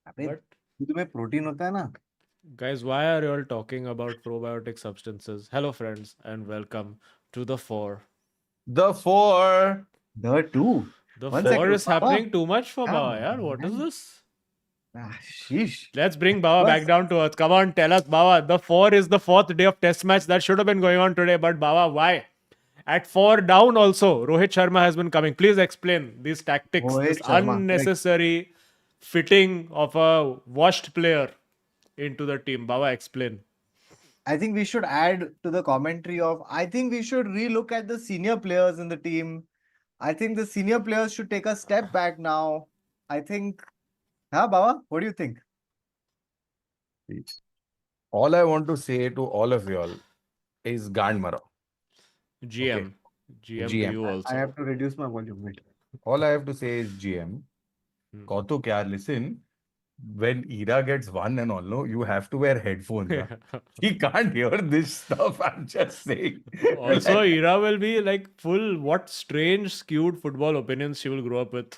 अबे But दूध में प्रोटीन होता है ना. guys, why are you all talking about probiotic substances? Hello, friends, and welcome to the four. The four. The two. The One four second, is Baba. happening too much for Yeah, Baba, yaar. What is man. this? Sheesh. Let's bring Baba Bas. back down to earth. Come on, tell us, Baba. The four is the fourth day of test match that should have been going on today, but Baba, why? At four down, also, Rohit Sharma has been coming. Please explain these tactics, this Rohit Sharma. Correct. unnecessary fitting of a washed player into the team. Baba, explain. I think we should add to the commentary of. I think we should relook at the senior players in the team. I think the senior players should take a step back now. I think. Huh, Baba? What do you think? All I want to say to all of y'all is Gand Maro. Okay. GM. GM to GM. you I also. have to reduce my volume. Wait. All I have to say is GM. Kautuk, yaar, listen. When Ira gets one and all, no, you have to wear headphones. Huh? He can't hear this stuff. I'm just saying. Also, Ira will be like full what strange skewed football opinions she will grow up with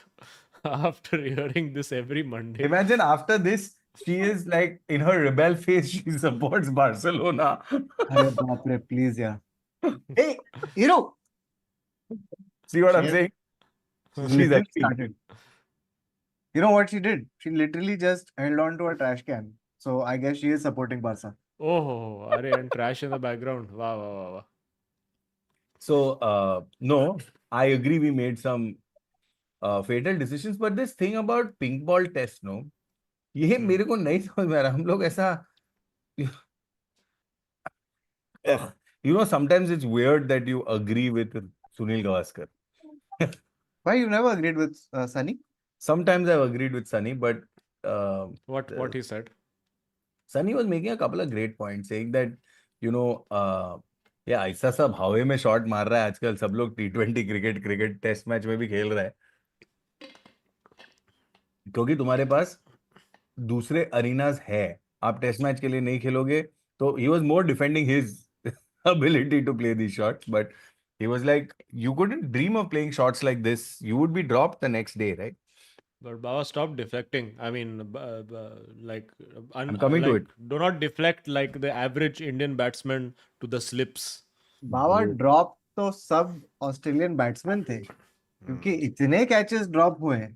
after hearing this every Monday. Imagine after this, she is like in her rebel phase, she supports Barcelona. Arey baap re, please, yeah. Hey, Hero! See what She I'm has saying? She's literally angry. started. You know what she did? She literally just held on to a trash can. So I guess she is supporting Barca. Oh, are and trash in the background. Wow, wow, wow, wow. So, no, I agree we made some fatal decisions, but this thing about pink ball test, no, ये मेरे को नहीं समझ में आ रहा. हम लोग ऐसा, you know, sometimes it's weird that you agree with Sunil Gavaskar. Why you never agreed with Sunny? Sometimes I've agreed with Sunny, but What he said. Sunny was making a couple of great points, saying that, you know, या ऐसा सब हवा में shot मार रहा है आजकल. सब लोग T20 क्रिकेट टेस्ट मैच में भी खेल रहा है, क्योंकि तुम्हारे पास दूसरे अरीनास है. आप टेस्ट मैच के लिए नहीं खेलोगे. तो he was more defending his ability to play these shots, but he was like, you couldn't dream of playing shots like this. You would be dropped the next day, right? But Baba, stop deflecting. I mean, like, I'm coming to like, it. do not deflect like the average Indian batsman to the slips. Baba drop तो सब Australian batsman थे, क्योंकि इतने catches drop हुए हैं.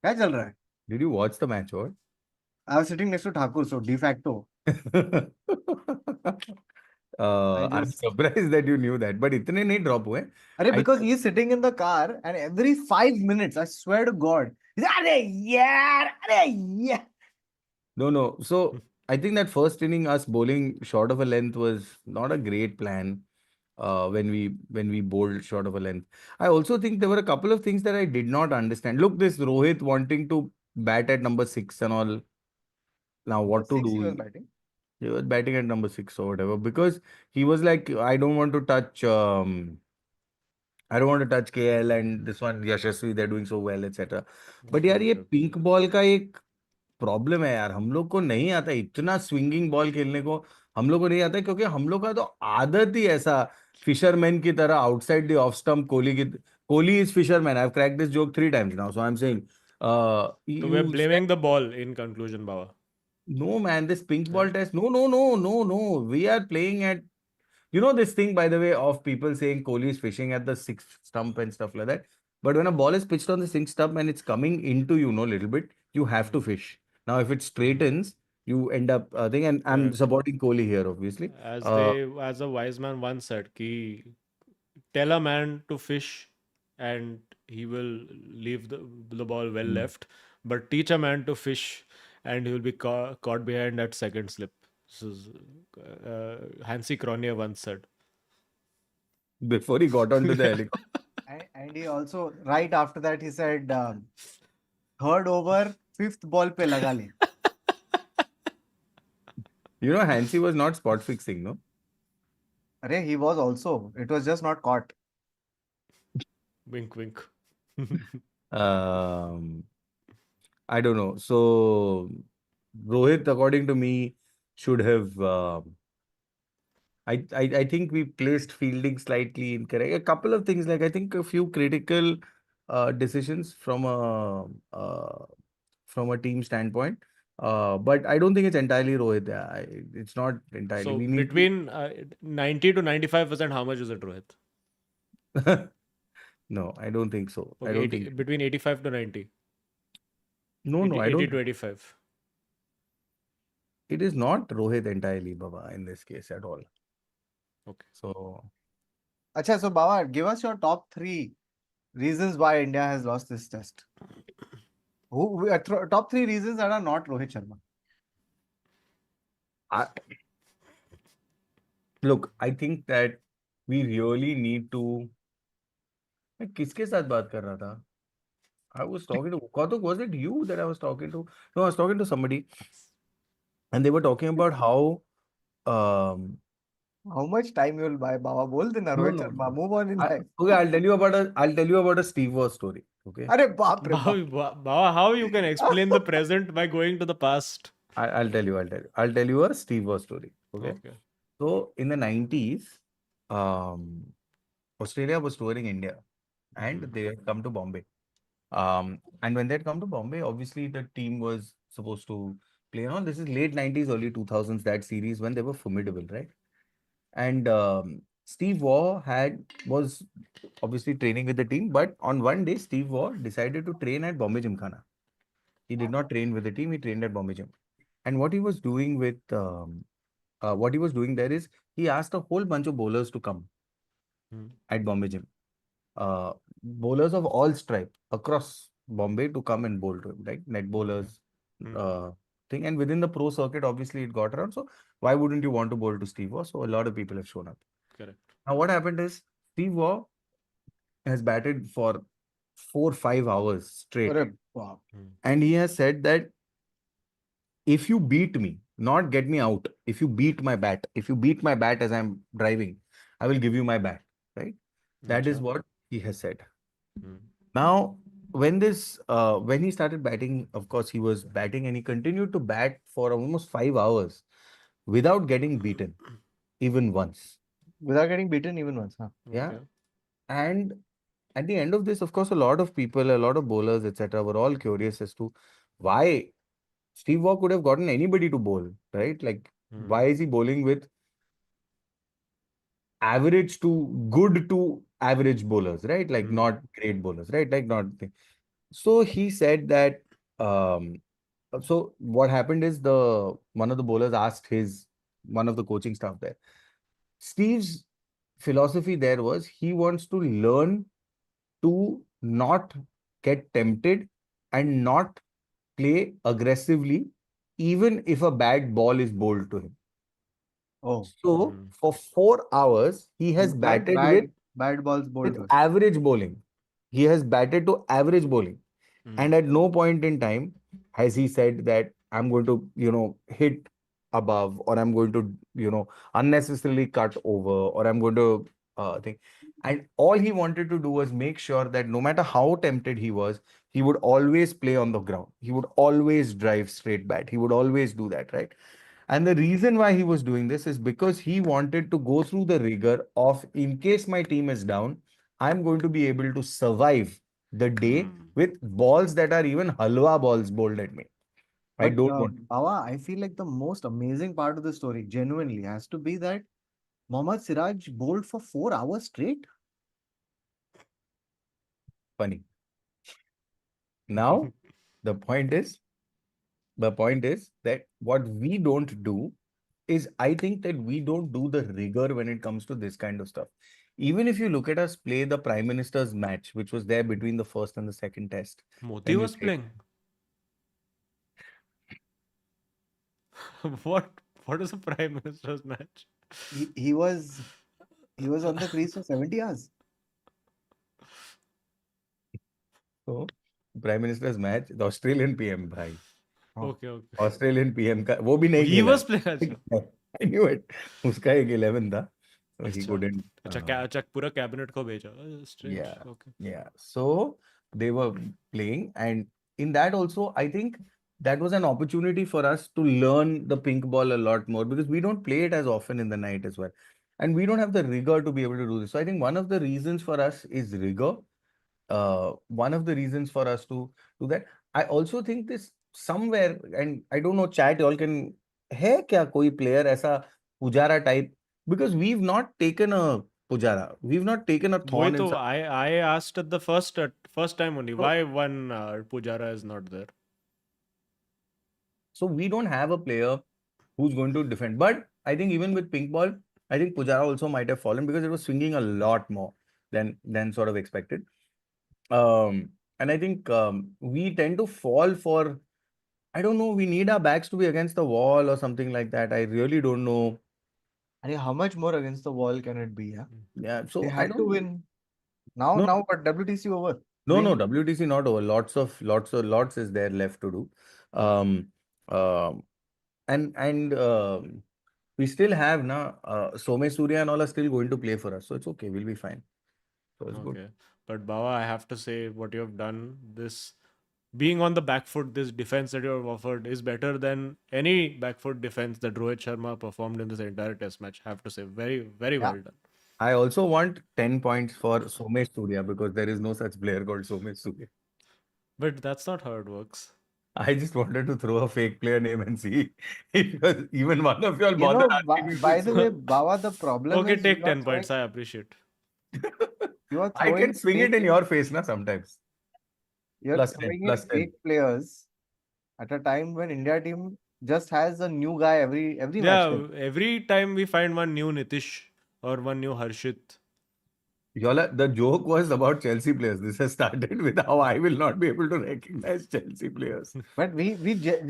क्या चल रहा है? Did you watch the match or? I was sitting next to Thakur, so de facto. I'm surprised that you knew that, but इतने नहीं drop हुए. अरे because he is sitting in the car and every 5 minutes, I swear to God, he's अरे yeah. No. So I think that first inning, us bowling short of a length was not a great plan. When we bowled short of a length, I also think there were a couple of things that I did not understand. Look, this Rohit wanting to bat at number 6 and all. Now what to Six he was do? batting. He was batting at number 6 or whatever, because he was like, I don't want to touch. I don't want to touch KL and this one Yashasvi. They're doing so well, etc. But यार ये pink ball का एक problem है यार. हम लोग को नहीं आता इतना स्विंगिंग बॉल खेलने को. हम लोग को नहीं आता क्योंकि हम लोग का तो आदत ही ऐसा फिशरमैन की तरह outside the off stump. Kohli is fisherman. I have cracked this joke 3 times now, so I'm saying So we're blaming the ball in conclusion, Baba. no man, this pink ball test, no, we are playing at, you know, this thing, by the way, of people saying Kohli is fishing at the sixth stump and stuff like that. But when a ball is pitched on the sixth stump and it's coming into, you know, a little bit, you have to fish. Now, if it straightens, you end up thing. And I'm supporting Kohli here, obviously. As a wise man once said, ki tell a man to fish and he will leave the ball well left, but teach a man to fish and he will be caught behind that second slip. This is Hansi Cronje once said. Before he got onto the helicopter. And he also, right after that, he said, third over, fifth ball pe laga le. You know, Hansi was not spot fixing, no? Arey, he was also. It was just not caught. Wink, wink. I don't know. So, Rohit, according to me, should have. I think we placed fielding slightly incorrect. A couple of things, like I think a few critical decisions from a from a team standpoint. But I don't think it's entirely Rohit. It's not entirely. So We need between 90 to 95%, how much is it, Rohit? to. No, I don't think so. I Okay, don't 80, think so. between 85 to 90. No, no, 80, I 80 don't. to 85. It is not Rohit entirely, Baba, in this case at all. Okay. So Acha, so Bawa, give us your top three reasons why India has lost this test. Top three reasons that are not Rohit Sharma. I, look, I think that we really need to. मैं किसके साथ बात कर रहा था? I was talking to Kautuk. Was it you that I was talking to? No, I was talking to somebody, and they were talking about how. Um, How much time you will buy, Bawa? बोल देना no, Rohit no, Sharma. no. Move on in life. Okay, I'll tell you about a. I'll tell you about a Steve Waugh story. Okay, अरे बाप रे बाप. Baba, how you can explain the present by going to the past? I'll tell you. I'll tell you. I'll tell you a Steve Waugh story. Okay, Okay. so in the 90s, Australia was touring India, and Hmm. they had come to Bombay. And when they had come to Bombay, obviously the team was supposed to play on. This is late 90s, early 2000s, that series when they were formidable, right? And Steve Waugh was obviously training with the team, but on one day, Steve Waugh decided to train at Bombay Gymkhana. He did not train with the team; he trained at Bombay Gym. And what he was doing there is he asked a whole bunch of bowlers to come Hmm. at Bombay Gym. Bowlers of all stripe across Bombay to come and bowl to him, like net Okay. bowlers, Hmm. thing. And within the pro circuit, obviously it got around. So why wouldn't you want to bowl to Steve Waugh? So a lot of people have shown up. Correct. Now what happened is Steve Waugh has batted for 4-5 hours straight, अरे बाप. Hmm. and he has said that if you beat me, not get me out, if you beat my bat as I'm driving, I will give you my bat. Right? That is Acha. what he has said. Hmm. Now, when he started batting, of course, he was batting and he continued to bat for almost 5 hours without getting beaten even once. Without getting beaten even once. Huh? Yeah. Okay. And at the end of this, of course, a lot of people, a lot of bowlers, etc., were all curious as to why Steve Waugh could have gotten anybody to bowl, right? Like, Hmm. why is he bowling with average to good to average bowlers, right? Like, Hmm. not great bowlers, right? Like, not. So he said that. So what happened is the one of the bowlers asked his one of the coaching staff there. Steve's philosophy there was he wants to learn to not get tempted and not play aggressively, even if a bad ball is bowled to him. Oh, So Hmm. for 4 hours, he has bad, batted bad, bad balls with bowled to him. average bowling. He has batted to average bowling. Hmm. And at no point in time has he said that I'm going to, hit above or I'm going to, unnecessarily cut over or I'm going to think. And all he wanted to do was make sure that no matter how tempted he was, he would always play on the ground. He would always drive straight bat. He would always do that, right? And the reason why he was doing this is because he wanted to go through the rigor of, in case my team is down, I'm going to be able to survive the day Hmm. with balls that are even halwa balls bowled at me. I But don't want. Bawa, I feel like the most amazing part of the story, genuinely, has to be that Mohammad Siraj bowled for 4 hours straight. Funny. Now, the point is, that what we don't do is I think that we don't do the rigor when it comes to this kind of stuff. Even if you look at us play the Prime Minister's match, which was there between the first and the second test, Moti when we was played. playing. What? What is a prime minister's match? He, he was he was on the crease for 70 hours. So, Prime Minister's match, the Australian PM, bhai. Oh. Okay, okay. Australian PM का वो भी नहीं He खेला was playing. अच्छा. है I knew it उसका एक 11 था so he अच्छा. couldn't अच्छा, अच्छा, पूरा कैबिनेट को भेजा. Strange. yeah Okay. yeah so they were playing and in that also I think that was an opportunity for us to learn the pink ball a lot more because we don't play it as often in the night as well and we don't have the rigor to be able to do this so I think one of the reasons for us is rigor one of the reasons for us to do that I also think this somewhere, and I don't know, chat y'all can, है क्या कोई player ऐसा Pujara type? Because we've not taken a Pujara, we've not taken a वही Thorn in तो some. I asked at the first time only So, why one Pujara is not there. so we don't have a player who's going to defend. But I think even with pink ball, I think Pujara also might have fallen because it was swinging a lot more than sort of expected. And I think we tend to fall for, I don't know, we need our backs to be against the wall or something like that. I really don't know. And how much more against the wall can it be? Yeah, Yeah, they so I had to don't. win now. No, Now, but WTC over. no, Win. WTC not over. Lots is there left to do. Um, um, and we still have na Some Surya and all are still going to play for us, so it's okay. We'll be fine. So it's good. Okay, but Bawa, I have to say what you have done. This being on the back foot, this defense that you have offered is better than any back foot defense that Rohit Sharma performed in this entire Test match. I have to say, very very Yeah. well done. I also want 10 points for Somesh Surya because there is no such player called Somesh Surya. But that's not how it works. I just wanted to throw a fake player name and see if even one of you all You bother know, asking me by which the way, Bawa, the problem Okay, is take 10 points. I appreciate. you are I can throwing swing it fake in your face na sometimes. you're Plus 10, throwing in plus 10. fake players at a time when India team just has a new guy every match day. Yeah, every time we find one new Nitish or one new Harshit. Yola, the joke was about Chelsea players. This has started with how I will not be able to recognize Chelsea players. But we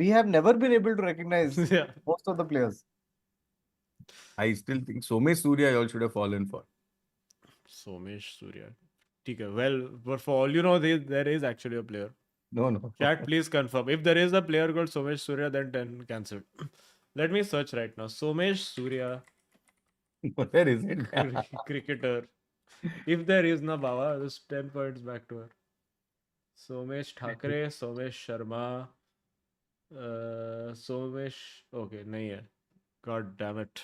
have never been able to recognize Yeah. most of the players. I still think Somesh Surya you all should have fallen for. Somesh Surya. Okay, well, but for all you know, there is actually a player. No, no. Chat, please confirm. If there is a player called Somesh Surya, then 10 cancelled. Let me search right now. Somesh Surya, There isn't. cricketer. If there is na Bawa, just 10 points back to her. Somesh Thakre, Somesh Sharma, Somesh. Okay, nahi hai. God damn it.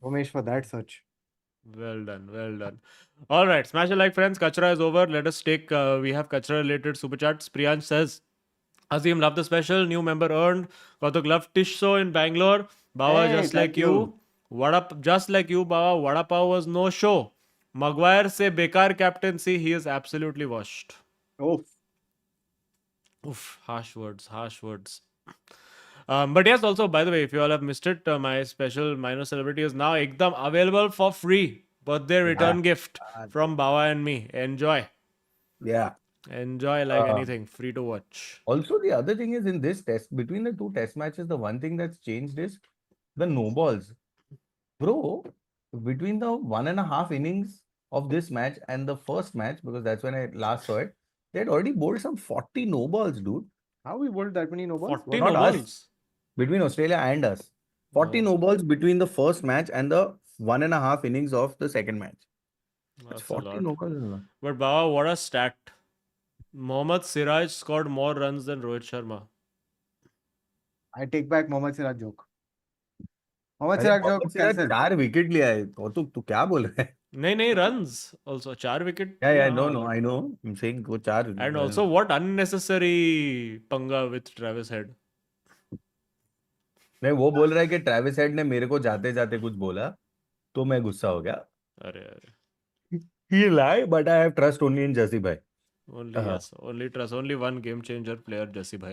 Umesh for that search. Well done, well done. All right, smash a like, friends. Kachra is over. Let us take. We have Kachra related super chats. Priyansh says, Azim, love the special. New member earned. Kautuk, love Tishso in Bangalore. Bawa, Hey, just like thank you. you. What up? Just like you, Bawa. Vada Pav was no show. Maguire say bekar captaincy. He is absolutely washed. Oh, Oof, harsh words, harsh words. But yes, also, by the way, if you all have missed it, my special minor celebrity is now ekdam available for free. Birthday Yeah, return gift from Bawa and me. Enjoy. yeah. Enjoy like Uh, anything. Free to watch. Also, the other thing is in this test, between the two test matches, the one thing that's changed is the no balls. Bro, between the 1.5 innings of this match and the first match, because that's when I last saw it, they had already bowled some 40 no balls, dude. how we bowled that many no balls? 40 What Not no happened? us, balls. between Australia and us. 40 Oh, no balls between the first match and the 1.5 innings of the second match. That's that's a 40 lot. no balls. But Bawa, what a stat. Mohammad Siraj scored more runs than Rohit Sharma. I take back Mohammad Siraj joke. Mohammad अरे Siraj joke Mohammad Siraj cancelled. 4 wicket लिया है कौतुक तू क्या बोल रहा है नहीं नहीं runs also 4 wicket या लिया नो हाँ no but I know I am saying वो 4 and also what unnecessary panga with Travis Head. नहीं वो बोल रहा है कि ट्रेविस हेड ने मेरे को जाते जाते कुछ बोला तो मैं गुस्सा हो गया अरे अरे he lie but I have trust only in Jesse भाई only yes only trust only one game changer player Jesse bhai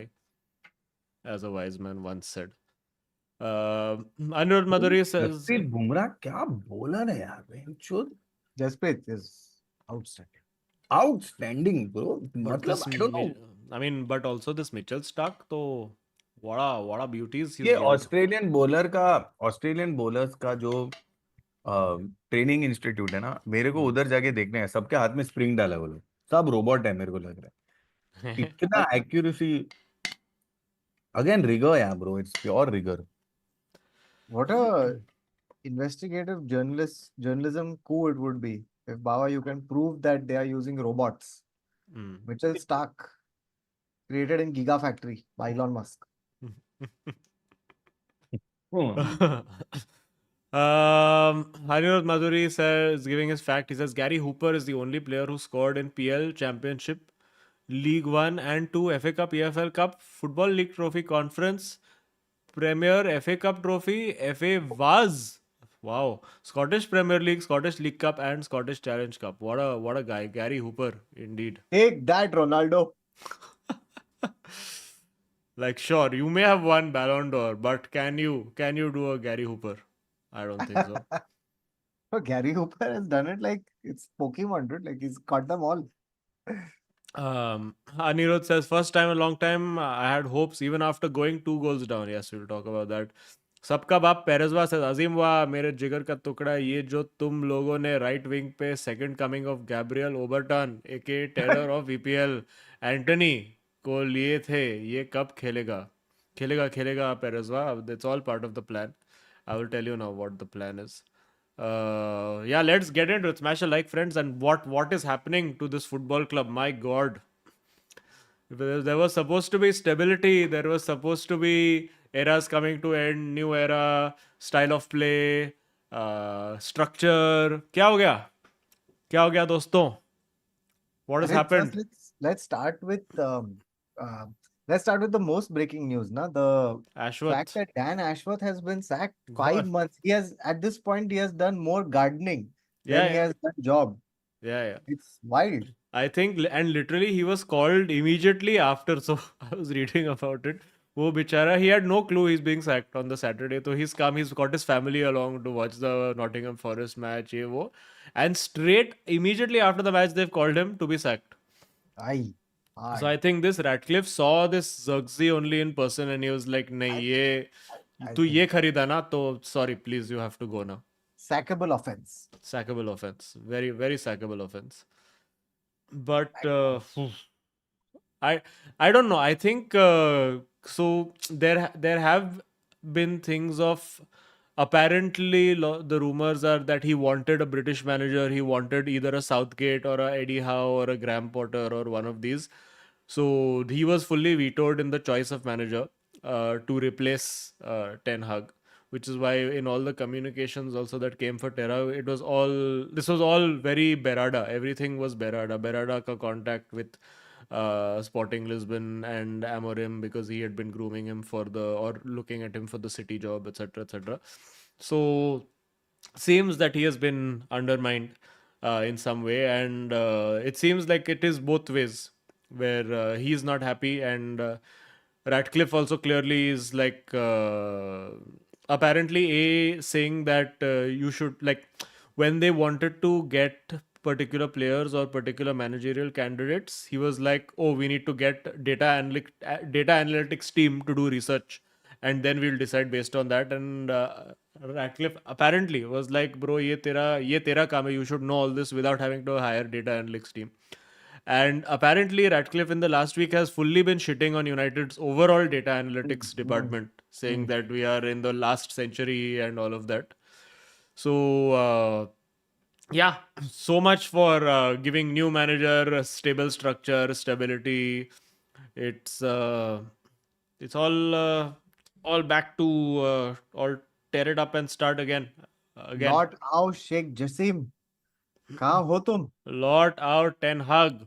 as a wise man once said. Anirudh Madhuri says Jasprit Bumrah क्या बॉलर है यार बेंचोद Jasprit is outstanding. Outstanding bro but मतलब this I don't know I mean but also this Mitchell Stark तो what a beauties he's ये bowled. Australian bowlers का जो training institute है ना मेरे को Hmm. उधर जाके देखना है सबके हाथ में स्प्रिंग डाला वो लोग सब रोबोट है मेरे को लग रहा है इतना But एक्यूरेसी अगेन रिगर यार bro it's pure rigour what a investigative journalism coup it would be if Bawa you can prove that they are using robots. Hmm. Mitchell Stark created in Gigafactory by Elon Musk. Anirudh Madhuri says, giving his fact, he says Gary Hooper is the only player who scored in PL Championship League One and Two, FA Cup, EFL Cup, Football League Trophy, Conference, Premier, FA Cup Trophy, FA Vase. Wow, Scottish Premier League, Scottish League Cup, and Scottish Challenge Cup. What a guy, Gary Hooper, indeed. Take that, Ronaldo. Like, sure, you may have won Ballon d'Or, but can you do a Gary Hooper? I don't think so. Oh, Gary Hooper has done it like it's Pokemon, dude. Like he's caught them all. Anirudh says, first time in a long time, I had hopes even after going 2 goals down. Yes, we'll talk about that. सबका बाप पेरेजवा says, अजीम वाह मेरे जिगर का टुकड़ा, ये जो तुम लोगों ने राइट विंग पे second coming off Gabriel Obertan aka terror of EPL Antony को लिए थे, ये कब खेलेगा? खेलेगा पेरेजवा. It's all part of the plan. I will tell you now what the plan is. Yeah, let's get into it. Smash a like, friends. And what is happening to this football club? My God, there was supposed to be stability. There was supposed to be eras coming to end, new era, style of play, structure. क्या हो गया दोस्तों? What has Let's just happened? let's start with let's start with the most breaking news. Now the fact Ashwath that Dan Ashworth has been sacked gone. 5 months. He has at this point he has done more gardening than he Yeah, has done job. yeah. It's wild. I think, and literally he was called immediately after. So I was reading about it. Oh, bichara, he had no clue he's being sacked on the Saturday. So he's come, he's got his family along to watch the Nottingham Forest match. Ye wo. And straight, immediately after the match, they've called him to be sacked. Aye, So hard. I think this Ratcliffe saw this Zirkzee only in person and he was like, nahi, ye, I tu think ye kharida na, to sorry, please, you have to go now. sackable offense. Sackable offense. Very, very sackable offense. But I don't know. I think so. There have been things of apparently the rumors are that he wanted a British manager. He wanted either a Southgate or a Eddie Howe or a Graham Potter or one of these. So he was fully vetoed in the choice of manager to replace Ten Hag, which is why in all the communications also that came for Terra, this was all very Berada. Everything was Berada. Berada ka contact with Sporting Lisbon and Amorim because he had been grooming him or looking at him for the City job, etc., etc. So seems that he has been undermined in some way, and it seems like it is both ways, where he is not happy, and Ratcliffe also clearly is like apparently saying that you should, like, when they wanted to get particular players or particular managerial candidates, he was like, oh, we need to get data analytics team to do research, and then we'll decide based on that. And Ratcliffe apparently was like, bro, ye tera kaam hai. You should know all this without having to hire data analytics team. And apparently Ratcliffe in the last week has fully been shitting on United's overall data analytics department, saying that we are in the last century and all of that. So yeah, so much for giving new manager a stable structure, stability. It's all back to all tear it up and start again. Not how Sheikh Jassim. कहाँ हो तुम? Lot out Ten Hag.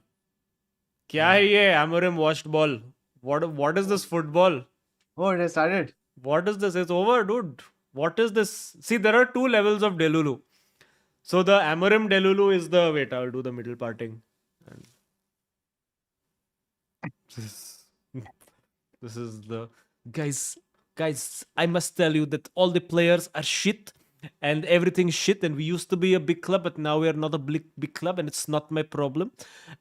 क्या है ये Amorim washed ball? What is this football? Oh, it has started. What is this? It's over, dude. What is this? See, there are two levels of Delulu. So the Amorim Delulu is the, wait, I'll do the middle parting. And this is the guys. I must tell you that all the players are shit and everything's shit. And we used to be a big club, but now we are not a big club, and it's not my problem.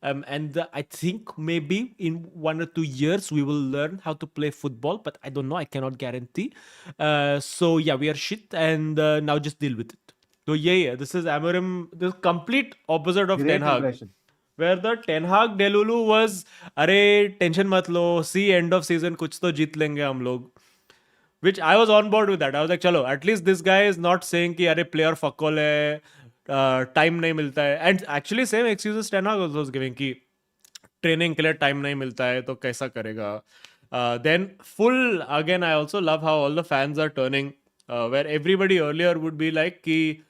And I think maybe in 1 or 2 years we will learn how to play football, but I don't know. I cannot guarantee. So yeah, we are shit, and now just deal with it. So yeah, this is Amorim, the complete opposite of Great Ten Hag. impression. Where the Ten Hag Delulu was, अरे tension मत लो, see end of season कुछ तो जीत लेंगे हम लोग. Which I was on board with that. I was like, चलो, at least this guy is not saying कि अरे player fuck all है, time नहीं मिलता है. And actually same excuses Ten Hag also was giving कि training के लिए time नहीं मिलता है तो कैसा करेगा. Then full again, I also love how all the fans are turning, where everybody earlier would be like कि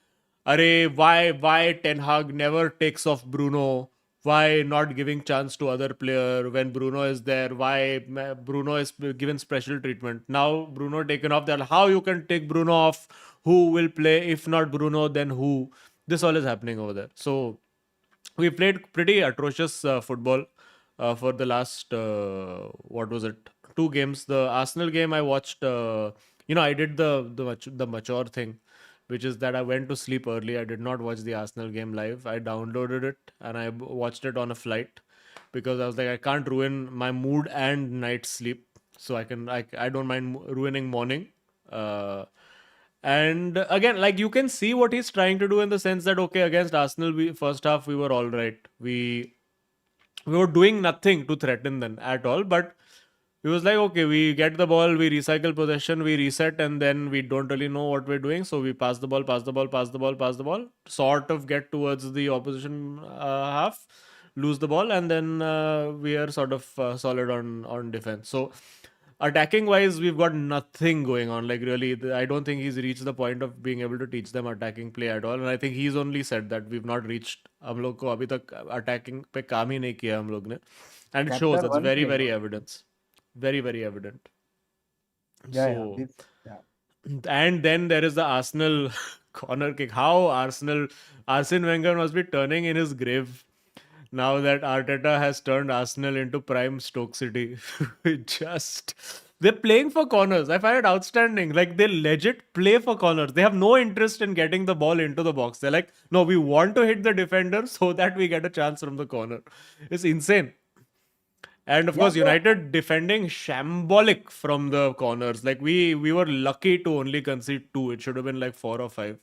अरे why Ten Hag never takes off Bruno, Why not giving chance to other player when Bruno is there? Why Bruno is given special treatment? Now Bruno taken off. That how you can take Bruno off? Who will play if not Bruno? Then who? This all is happening over there. So we played pretty atrocious football for the last what was it, 2 games. The Arsenal game I watched, I did the mature thing, which is that I went to sleep early. I did not watch the Arsenal game live. I downloaded it and I watched it on a flight because I was like, I can't ruin my mood and night sleep, so I don't mind ruining morning. And again, like, you can see what he's trying to do in the sense that, okay, against Arsenal, we first half we were all right. We were doing nothing to threaten them at all, but it was like, okay, we get the ball, we recycle possession, we reset, and then we don't really know what we're doing, so we pass the ball, pass the ball, pass the ball, pass the ball, sort of get towards the opposition half, lose the ball, and then we are sort of solid on defense. So attacking wise, we've got nothing going on. Like, really, I don't think he's reached the point of being able to teach them attacking play at all. And I think he's only said that we've not reached, हम लोग को अभी तक attacking पे काम ही नहीं किया हम लोग ने, and it shows. Chapter It's 1 very, पे. very evidence, very evident. Yeah. So, Yeah. and then there is the Arsenal corner kick. How Arsene Wenger must be turning in his grave now that Arteta has turned Arsenal into prime Stoke City. Just, they're playing for corners. I find it outstanding. Like, they legit play for corners. They have no interest in getting the ball into the box. They're like, no, we want to hit the defender so that we get a chance from the corner. It's insane. And of Yeah, course, United defending shambolic from the corners. Like, we were lucky to only concede 2. It should have been like 4 or 5.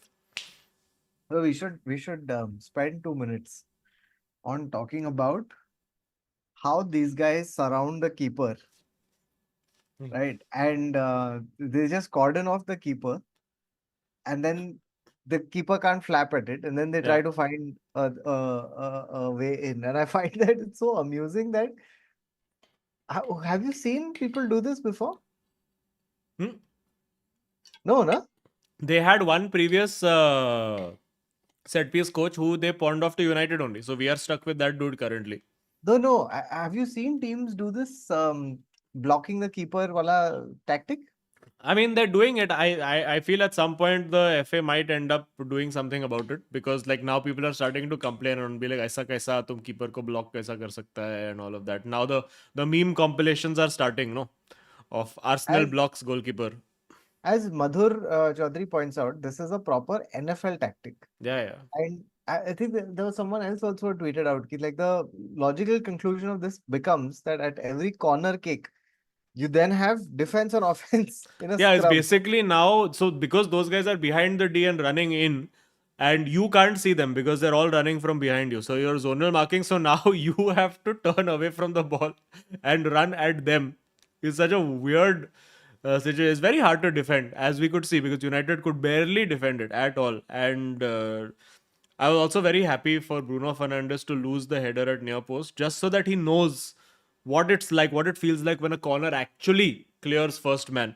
so we should spend 2 minutes on talking about how these guys surround the keeper, right? And they just cordon off the keeper, and then the keeper can't flap at it, and then they try Yeah. to find a way in. And I find that it's so amusing that have you seen people do this before? Hmm? No, no. They had one previous set piece coach who they pawned off to United only. So we are stuck with that dude currently. No. Have you seen teams do this blocking the keeper wala tactic? I mean, they're doing it. I feel at some point the FA might end up doing something about it, because like now people are starting to complain and be like, "ऐसा कैसा तुम keeper को block कैसा कर सकता है," and all of that. Now the meme compilations are starting, no, of Arsenal As blocks goalkeeper. as Madhur Chaudhary points out, this is a proper NFL tactic. Yeah. And I think that there was someone else also tweeted out ki, like, the logical conclusion of this becomes that at every corner kick, you then have defense and offense in a Yeah, it's scrum. basically now, so because those guys are behind the D and running in, and you can't see them because they're all running from behind you. So you're zonal marking. So now you have to turn away from the ball and run at them. It's such a weird situation. It's very hard to defend, as we could see, because United could barely defend it at all. And I was also very happy for Bruno Fernandes to lose the header at near post, just so that he knows what it's like, what it feels like when a corner actually clears first man,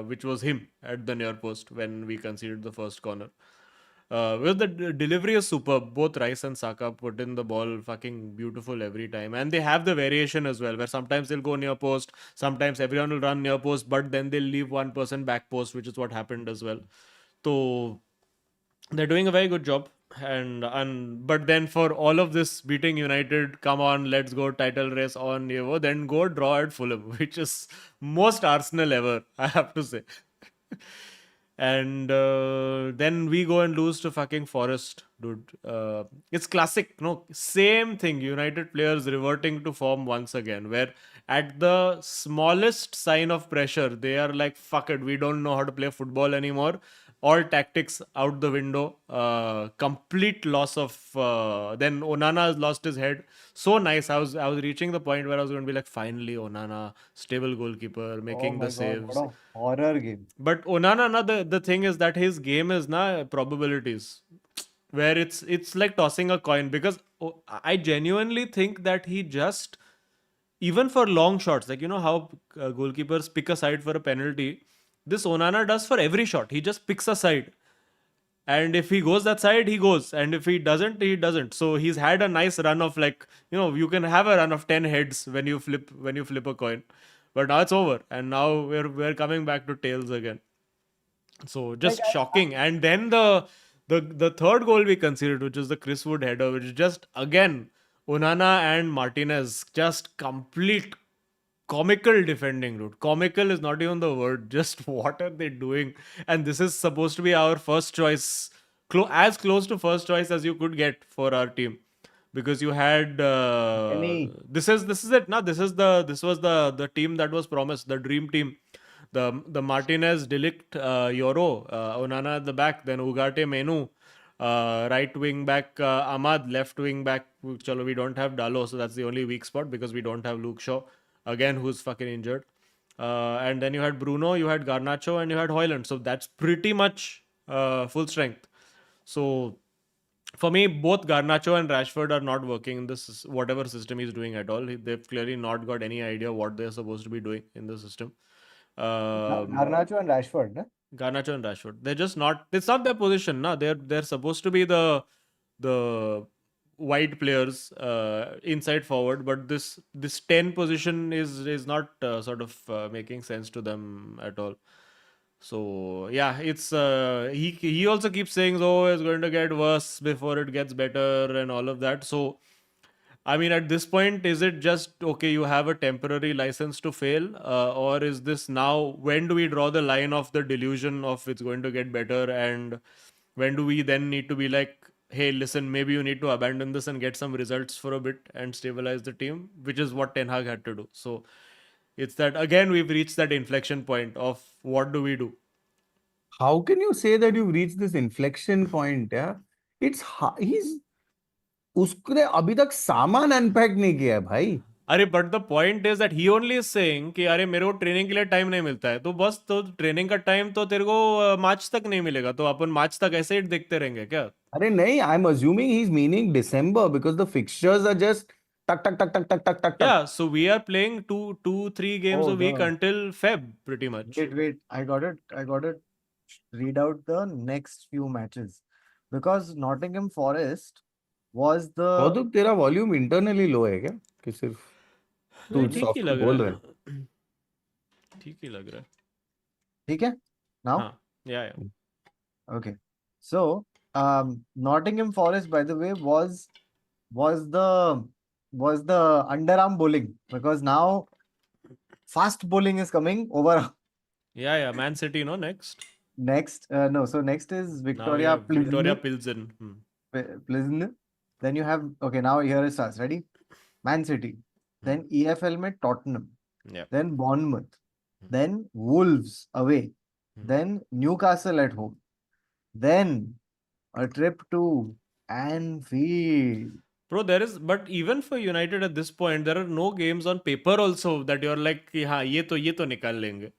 which was him at the near post when we conceded the first corner. Well, the delivery is superb. Both Rice and Saka put in the ball fucking beautiful every time. And they have the variation as well, where sometimes they'll go near post, sometimes everyone will run near post, but then they'll leave one person back post, which is what happened as well. So they're doing a very good job. And but then for all of this beating United, come on, let's go title race on Evo, then go draw at Fulham, which is most Arsenal ever, I have to say. And then we go and lose to fucking Forest, dude. It's classic, no? Same thing. United players reverting to form once again, where at the smallest sign of pressure, they are like, fuck it, we don't know how to play football anymore. All tactics out the window. Complete loss of. Then Onana has lost his head. So nice. I was reaching the point where I was going to be like, finally, Onana, stable goalkeeper, Oh making the my God, what saves. a horror game. But Onana, na, the thing is that his game is na probabilities, where it's like tossing a coin, because I genuinely think that he just, even for long shots, like, you know how goalkeepers pick a side for a penalty, this Onana does for every shot. He just picks a side. And if he goes that side, he goes, and if he doesn't, he doesn't. So he's had a nice run of, like, you can have a run of 10 heads when you flip a coin, but now it's over, and now we're coming back to tails again. So Like just shocking. And then the third goal we considered, which is the Chris Wood header, which is just again Onana and Martinez, just complete comical defending, dude. Comical is not even the word. Just what are they doing? And this is supposed to be our first choice, as close to first choice as you could get for our team, because you had Any this is it. Now this was the team that was promised, the dream team. The Martinez, Delict, Yoro, Onana at the back, then Ugarte, Menu, right wing back, Ahmad, left wing back. Chalo, we don't have Dalo, so that's the only weak spot because we don't have Luke Shaw again, who's fucking injured. And then you had Bruno, you had Garnacho, and you had Hoyland. So that's pretty much full strength. So for me, both Garnacho and Rashford are not working in this whatever system he's doing at all. They've clearly not got any idea what they're supposed to be doing in the system. Garnacho and Rashford, no? Garnacho and Rashford, they're just not. It's not their position, na. They're supposed to be the wide players inside forward, but this 10 position is not sort of making sense to them at all. So yeah, it's he also keeps saying, oh, it's going to get worse before it gets better and all of that. So I mean, at this point, is it just okay? You have a temporary license to fail, or is this now? When do we draw the line of the delusion of it's going to get better, and when do we then need to be like, hey, listen, maybe you need to abandon this and get some results for a bit and stabilize the team, which is what Ten Hag had to do. So it's that again we've reached that inflection point of what do we do? How can you say that you've reached this inflection point? Yeah, he's उसने अभी तक सामान unpack नहीं किया है भाई. अरे but the point is that he only is saying कि अरे मेरे को ट्रेनिंग के लिए टाइम नहीं मिलता है, तो बस तो ट्रेनिंग का टाइम तो तेरे को मार्च तक नहीं मिलेगा, तो अपन मार्च तक ऐसे ही देखते रहेंगे क्या? अरे नहीं, I am assuming he is meaning December because the fixtures are just टक टक टक टक टक टक टक टक. Yeah, so we are playing two, 3 games Oh, a week the until Feb, pretty much. wait. I got it. Read out the next few matches because Nottingham Forest was the और तो तेरा वॉल्यूम इंटरनली लो है क्या कि सिर्फ तू नहीं, ठीक ही सॉफ्ट लग बोल रहा रहा है? है, ठीक ही लग रहा है. ठीक है now. हाँ, yeah. Okay. So, Nottingham Forest, by the way, was the underarm bowling because now fast bowling is coming over Yeah, Man City, no, next. next. No, so next is Now we Victoria have Victoria Pilsen. Plzen. Then you have okay. Now here it starts. Ready? Man City. Then EFL में Tottenham. Yeah. Then Bournemouth. Then Wolves away. Hmm. Then Newcastle at home. Then a trip to Anfield. Bro, but even for United at this point, there are no games on paper also that you're like, कि हाँ ये तो निकाल लेंगे.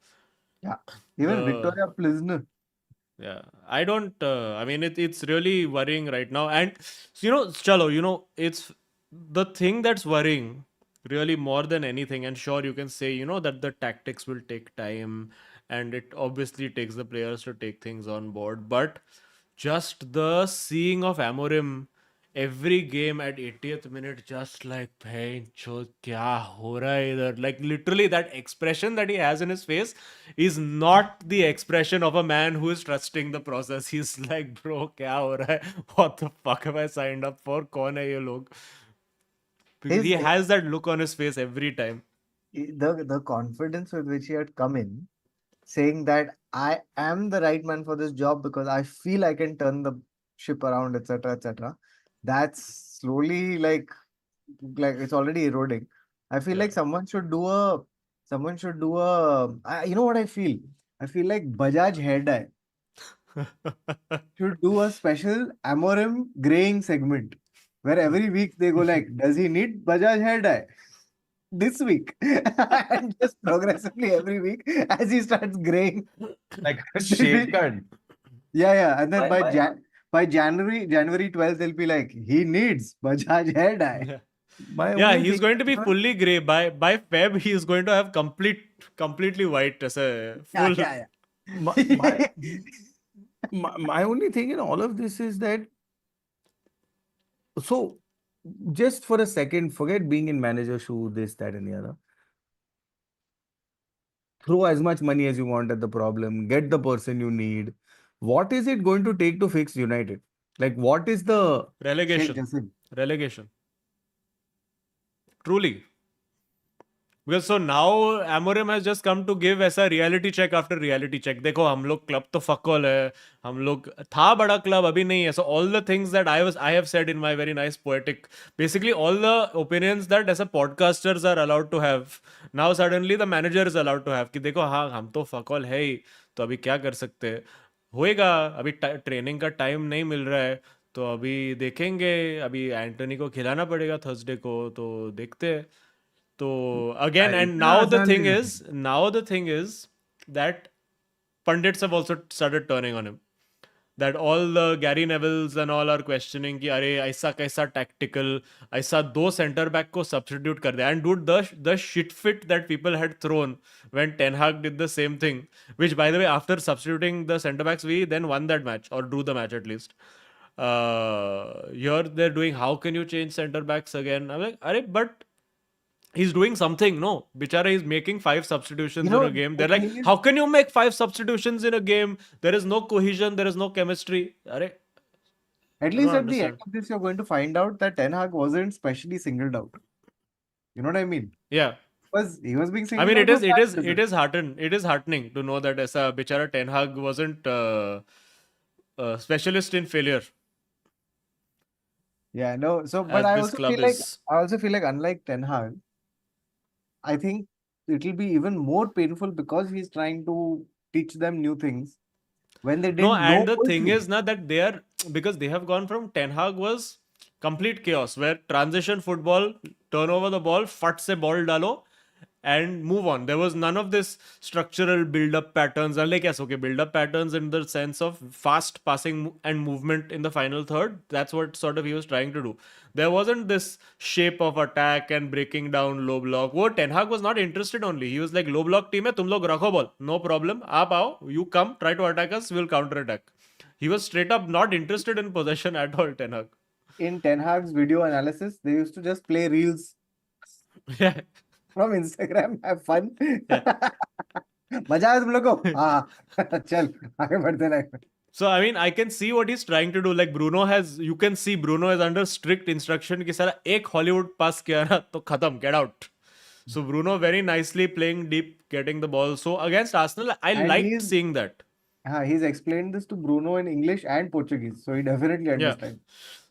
Yeah. Even The- Victoria Plzen. Yeah, I don't. I mean, it's really worrying right now, and Chalo, it's the thing that's worrying really more than anything. And sure, you can say, that the tactics will take time, and it obviously takes the players to take things on board. But just the seeing of Amorim every game at 80th minute, just like, pain, kya ho raha hai idhar? Like literally, that expression that he has in his face is not the expression of a man who is trusting the process. He's like, bro, kya ho raha hai? What the fuck have I signed up for? Kaun hai ye log? Because he His has that look on his face every time. the confidence with which he had come in, saying that I am the right man for this job because I feel I can turn the ship around, etc., etc. That's slowly like it's already eroding. I feel like Yeah. someone should do a you know what I feel? I feel like Bajaj hair dye should do a special Amorim graying segment where every week they go like, does he need Bajaj hair dye? This week and just progressively every week as he starts graying. Like a shave cut. Yeah, and then Why- by January 12th, they'll be like, he needs Bajaj hair dye. Yeah. My Yeah, only he's thing going to be is- fully grey. By Feb, he is going to have completely white as a full. my, my only thing in all of this is that, so just for a second, forget being in manager shoe, this, that, and the other. Throw as much money as you want at the problem, get the person you need. What is it going to take to fix United? Like, what is the Sheikh Relegation. Jassim. Relegation. Truly. Because so now Amorim has just come to give ऐसा reality check after reality check. देखो हम लोग club तो fuck all है. हम लोग था बड़ा club अभी नहीं है. So all the things that I have said in my very nice poetic, basically all the opinions that as a podcasters are allowed to have, now suddenly the manager is allowed to have. कि देखो हाँ हम तो fuck all है ही. तो अभी क्या कर सकते हैं? होएगा. अभी ट्रेनिंग का टाइम नहीं मिल रहा है. तो अभी देखेंगे. अभी एंटोनी को खिलाना पड़ेगा थर्सडे को. तो देखते हैं. So again, and इतना आसान नहीं है. now the thing is that pundits have also started turning on him. That all the Gary Nevilles and all are questioning कि अरे ऐसा कैसा tactical, ऐसा दो center back को substitute कर दिया. And dude, the shit fit that people had thrown when Ten Hag did the same thing, which by the way, after substituting the center backs, we then won that match or drew the match at least. Here they're doing, how can you change center backs again? I'm like, अरे but he's doing something. No, Bichara is making 5 substitutions in a game. The They're like, thing is, how can you make 5 substitutions in a game? There is no cohesion, there is no chemistry. Arre, at I don't least at the end understand. of this, you're going to find out that Ten Hag wasn't specially singled out. You know what I mean? Yeah. Because he was being I singled mean, out for bad it results. is heartening to know that aisa Bichara Ten Hag wasn't a specialist in failure Yeah, no. So, but as this club is. I also feel like unlike Ten Hag, I think it'll be even more painful because he's trying to teach them new things when they No, didn't and know the thing also. is now that they are, because they have gone from Ten Hag was complete chaos where transition football, turn over the ball, fat se ball dalo, and move on. There was none of this structural build-up patterns. And like, yes, okay, build-up patterns in the sense of fast passing and movement in the final third. That's what sort of he was trying to do. There wasn't this shape of attack and breaking down low block. What Ten Hag was not interested only. He was like, low block team hai, tum log rakho ball. No problem. Aap aao, you come, try to attack us, we'll counter attack. He was straight up not interested in possession at all, Ten Hag. In Ten Hag's video analysis, they used to just play reels Yeah. from Instagram, have fun. Yeah. मजा आया तुम लोग को? हाँ, चल आगे बढ़ते रहे. So I mean, I can see what he's trying to do. Like Bruno has, you can see Bruno is under strict instruction कि साला एक Hollywood pass किया ना तो खत्म, get out. So Bruno very nicely playing deep, getting the ball. So against Arsenal, I And liked seeing that. he's explained this to Bruno in English and Portuguese, so he definitely Yeah. understands.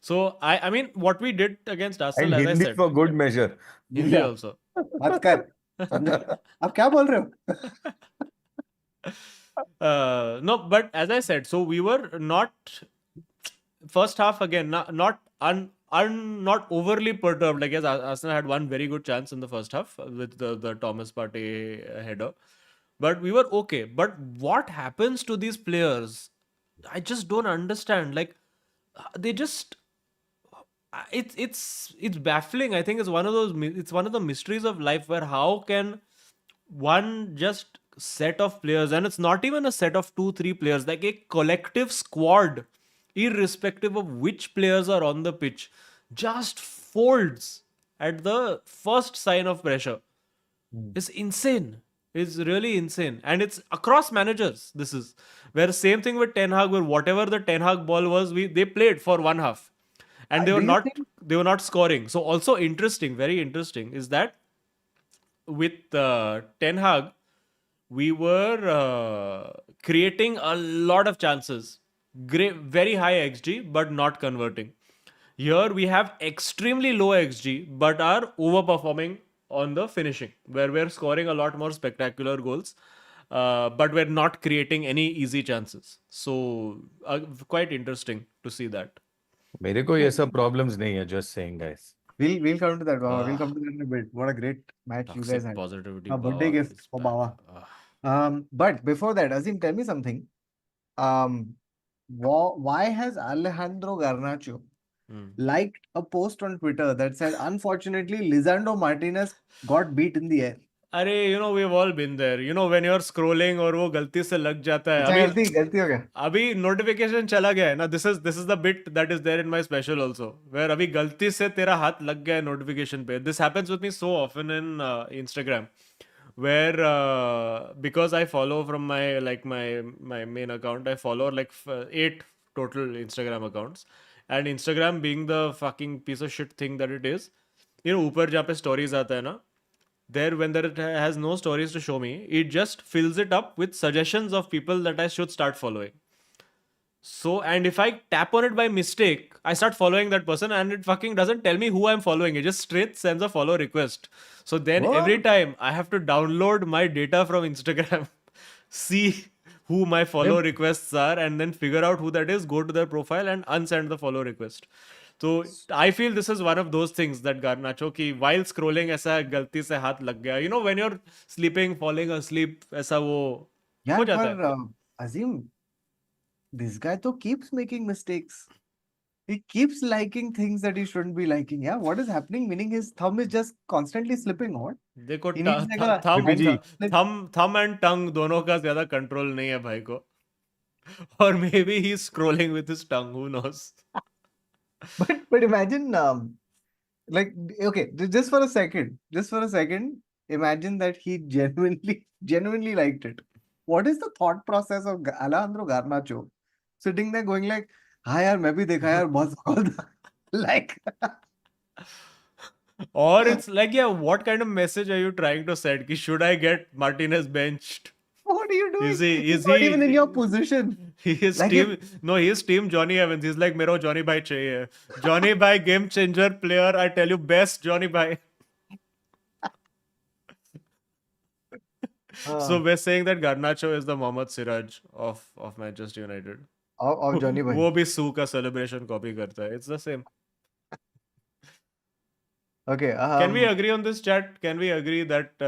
So I mean, what we did against Arsenal, And as I Hindi said, for good measure. Hindi Yeah. also. मत कर. समझा? अब क्या बोल रहे हो? No, but as I said, so we were not first half again, not overly perturbed. Like yes, Arsenal had one very good chance in the first half with the Thomas Partey header, but we were okay. But what happens to these players? I just don't understand. Like they just it's baffling. I think it's one of those it's one of the mysteries of life where how can one just set of players, and it's not even a set of 2 3 players, like a collective squad, irrespective of which players are on the pitch, just folds at the first sign of pressure. It's insane. It's really insane. And it's across managers. This is where same thing with Ten Hag, where whatever the Ten Hag ball was, they played for one half. And Do you think they were not scoring. So also interesting, very interesting, is that with Ten Hag, we were creating a lot of chances. Great, very high XG, but not converting. Here we have extremely low XG, but are overperforming on the finishing, where we're scoring a lot more spectacular goals, but we're not creating any easy chances. So quite interesting to see that. मेरे को ये सब problems नहीं है, just saying, guys. we'll come to that, Baba. We'll Ah, come to that in a bit. What a great match you guys toxic had. positivity. A birthday Bawa gift is for back. Baba. But before that, Azim, tell me something. Why has Alejandro Garnacho Hmm. liked a post on Twitter that said, unfortunately, Lisandro Martinez got beat in the air? अरे we've all been there. When you're scrolling और वो गलती से लग जाता है. अच्छा अभी गलती गलती हो गया. अभी नोटिफिकेशन चला गया है ना. This is the bit that is there in my special also, where अभी गलती से तेरा हाथ लग गया है नोटिफिकेशन पे. This happens with me so often in Instagram, where because I follow from my main account, I follow like 8 total Instagram accounts, and Instagram being the fucking piece of shit thing that it is, ऊपर जहाँ पे stories आता है ना, there when there it has no stories to show me, it just fills it up with suggestions of people that I should start following. So, and if I tap on it by mistake, I start following that person and it fucking doesn't tell me who I'm following. It just straight sends a follow request. So then every What? time I have to download my data from Instagram, see who my follow requests are, and then figure out who that is, go to their profile and unsend the follow request. So I feel this is one of those things that Garnacho ki while scrolling ऐसा गलती से हाथ लग गया. When you're sleeping, falling asleep, ऐसा वो हो यार जाता है. पर Azim, this guy though keeps making mistakes. He keeps liking things that he shouldn't be liking. Yeah, what is happening? Meaning his thumb is just constantly slipping. What? देखो He needs like a thumb VP जी, slip. Thumb and tongue दोनों का ज्यादा control नहीं है भाई को. और maybe he scrolling with his tongue, who knows. But imagine like okay, just for a second, imagine that he genuinely liked it. What is the thought process of Alejandro Garnacho sitting there going like, हाँ यार मैं भी देखा यार बहुत सवाल था. Like Or it's like, yeah, what kind of message are you trying to send? Ki should I get Martinez benched? what are you Is doing? he He's is not even in he your position. he is Like if team no, he is team Johnny Evans. He's like मेरे को Johnny भाई चाहिए. Johnny भाई game changer player. I tell you, best Johnny भाई. So we're saying that Garnacho is the Mohammad Siraj of Manchester United. of Johnny Bhai. वो भी सू का celebration copy करता है. It's the same. Okay. Can we agree on this, chat? Can we agree that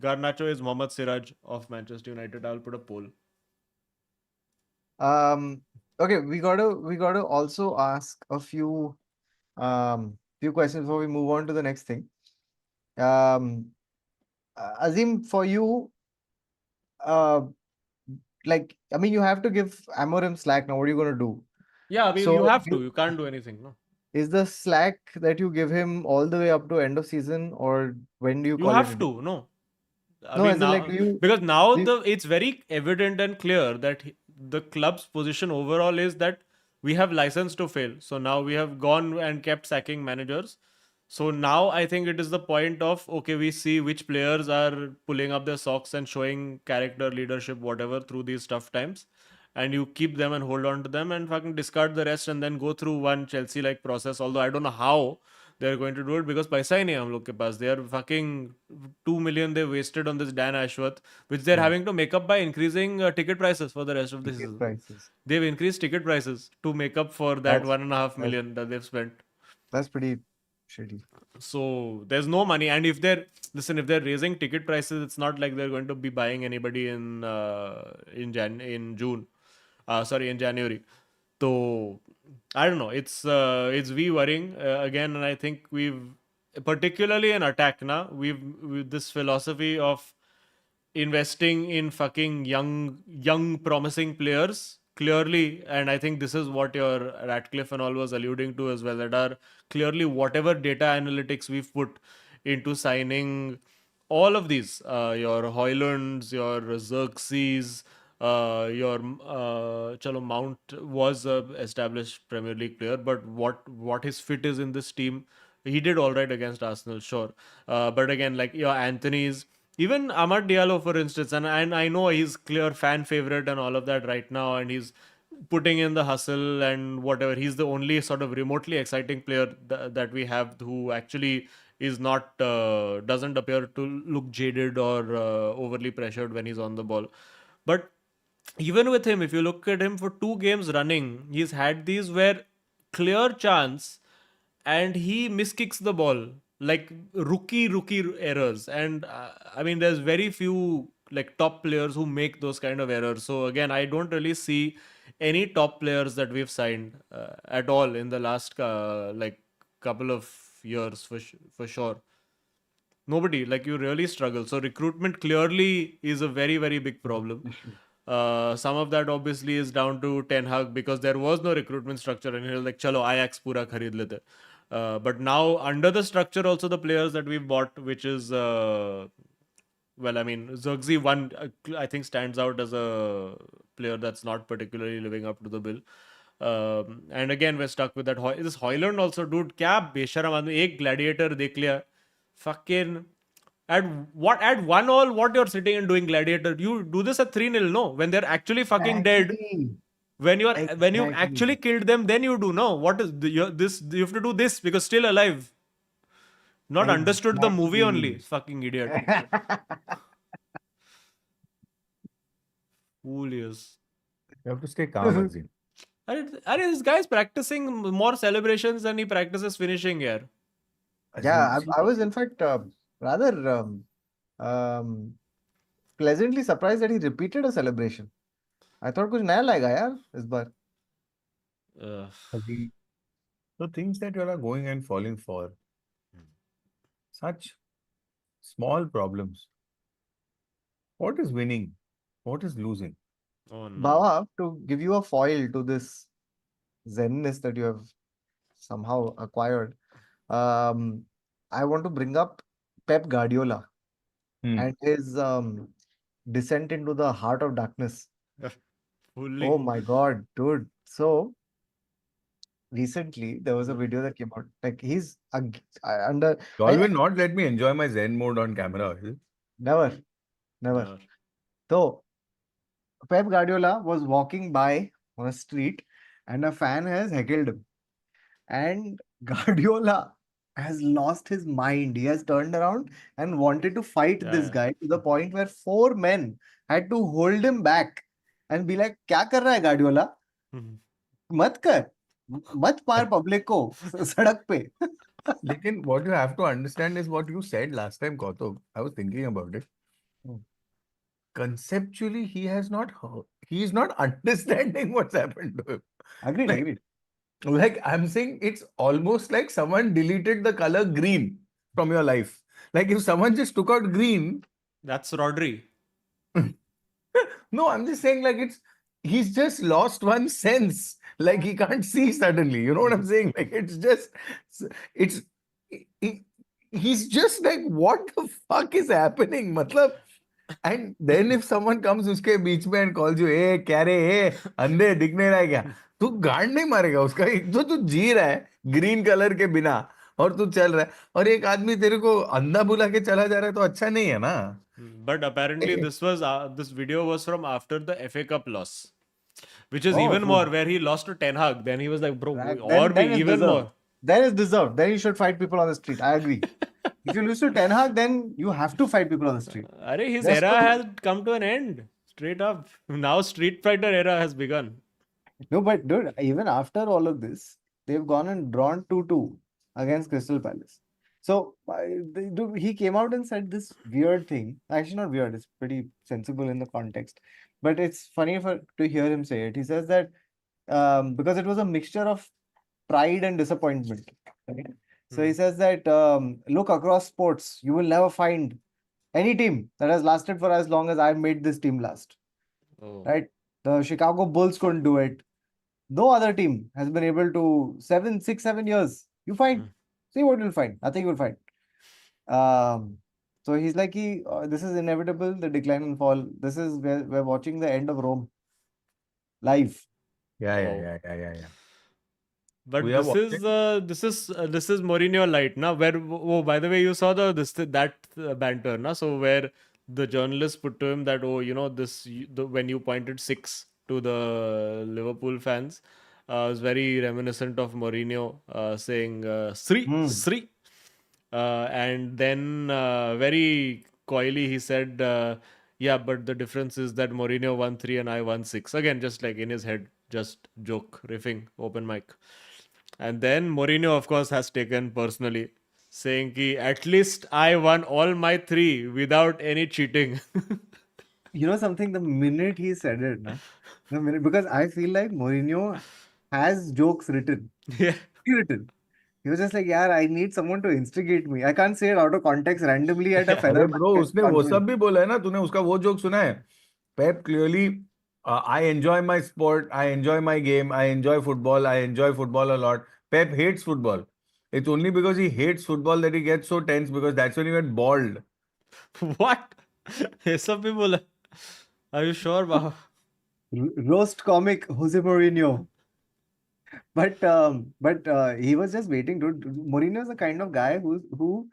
Garnacho is Mohammad Siraj of Manchester United? I'll put a poll. Okay, we gotta also ask a few questions before we move on to the next thing. Azim, for you, uh, like I mean, you have to give Amorim slack now. What are you gonna do? Yeah, I mean, you So, have to. You can't do anything, no? is the slack that you give him all the way up to end of season, or when do you You call it a have day? to, no? I No, mean as in like, now, because now it's very evident and clear that the club's position overall is that we have license to fail. So now we have gone and kept sacking managers. So now I think it is the point of, okay, we see which players are pulling up their socks and showing character, leadership, whatever through these tough times, and you keep them and hold on to them and fucking discard the rest and then go through one Chelsea like process. Although I don't know how they're going to do it because paisa hi nahi hai hum log ke paas. They are fucking 2 million they wasted on this Dan Ashworth, which they're yeah, having to make up by increasing ticket prices for the rest of the ticket season. prices. They've increased ticket prices to make up for that That's 1.5 that's million that they've spent. that's pretty shitty. So there's no money, and if they're raising ticket prices, it's not like they're going to be buying anybody in June, sorry, in January. So I don't know. It's worrying again, and I think we've particularly in attack now. We've this philosophy of investing in fucking young promising players clearly, and I think this is what your Ratcliffe and all was alluding to as well, that are clearly whatever data analytics we've put into signing all of these, your Hoylands, your Xerxes, your chalo Mount was a established Premier League player, but what his fit is in this team, he did all right against Arsenal, sure, but again, like your Anthony's, even Amad Diallo, for instance, and I know he's clear fan favorite and all of that right now, and he's putting in the hustle and whatever. He's the only sort of remotely exciting player that we have who actually is not doesn't appear to look jaded or overly pressured when he's on the ball. But even with him, if you look at him for 2 games running, he's had these where clear chance and he miskicks the ball, like rookie errors. And I mean, there's very few like top players who make those kind of errors. So again, I don't really see any top players that we've signed at all in the last like couple of years for sure. Nobody. Like you really struggle. So recruitment clearly is a very very big problem. Some of that obviously is down to Ten Hag because there was no recruitment structure and he was like, "Chalo, Ajax pura kharid lete." But now under the structure, also the players that we've bought, which is well, I mean, Zirkzee one I think stands out as a player that's not particularly living up to the bill. And again, we're stuck with that. This Hoyland also, dude, क्या बेशरम आदमी एक gladiator देख लिया, fucking at 1-1, what you're sitting and doing gladiator? You do this at 3-0, no? When they're actually fucking dead, Exactly. when you've Exactly. actually killed them, then you do no. What is this? You have to do this because still alive. Not understood the movie only. Exactly. Fucking idiot. Fool is. You have to stay calm, Azim. This guy's practicing more celebrations than he practices finishing here. Yeah, Azim, I was in fact rather um, pleasantly surprised that he repeated a celebration. I thought कुछ नया लाएगा यार इस बार. Azim, the things that you are going and falling for, such small problems. What is winning? What is losing? Oh no. Baba, to give you a foil to this zenness that you have somehow acquired, I want to bring up Pep Guardiola and his descent into the heart of darkness. Fully. Oh my God, dude. So recently there was a video that came out. Like he's under. You all will not let me enjoy my Zen mode on camera. Is it? Never. So Pep Guardiola was walking by on a street and a fan has heckled him. And Guardiola has lost his mind. He has turned around and wanted to fight this Yeah. guy to the point where 4 men had to hold him back and be like, क्या कर रहा है Guardiola? मत कर, मत मार public को सड़क पे. Lekin, what you have to understand is what you said last time, Kautuk. I was thinking about it. Conceptually, he is not understanding what's happened to him. Agreed. Like I'm saying, it's almost like someone deleted the color green from your life. Like if someone just took out green. That's Rodri. No, I'm just saying like he's just lost one sense. Like he can't see suddenly. You know what I'm saying? Like he's just like, what the fuck is happening? Matlab, and then if someone comes uske beach mein and calls you, hey, क्या रे, hey, अंधे दिख नहीं रहा है क्या? तू गांड नहीं मारेगा उसका. एक तो तू जी रहा है ग्रीन कलर के बिना और तू चल रहा है और एक आदमी तेरे को अंधा बुला के चला जा रहा है तो अच्छा नहीं है ना. But apparently this video was from after the FA Cup loss, which is even more, where he lost to Ten Hag. Then he was like, bro, or be Then even more. Then it's deserved. Then you should fight people on the street. I agree. If you lose to Ten Hag, then you have to fight people on the street. His Just era to- has come to an end. Straight up. Now Street Fighter era has begun. No, but dude, even after all of this, they've gone and drawn 2-2 against Crystal Palace. So dude, he came out and said this weird thing. Actually, not weird. It's pretty sensible in the context. But it's funny to hear him say it. He says that because it was a mixture of pride and disappointment. Right? So he says that look across sports, you will never find any team that has lasted for as long as I've made this team last. Oh. Right? The Chicago Bulls couldn't do it. No other team has been able to 7 years. You find, see what you'll find. Nothing you'll find. So he's like, this is inevitable. The decline and fall. This is where we're watching the end of Rome live. Yeah. But We are this is Mourinho light, na? Where by the way, you saw that banter, na? So where the journalist put to him that when you pointed 6 to the Liverpool fans, was very reminiscent of Mourinho saying Sri. And then very coyly he said, yeah, but the difference is that Mourinho won 3 and I won 6. Again, just like in his head, just joke, riffing, open mic. And then Mourinho, of course, has taken personally, saying ki at least I won all my 3 without any cheating. You know something, the minute he said it, because I feel like Mourinho has jokes written. Yeah. Written. He was just like, yeah, I need someone to instigate me. I can't say it out of context randomly at a Yeah. अरे bro Fenerbahce उसने वो सब conference. भी बोला है ना, तूने उसका वो जोक सुना है? Pep clearly, I enjoy my sport, I enjoy my game, I enjoy football a lot. Pep hates football. It's only because he hates football that he gets so tense, because that's when he went bald. What? ये सब भी बोला? Are you sure, Baha? Roast comic Jose Mourinho. But he was just waiting, dude. Mourinho is the kind of guy who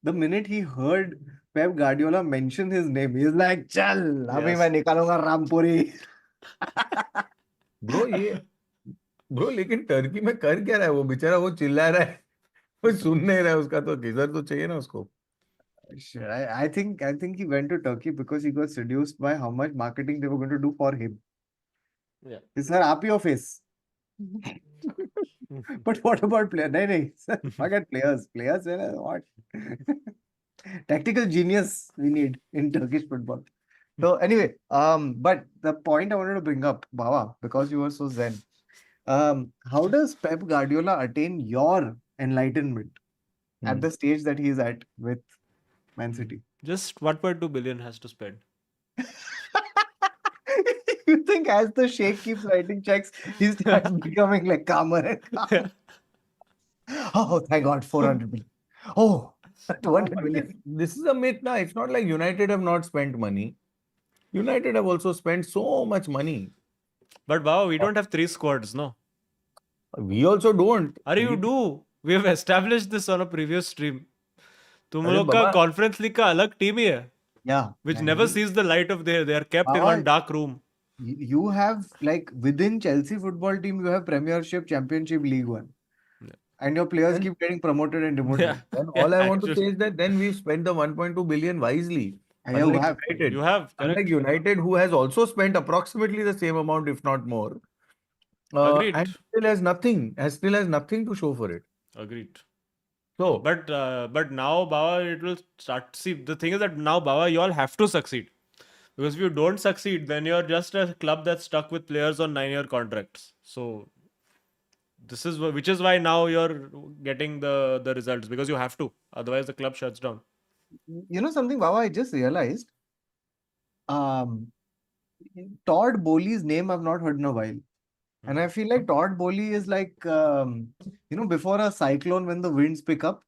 the minute he heard Pep Guardiola mention his name, he's like, "Chal, अभी मैं Yes. निकालूंगा रामपुरी." Bro ये bro लेकिन Turkey में कर क्या रहा है वो बेचारा? वो चिल्ला रहा है, कोई सुन नहीं रहा है उसका, तो किधर तो चाहिए ना उसको. Sure, I think he went to Turkey because he got seduced by how much marketing they were going to do for him. Yeah. Sir, up your face. But what about players? No, sir, forget players. Players, what? Tactical genius we need in Turkish football. So anyway, but the point I wanted to bring up, Bawa, because you were so zen. How does Pep Guardiola attain your enlightenment at the stage that he is at with Man City? Just 1.2 billion has to spend. You think as the Sheikh keeps writing checks, he starts becoming like calmer and calmer. Oh, thank God, 400 million. Oh, 200 But million. this is a myth now. It's not like United have not spent money. United have also spent so much money. But Baha, we don't have 3 squads, no? We also don't. Are you do? We have established this on a previous stream. तुम अरे लोग का बाबा, conference league का अलग team ही है, Yeah. which And never sees the light of day. They are kept in Bawa, one dark room. you have like within Chelsea football team, you have Premiership, Championship, League One, Yeah. and your players then, keep getting promoted and Yeah, demoted. then yeah, all I want to actually, say is that then we've spent the 1.2 billion wisely. And you Unlike have. you United. have Unlike correct. United, who has also spent approximately the same amount, if not more, Agreed, and still has nothing to show for it. agreed. So, But now Bawa, it will start. See, the thing is that now Bawa, you all have to succeed, because if you don't succeed, then you're just a club that's stuck with players on 9-year contracts. So this is which is why now you're getting the results, because you have to. Otherwise, the club shuts down. You know something, Bawa, I just realized. Um, Todd Bowley's name I've not heard in a while. And I feel like Todd Bowley is like, before a cyclone when the winds pick up,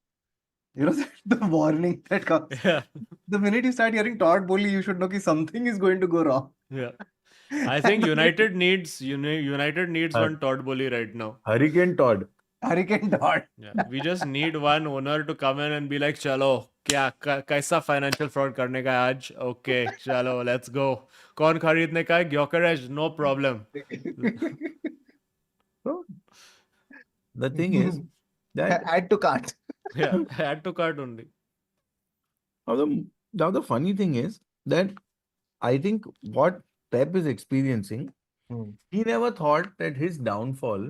the warning that comes. Yeah, The minute you start hearing Todd Bowley, you should know that something is going to go wrong. yeah. I And think the minute United needs uh, one Todd Bowley right now. Hurricane Todd. Hurricane Todd. Yeah, we just need one owner to come in and be like, "चलो, कैसा financial fraud करने का है आज? Okay, चलो, let's go. कौन खरीदने का है? Gyökeres, no problem." So, the thing is that Add to cart. Yeah, add to cart only. now the funny thing is that I think what Pep is experiencing, he never thought that his downfall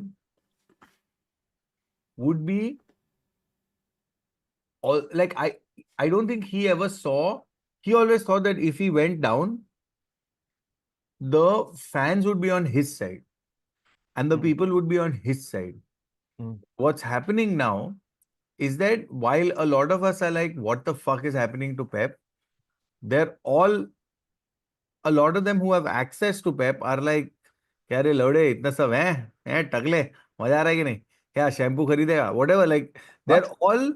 would be all like I don't think he ever saw. He always thought that if he went down, the fans would be on his side and the people would be on his side. What's happening now is that while a lot of us are like, what the fuck is happening to Pep? They're all, a lot of them who have access to Pep are like, क्या रे लौड़े इतना सब हैं टकले, मजा आ रहा है कि नहीं, क्या शैम्पू खरीदेगा, whatever, like they're What? all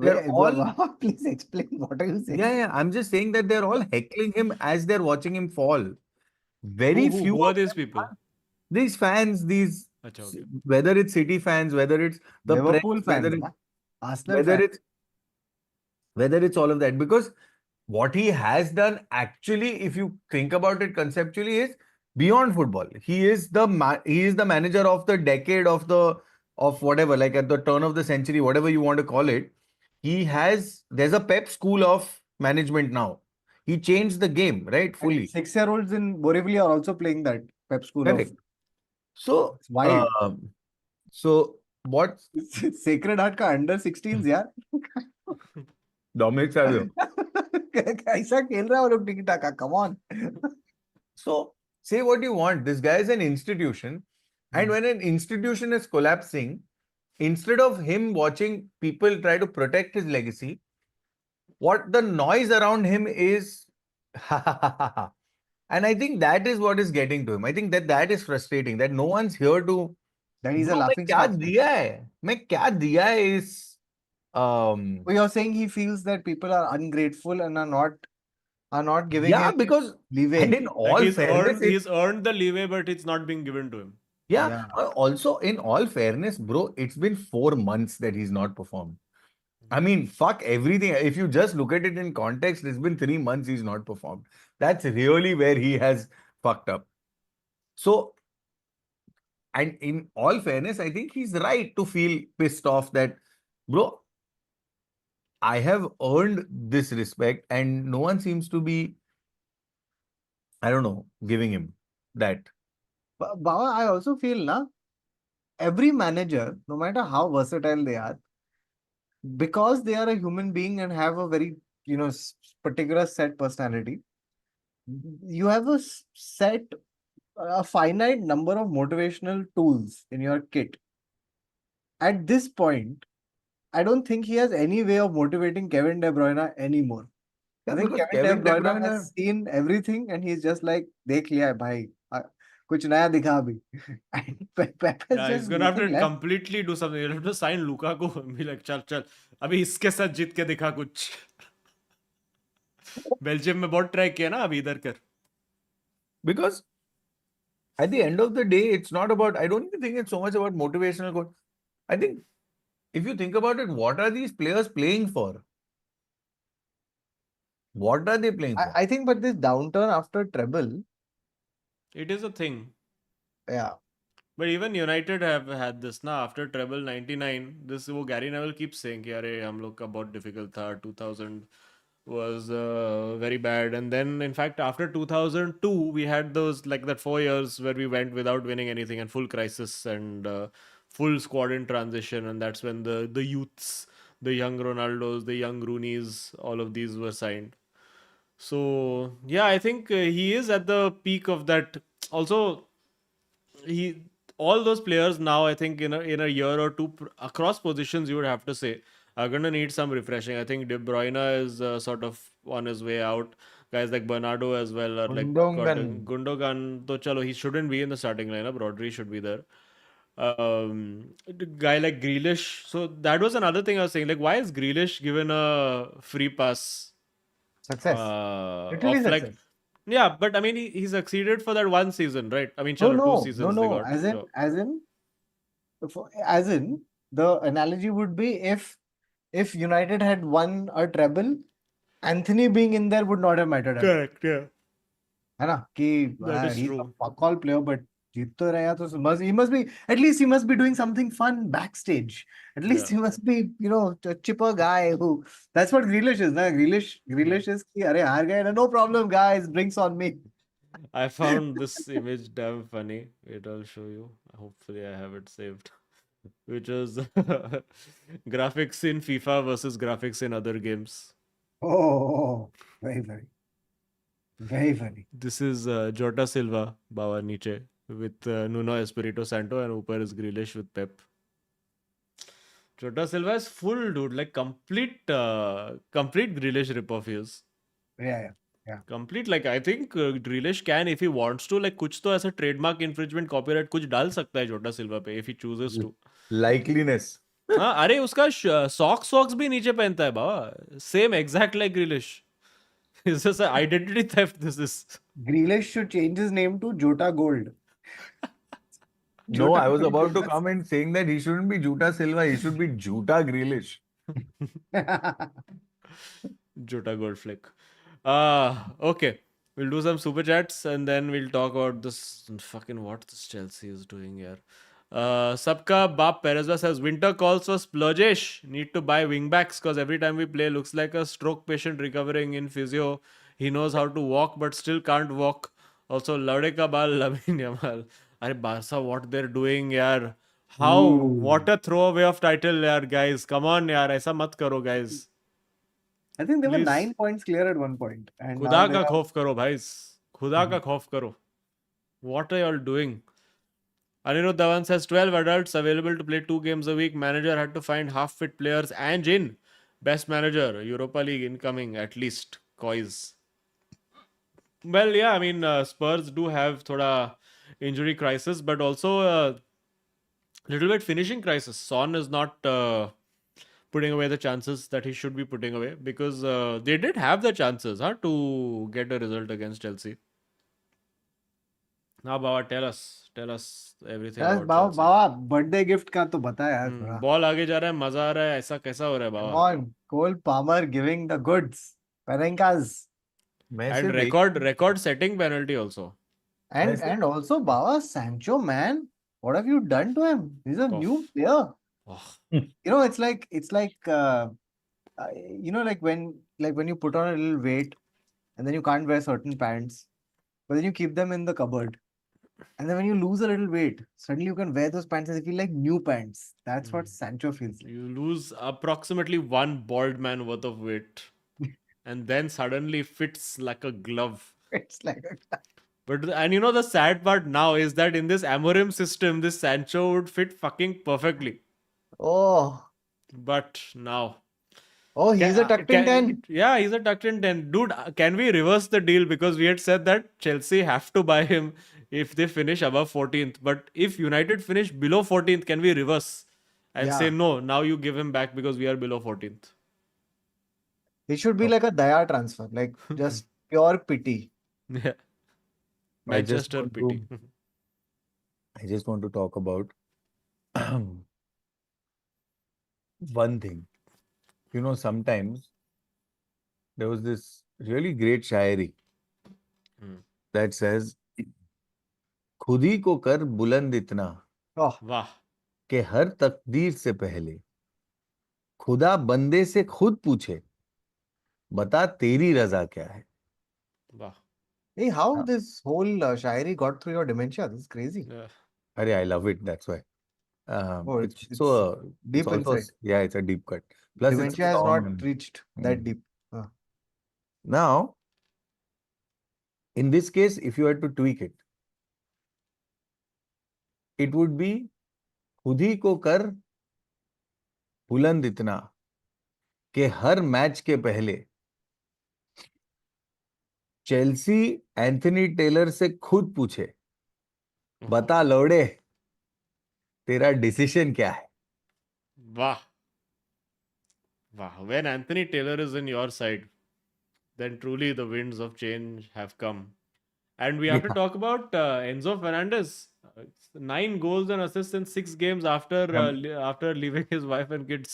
they're Wait, all please explain. What are you saying? yeah, I'm just saying that they're all heckling him as they're watching him fall. Very few Who are of these them people? are these fans, Acha, okay. whether it's City fans, whether it's the press, Liverpool whether fans, it's Arsenal whether fans. it's whether it's all of that, because what he has done actually, if you think about it conceptually, is beyond football. He is the manager of the decade, of whatever, like at the turn of the century, whatever you want to call it. There's a Pep school of management now. He changed the game, right? And Fully. 6-year-olds in Borivali are also playing that Pep School of. Correct. So, It's wild. so what Sacred Heart का under 16s यार. Dominic Savio. कैसा खेल रहा है वो लोग टिकी टाका. Come on. So, say what you want. This guy is an institution. And when an institution is collapsing, instead of him watching people try to protect his legacy, what the noise around him is, and I think that is what is getting to him. I think that is frustrating. That no one's here to, That he's a bro. मैं laughing क्या stock. दिया है? मैं क्या दिया है इस So you're saying he feels that people are ungrateful and are not giving yeah, him because and leeway. in Like all fairness, he's earned the leeway, but it's not being given to him. yeah. Yeah. Also, in all fairness, bro, it's been 4 months that he's not performed. I mean, fuck everything. If you just look at it in context, it's been 3 months he's not performed. That's really where he has fucked up. So, and in all fairness, I think he's right to feel pissed off that, bro, I have earned this respect and no one seems to be, I don't know, giving him that. But Baba, I also feel na every manager, no matter how versatile they are, because they are a human being and have a very particular set personality, you have a finite number of motivational tools in your kit. At this point, I don't think he has any way of motivating Kevin De Bruyne anymore. I Yeah, think because Kevin De Kevin De Bruyne Bruyne, has seen everything and he's just like, देख लिया है भाई, कुछ नया दिखा अभी. And Pep has Yeah, he's just gonna have nothing to left. completely do something. He'll have to sign Lukaku and be like, चल चल अभी इसके साथ जीत के दिखा कुछ. बेल्जियम में बहुत ट्राई किया ना अभी इधर कर. because at the end of the day, it's not about, I don't even think it's so much about motivational quote. I think if you think about it, what are these players playing for? What are they playing for? I think, but this downturn after treble, It is a thing. yeah, But even United have had this ना after treble 99. This वो Gary Neville keeps saying कि अरे हम लोग का बहुत difficult था. 2000 was very bad, and then in fact after 2002 we had those like that 4 years where we went without winning anything and full crisis and full squad in transition, and that's when the youths, the young Ronaldos, the young Rooneys, all of these were signed. So yeah, I think he is at the peak of that. Also, he all those players now, I think in a year or two across positions, you would have to say, are going to need some refreshing. I think De Bruyne is sort of on his way out. Guys like Bernardo as well are like Gundogan. Gundogan. To chalo, he shouldn't be in the starting lineup. Rodri should be there. The guy like Grealish. So that was another thing I was saying. Like, why is Grealish given a free pass success. Literally of like, success. yeah, but I mean, he succeeded for that one season, right? I mean, No, chalo, two no, no, seasons they no. got. As in, the analogy would be if United had won a treble, Anthony being in there would not have mattered at all. Correct, yeah. है ना कि That is he's a true. fuck all player, but जीत तो रहा तो he must be, at least he must be doing something fun backstage. At least Yeah. he must be a chipper guy who, that's what Grealish is ना. Grealish is कि अरे हार गए ना, no problem guys, drinks on me. I found this image damn funny. Wait, I'll show you. Hopefully, I have it saved. Which is graphics in FIFA versus graphics in other games. Oh, very funny, very funny. This is Jota Silva, Bawa Niche, with Nuno Espirito Santo, and Upar is Grealish with Pep. Jota Silva is full, dude. Like complete Grealish ripoff he is. Yeah. Complete, like I think Grealish can, if he wants to, like कुछ तो ऐसा trademark infringement copyright कुछ डाल सकता है जोटा सिल्वा पे if he chooses to. Likeliness. हाँ, अरे उसका socks भी नीचे पहनता है बाबा, same exact like Grealish. It's just an identity theft. This is. Grealish should change his name to Jota Gold. No, Jota I was Gold about to Jota come in saying that he shouldn't be Juta Silva, he should be Juta Grealish. Jota Gold Flick. Okay. We'll do some super chats and then we'll talk about this fucking what this Chelsea is doing here. Sabka Bap Perezva says winter calls for splurgish. Need to buy wingbacks because every time we play looks like a stroke patient recovering in physio. He knows how to walk but still can't walk. Also, Laude ka bal Lamine Yamal. Are Barca what they're doing, yaar? How? What Ooh. a throwaway of title, yaar, guys. Come on, yaar. ऐसा मत करो, guys. I think they were Please. 9 points clear at one point, and now खुदा they का are. खौफ करो भाई खुदा का खौफ करो what are you all doing Anirudh Dhawan says 12 adults available to play 2 games a week. Manager had to find half fit players and in. Best manager, Europa League incoming, at least. Coys. Well, yeah, I mean, Spurs do have thoda injury crisis, but also a little bit finishing crisis. Son is not putting away the chances that he should be putting away because they did have the chances to get a result against Chelsea. Now, Bawa, tell us everything यार about Baba Chelsea. Baba birthday gift का तो बता यार थोड़ा. Ball आगे जा रहा है, मजा आ रहा है, ऐसा कैसा हो रहा है Come Baba? on, Cole Palmer giving the goods. Perenkas. मैं And सिर्फ एक record setting penalty also. मैं And सिर्फ also Baba Sancho, man, what have you done to him? He's a Tough. new player. Oh. It's like like when you put on a little weight and then you can't wear certain pants, but then you keep them in the cupboard. And then when you lose a little weight, suddenly you can wear those pants and they feel like new pants. That's what Sancho feels like. You lose approximately one bald man worth of weight, and then suddenly fits like a glove. It's like And you know the sad part now is that in this Amorim system, this Sancho would fit fucking perfectly. oh, But now, he's a tucked in 10. yeah, he's a tucked in 10. Dude, can we reverse the deal? Because we had said that Chelsea have to buy him if they finish above 14th. But if United finish below 14th, can we reverse and say Yeah. no, now you give him back because we are below 14th? It should be like a Daya transfer, like just pure pity. Yeah. I just Manchester want pity. to I just want to talk about one thing. You know, sometimes there was this really great Shayari Hmm. that says खुद ही को कर बुलंद इतना Oh, Wow. कि हर तकदीर से पहले खुदा बंदे से खुद पूछे बता तेरी रजा क्या है. Wow. hey, how हाँ. this whole Shairi got through your dementia? This is crazy. Yeah. अरे I love it, that's why. Oh, It's it's also deep inside. yeah, it's a deep cut. Plus it's a Dementia has song not and reached that Mm. deep. Now, in this case, if you had to tweak it, it would be खुद ही को कर बुलंद इतना कि हर match के पहले Chelsea Anthony Taylor से खुद पूछे बता लौड़े तेरा डिसीजन क्या है. Wow. Wow. When Anthony Taylor is in your side, then truly the winds of change have come. And we have to Yeah. talk about Enzo Fernandez. It's 9 goals and assists in 6 games after leaving his wife and kids.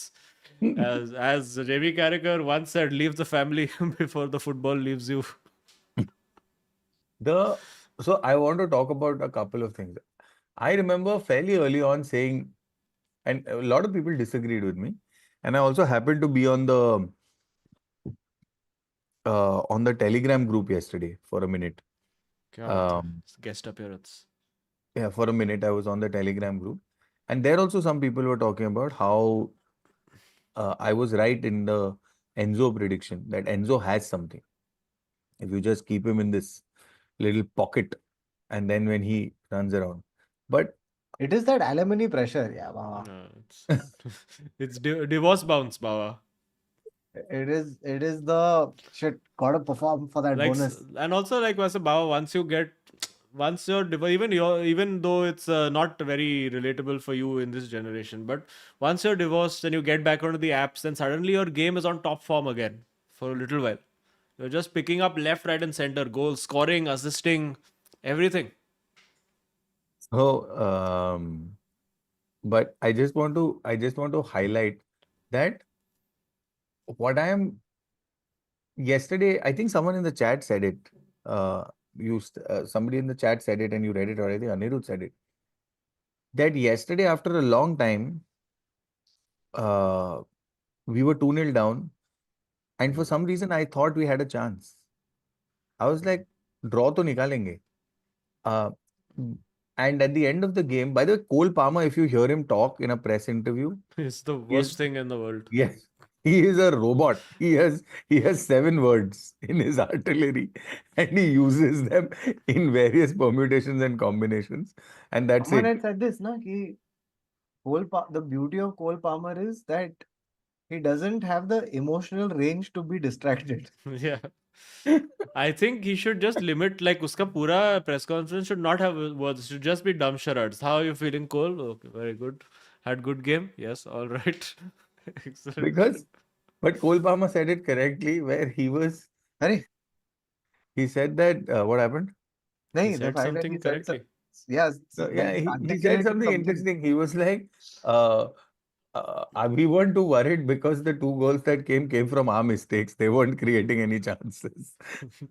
As Jamie Carragher once said, leave the family before the football leaves you. So I want to talk about a couple of things. I remember fairly early on saying, and a lot of people disagreed with me, and I also happened to be on the Telegram group yesterday for a minute. क्या बात है? Um, Guest appearance. yeah, for a minute I was on the Telegram group, and there also some people were talking about how I was right in the Enzo prediction that Enzo has something. If you just keep him in this little pocket, and then when he runs around, but It is that alimony pressure. Yeah, wow. It's it's divorce bounce, Bawa. It is the shit. Gotta perform for that Like bonus. and also like Vasa Bawa, once you're even though it's not very relatable for you in this generation, but once you're divorced and you get back onto the apps, then suddenly your game is on top form again for a little while. You're just picking up left, right, and center goals, scoring, assisting, everything. so but I just want to highlight that what I am yesterday, I think someone in the chat said it. Somebody in the chat said it, and you read it already. Anirudh said it. That yesterday, after a long time, uh, we were 2-0 down, and for some reason, I thought we had a chance. I was like, draw to nikalenge. Uh, and at the end of the game, by the way, Cole Palmer, if you hear him talk in a press interview, It's the is worst thing in the world. yes, he is a robot. He has 7 words in his artillery, and he uses them in various permutations and combinations, and that's Someone it. had said this, na, ki the beauty of Cole Palmer is that he doesn't have the emotional range to be distracted. Yeah. I think he should just limit, like, uska pura press conference should not have words. It should just be dumb charades. How are you feeling, Cole? Okay, very good. Had good game? Yes, all right. Excellent. Because, but Cole Palmer said it correctly, where Arey, he said that what happened? He nahi, the said fact that he something said correctly. yeah, So, like yeah, he said articulating something something. interesting. He was like, uh, we weren't too worried because the 2 goals that came from our mistakes. They weren't creating any chances. Which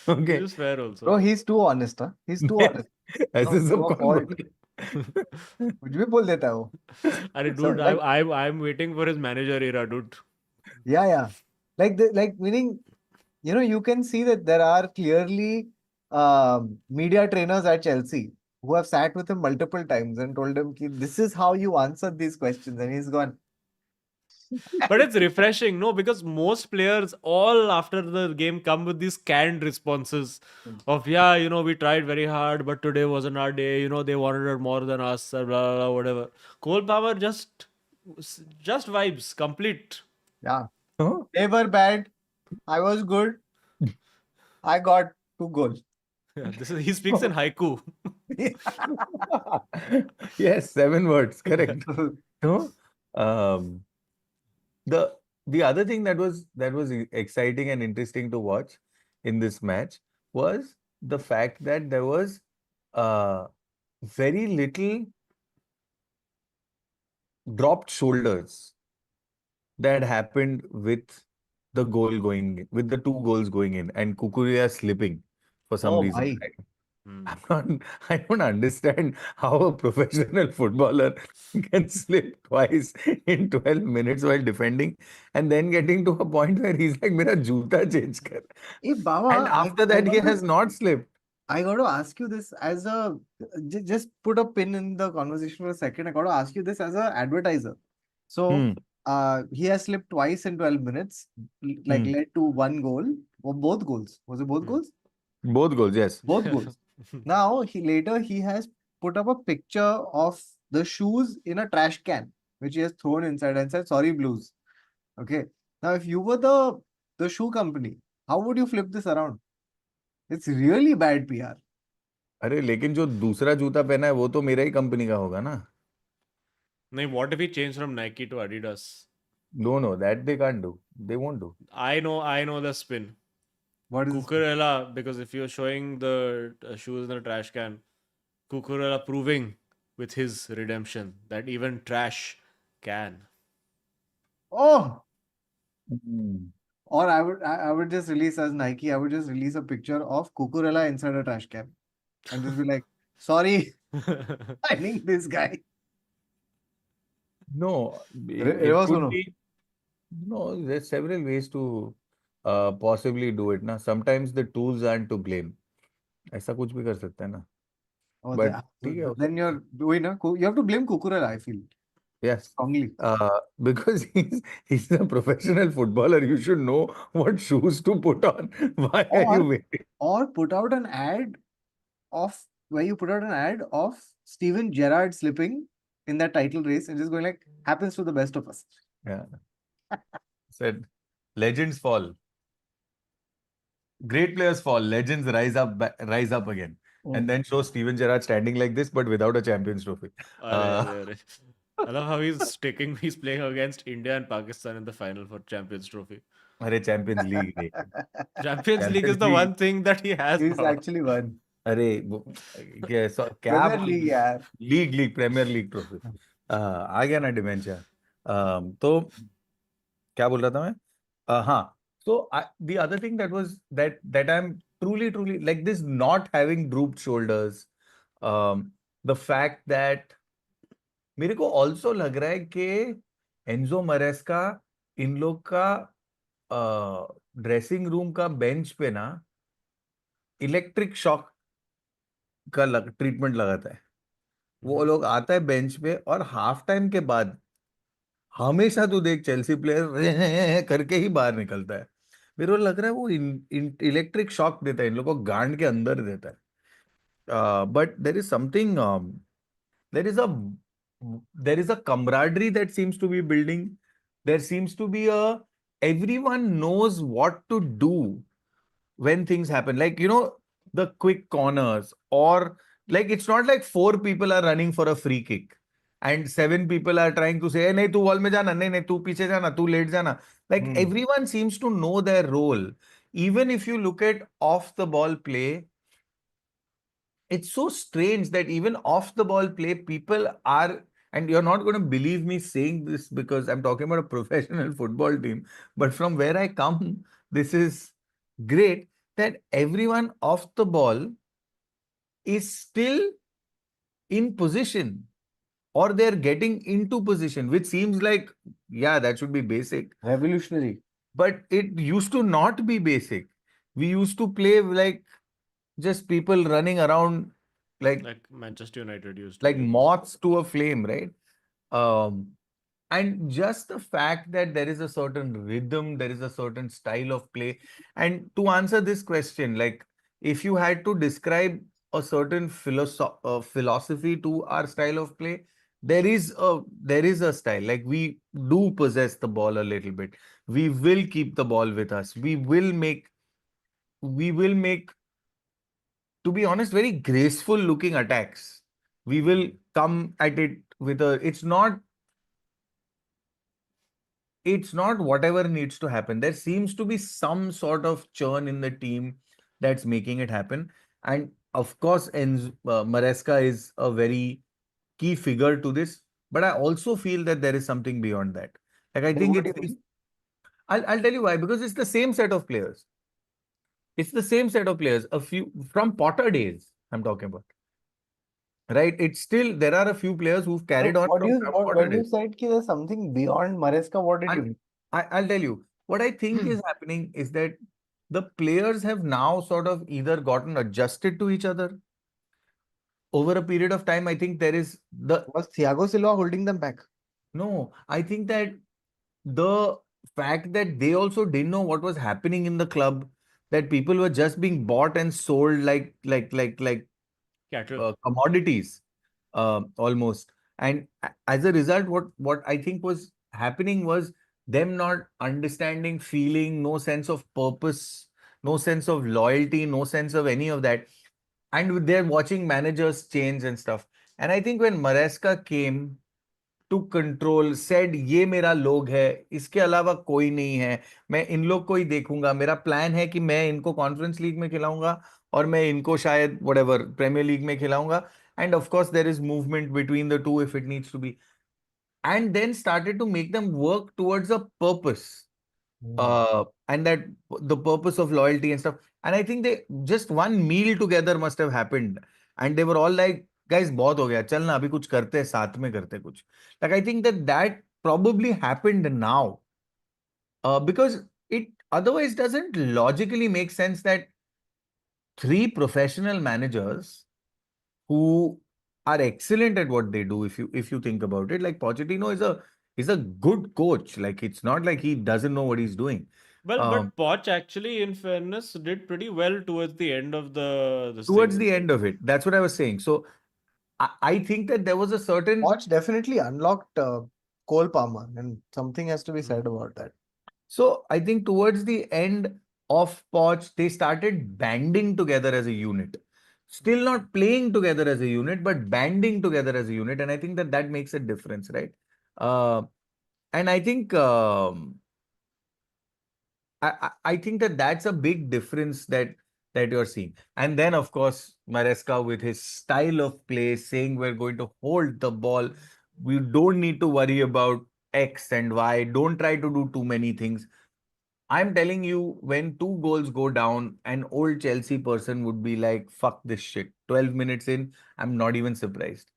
Okay. is fair also. Bro, he's too honest, huh? He's too honest. ऐसे No, सब no कौन fault. बोले? कुछ भी बोल देता है वो. Arey, So dude, like, I'm waiting for his manager era, dude. yeah. Like meaning, you can see that there are clearly media trainers at Chelsea who have sat with him multiple times and told him ki, this is how you answer these questions, and he's gone. But it's refreshing, no? Because most players, all after the game, come with these canned responses of, yeah, we tried very hard, but today wasn't our day. They wanted it more than us, blah, blah, blah, whatever. Cole Palmer just vibes, complete. Yeah, Huh? they were bad. I was good. I got 2 goals. Yeah, he speaks in haiku. Yes, 7 words, correct. So, um, the the other thing that was exciting and interesting to watch in this match was the fact that there was uh, very little dropped shoulders that happened with with the 2 goals going in, and Kukurea slipping for some Oh, reason. bhai. Hmm. I'm not, I don't understand how a professional footballer can slip twice in 12 minutes while defending, and then getting to a point where he's like, "Mera joota change kar." Hey, And Baba, after that, he has not slipped. I got to ask you this as just put a pin in the conversation for a second. I got to ask you this as a advertiser. So, Hmm. he has slipped twice in 12 minutes, like Hmm. led to 1 goal or both goals. Was it both Hmm. goals? Both goals, yes. Both goals. Now, he has put up a picture of the shoes in a trash can, which he has thrown inside and said, "Sorry, Blues." Okay. Now, if you were the shoe company, how would you flip this around? It's really bad PR. अरे लेकिन जो दूसरा जूता पहना है वो तो मेरा ही कंपनी का होगा ना. Nahin, what if he changed from Nike to Adidas? No, that they can't do. They won't do. I know the spin. What is Cucurella, because if you're showing the shoes in the trash can, Cucurella proving with his redemption that even trash can. Oh, Hmm. or I would just release as Nike, I would just release a picture of Cucurella inside a trash can and just be like, sorry, finding this guy. No, it Reverse could Uno. be. No, there's several ways to possibly do it ना. Sometimes the tools aren't to blame. ऐसा कुछ भी कर सकते हैं ना. Oh, But ठीक है. then you're doing you have to blame Cucurella, I feel Yes. strongly. Because he's a professional footballer. You should know what shoes to put on. Why are you Or waiting? or put out an ad of where you put out an ad of Steven Gerrard slipping in that title race and just going like, happens to the best of us. Yeah. Said legends fall. Great players fall. Legends rise up again. And then show Steven Gerrard standing like this, but without a Champions Trophy. Arey, arey, arey. I love how he's playing against India and Pakistan in the final for Champions Trophy. अरे Champions League नहीं. Champions League is Champions the League. one thing that he has, He's Baba. actually won. अरे क्या Premier League, यार. League premiere league trophy आ गया ना dementia. तो क्या बोल रहा था मैं. हाँ. So the other thing that I'm truly like this, not having drooped shoulders, the fact that मेरे को also लग रहा है कि एंजो मरेस्का इन लोग का ड्रेसिंग रूम का बेंच पे ना इलेक्ट्रिक शॉक का ट्रीटमेंट लगाता है. वो लोग आता है बेंच पे और हाफ टाइम के बाद हमेशा तू देख चेल्सी प्लेयर करके ही बाहर निकलता है। मेरे को लग रहा है वो इलेक्ट्रिक शॉक देता है इन लोगों को, गांड के अंदर देता है। But there is something, there is a there is a camaraderie that seems to be building. There seems to be a, everyone knows what to do when things happen, like the quick corners, or like it's not like four people are running for a free kick and seven people are trying to say, hey, nahi tu wall mein jana, nahi nahi tu piche jana, tu late jana. Like Hmm. everyone seems to know their role. Even if you look at off the ball play, it's so strange that even off the ball play, people are, and you're not going to believe me saying this because I'm talking about a professional football team, but from where I come, this is great that everyone off the ball is still in position, or they're getting into position, which seems like, yeah, that should be basic. Revolutionary. But it used to not be basic. We used to play like just people running around like Like Manchester United used to like play. moths to a flame, right? Um, and just the fact that there is a certain rhythm, there is a certain style of play. And to answer this question, like if you had to describe a certain philosophy to our style of play, there is a style. Like we do possess the ball a little bit. We will keep the ball with us. We will make, to be honest, very graceful looking attacks. We will come at it with a, it's not whatever needs to happen. There seems to be some sort of churn in the team that's making it happen. And of course, Maresca is a very key figure to this. But I also feel that there is something beyond that. Like I Like, think what do it's, you mean? I'll tell you why, because it's the same set of players. It's the same set of players. A few from Potter days, I'm talking about. Right? It's still, there are a few players who've But carried on what do you from what, Potter when you days. said ki there's something beyond Maresca, what did you I'll, mean? I'll tell you. What I think is happening is that the players have now sort of either gotten adjusted to each other over a period of time. I think there is the, Was Thiago Silva holding them back? no, I think that the fact that they also didn't know what was happening in the club, that people were just being bought and sold like Cattle. commodities, almost. And as a result, what I think was happening was them not understanding, feeling, no sense of purpose, no sense of loyalty, no sense of any of that. And they're watching managers change and stuff. And I think when Maresca came to control, said ये मेरा लोग है, इसके अलावा कोई नहीं है, मैं इन लोग को ही देखूंगा, मेरा प्लान है कि मैं इनको कॉन्फ्रेंस लीग में खिलाऊंगा और मैं इनको शायद व्हाटएवर प्रीमियर लीग में खिलाऊंगा. And of course there is movement between the two if it needs to be, and then started to make them work towards a purpose, Hmm. and that the purpose of loyalty and stuff. And I think they just one meal together must have happened, and they were all like, guys, बहुत हो गया, चल ना अभी कुछ करते हैं, साथ में करते हैं कुछ. Like I think that probably happened now, because it otherwise doesn't logically make sense that three professional managers who are excellent at what they do, if you think about it, like Pochettino is a good coach. Like it's not like he doesn't know what he's doing. Well, Um, but Poch actually, in fairness, did pretty well towards the end of the this Towards thing. the end of it, that's what I was saying. So I think that there was a certain, Watch definitely unlocked Cole Palmer, and something has to be said about that. so I think towards the end of Poch, they started banding together as a unit. Still not playing together as a unit, but banding together as a unit. And I think that makes a difference, right? Uh, and I think I think that that's a big difference that you're seeing. And then, of course, Maresca with his style of play, saying we're going to hold the ball. We don't need to worry about X and Y. Don't try to do too many things. I'm telling you, when two goals go down, an old Chelsea person would be like, fuck this shit. 12 minutes in, I'm not even surprised.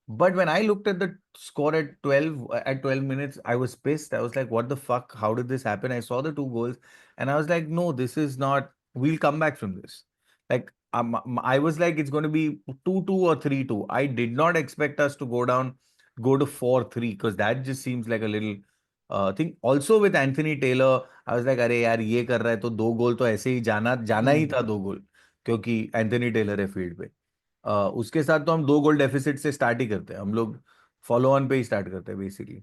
But when I looked at the score at 12 minutes, I was pissed. I was like, what the fuck? How did this happen? I saw the two goals and I was like, no, this is not, we'll come back from this. Like, I was like, it's going to be 2-2 or 3-2. I did not expect us to go down go to 4-3 because that just seems like a little thing. Also with Anthony Taylor, I was like, अरे यार ये कर रहा है तो 2 गोल तो ऐसे ही जाना जाना ही था 2 गोल क्योंकि एंथनी टेलर है फील्ड पे। उसके साथ तो हम 2 गोल डेफिसिट से स्टार्ट ही करते हैं, हम लोग फॉलो ऑन पे ही स्टार्ट करते हैं बेसिकली।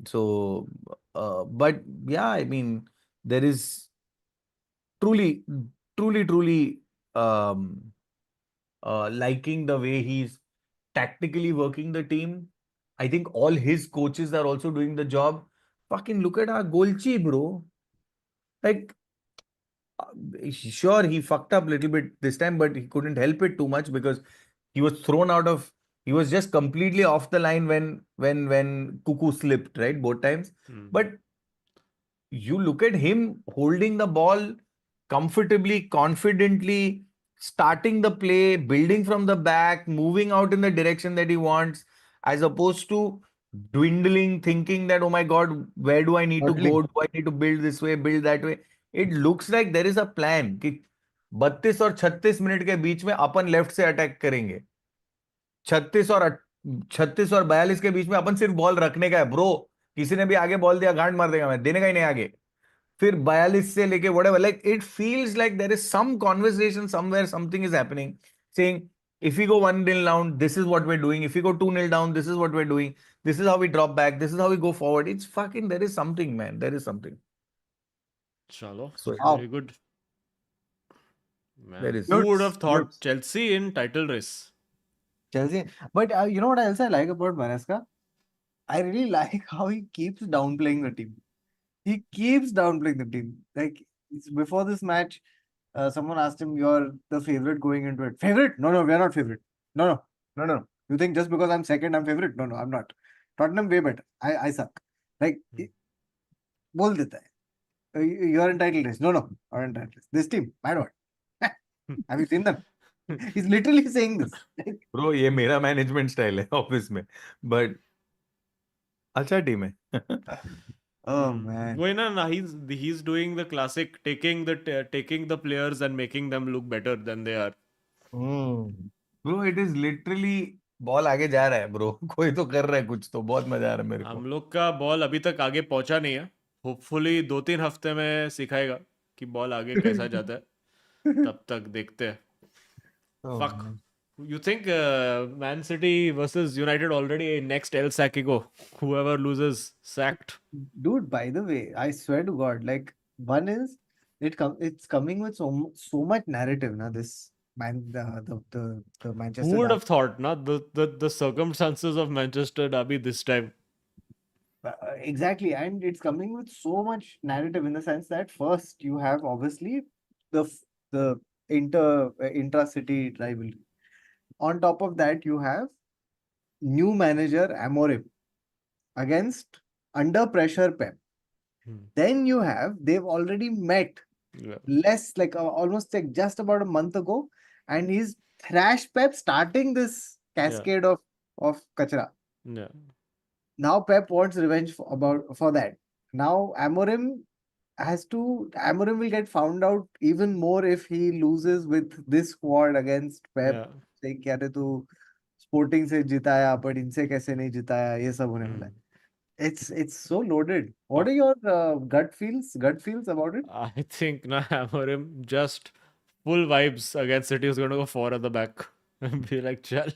सो बट या I mean there is truly, truly liking the way he's tactically working the team. I think all his coaches are also doing the job. Fucking look at our Golchi, bro. Like, sure, he fucked up a little bit this time, but he couldn't help it too much because he was thrown out of. He was just completely off the line when Cuckoo slipped, right, both times. But you look at him holding the ball comfortably, confidently, starting the play, building from the back, moving out in the direction that he wants, as opposed to dwindling, thinking that, oh my God, where do I need to go? Modeling. Do I need to build this way, build that way? It looks like there is a plan कि 32 और 36 minute के बीच में अपन left से attack करेंगे, 36 और 42 के बीच में अपन सिर्फ बॉल रखने का है ब्रो। किसी ने भी आगे बॉल दिया गांड मार देगा, मैं देने का ही नहीं आगे। फिर 42 से लेके whatever, like it feels like there is some conversation somewhere, something is happening saying if we go 1-0 down, this is what we're doing. If we go 2-0 down, this is what we're doing. This is how we drop back. This is how we go forward. It's fucking, there is something, man. There is something. Chalo, So very Wow. good. there Man, is. who would have Lutz, thought Lutz. Chelsea in title race? Chelsea. But you know what else I like about Maresca? I really like how he keeps downplaying the team. He keeps downplaying the team. Like before this match, someone asked him, "You're the favorite going into it." Favorite? No, no, we are not favorite. No, no, no, no. You think just because I'm second, I'm favorite? No, no, I'm not. Tottenham way better. I suck. Like बोल देता है. You are in title race. No, no, are in title race. This team, bad one. Have you seen them? He's literally saying this. Bro, ये मेरा management style है office में, but अच्छा team है। Oh man. वही ना he's doing the classic taking the players and making them look better than they are. Bro it is literally ball आगे जा रहा है ब्रो। कोई तो कर रहा है कुछ, तो बहुत मजा आ रहा है मेरे को। हम लोग का बॉल अभी तक आगे पहुंचा नहीं है। होपफुली 2-3 हफ्ते में सिखाएगा कि बॉल आगे कैसा जाता है। तब तक देखते हैं। Oh Fuck. man. You think Man City versus United already next El Sacigo? Whoever loses sacked. Dude, by the way, I swear to God, like one is it's coming with so much narrative now. This man the Who Manchester would Derby. have thought, not the circumstances of Manchester Derby this time? Exactly, and it's coming with so much narrative in the sense that first you have obviously the intra-city rivalry. On top of that, you have new manager Amorim against under pressure Pep. Then you have they've already met Yeah. less like almost like just about a month ago, and he's thrashed Pep starting this cascade of kachra. Yeah. Now Pep wants revenge for that. Now Amorim will get found out even more if he loses with this squad against Pep. Yeah. Say क्या रे तू sporting से जिताया but इनसे कैसे नहीं जिताया, ये सब होने वाला है. It's so loaded. What are your gut feels about it? I think na Amorim just full vibes against City is going to go four at the back and be like, "Chal,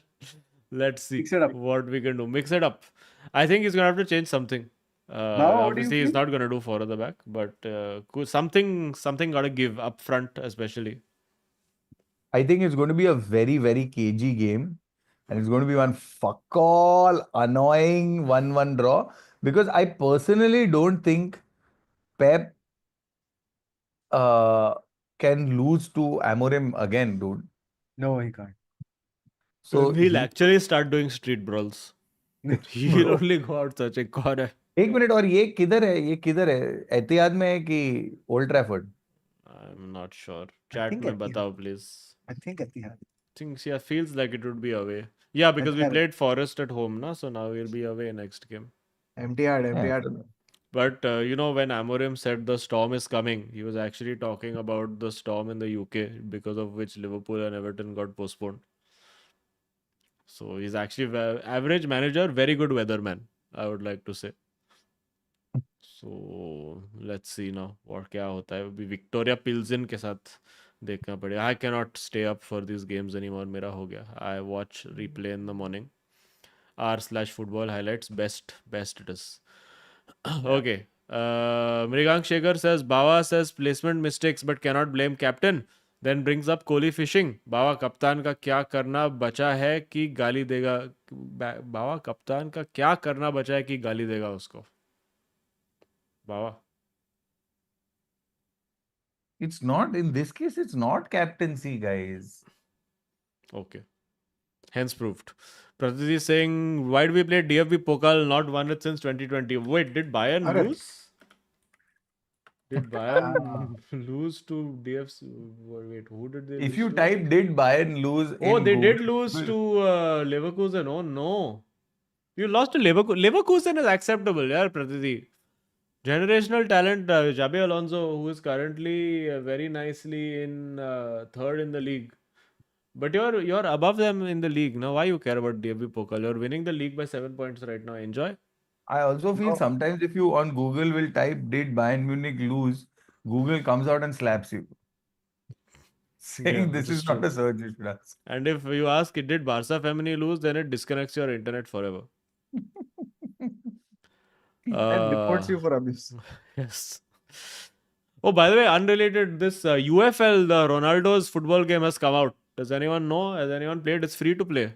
let's see Mix it up. what we can do. Mix it up." I think he's going to have to change something. Now, what do you Obviously, he's feel? not going to do four at the back, but something got to give up front, especially. I think it's going to be a very, very cagey game. And it's going to be one fuck all annoying 1-1 draw. Because I personally don't think Pep uh, can lose to Amorim again, dude. No, he can't. So He'll he, actually start doing street brawls. He'll bro, only go out such a corner. एक minute, और ये किधर है? ये किधर है? एतिहाद में है कि old Trafford? I'm not sure. I Chat think में Etihad. बताओ, please. I think Etihad. Thinks, yeah, feels like it would be away. Yeah, because we Etihad. played Forest at home, na, so now we'll be away next game. MTR, Yeah, MTR. But when Amorim said the storm is coming, he was actually talking about the storm in the UK, because of which Liverpool and Everton got postponed. So he's actually average manager, very good weatherman, I would like to say. So let's see now what क्या होता है. अभी Victoria पिल्सन के साथ देखना पड़ेगा. I cannot stay up for these games anymore. मेरा हो गया. I watch replay in the morning. r/football highlights, best it is. Yeah. Okay. Mrigank Shekhar says Bawa says placement mistakes but cannot blame captain. Then brings up Kohli fishing. बावा कप्तान का क्या करना बचा है कि गाली देगा. बावा कप्तान का क्या करना बचा है कि गाली देगा उसको. बावा. It's not, in this case, it's not captaincy, guys. Okay. Hence proved. Pratiti saying, why do we play DFB Pokal, not won it since 2020? Wait, did Bayern Alright. lose? Did Ah. Bayern lose to DFC? Wait, who did they lose If you to? type "did Bayern lose" Oh, in they did Google, lose to Leverkusen. Oh, no. You lost to Leverkusen. Leverkusen is acceptable, yeah, Pratiti. Generational talent, Jabe Alonso, who is currently very nicely in third in the league. But you're above them in the league. Now, why you care about DFB Pokal? You're winning the league by 7 points right now. Enjoy. I also feel No, sometimes if you on Google will type "did Bayern Munich lose," Google comes out and slaps you, Yeah, saying which this is is not true. a search you should ask. And if you ask, did Barca family lose? Then it disconnects your internet forever. and reports Uh, you for abuse. yes. Oh, by the way, unrelated, this UFL, the Ronaldo's football game has come out. Does anyone know? Has anyone played? It's free to play.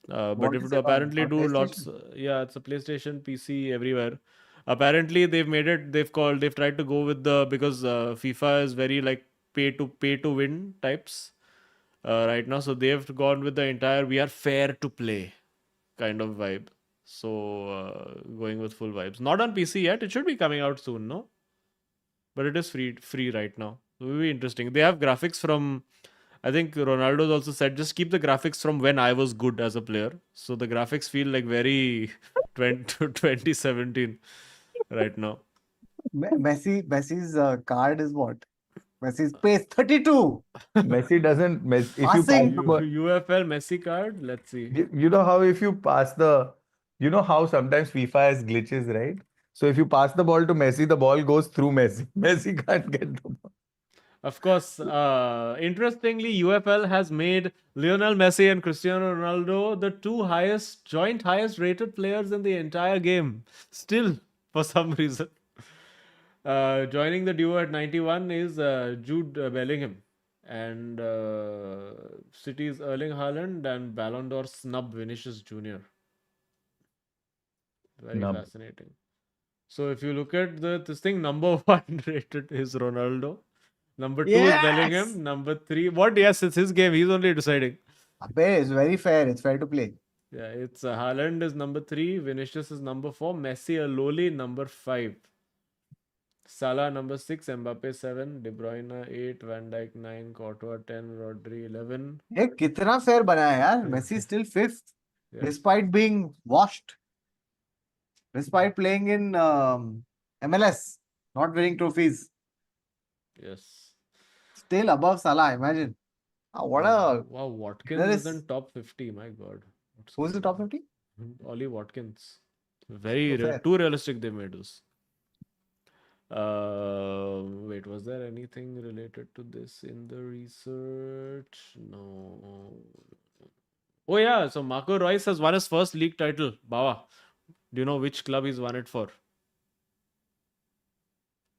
But What if is it it apparently on do lots, PlayStation? yeah, it's a PlayStation, PC, everywhere. Apparently, they've made it. They've tried to go with the because FIFA is very like pay to win types right now. So they've gone with the entire we are fair to play kind of vibe. So going with full vibes. Not on PC yet. It should be coming out soon, no? But it is free right now. So it will be interesting. They have graphics from I think Ronaldo's also said just keep the graphics from when I was good as a player. So the graphics feel like very 2017 right now. Messi's card is what? Messi's pace 32. Messi doesn't mess if you pass Passing. the ball. UFL Messi card. Let's see. You know how if you pass the, you know how sometimes FIFA has glitches, right? So if you pass the ball to Messi, the ball goes through Messi. Messi can't get the ball. Of course, interestingly, UFL has made Lionel Messi and Cristiano Ronaldo the two joint highest rated players in the entire game. Still, for some reason. Joining the duo at 91 is Jude Bellingham and City's Erling Haaland and Ballon d'Or snub Vinicius Jr. Very Nub. fascinating. So if you look at this thing, number one rated is Ronaldo. Number two is Yes. Bellingham. Number three, what? Yes, it's his game. He's only deciding. It's very fair. It's fair to play. Yeah, it's Haaland is number three. Vinicius is number four. Messi a lowly number five. Salah number 6, Mbappe 7, De Bruyne 8, Van Dijk 9, Courtois 10, Rodri 11. ये कितना fair बना है यार. Messi is still fifth, Yes. despite being washed, despite playing in MLS, not winning trophies, Yes. still above Salah. Imagine. What a Wow, Watkins there is is. in top 50. My God. What's Who's the going top 50? on? Ollie Watkins. Very So fair. too realistic they made this. Wait, was there anything related to this in the research? No. Oh yeah, so Marco Reus has won his first league title. Bawa, do you know which club he's won it for?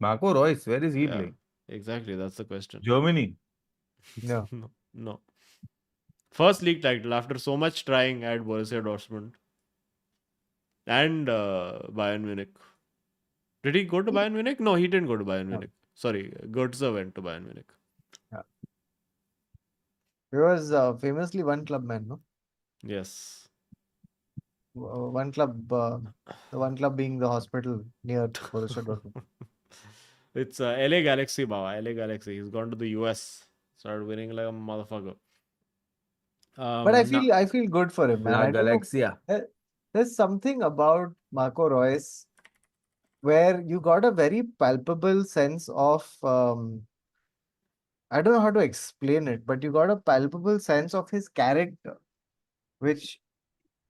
Marco Reus, where is he Yeah, playing? exactly. That's the question. Germany. No. No. First league title after so much trying at Borussia Dortmund and Bayern Munich. Did he go to Bayern Munich? No, he didn't go to Bayern No. Munich. Sorry, Götze went to Bayern Munich. He was famously one club man, no? Yes. One club, the one club being the hospital near Borussia Dortmund. It's LA Galaxy, Bawa. LA Galaxy. He's gone to the US. Started winning like a motherfucker. But I feel good for him, man. La I don't know. Galaxia. There's something about Marco Reus where you got a very palpable sense of I don't know how to explain it, but you got a palpable sense of his character. which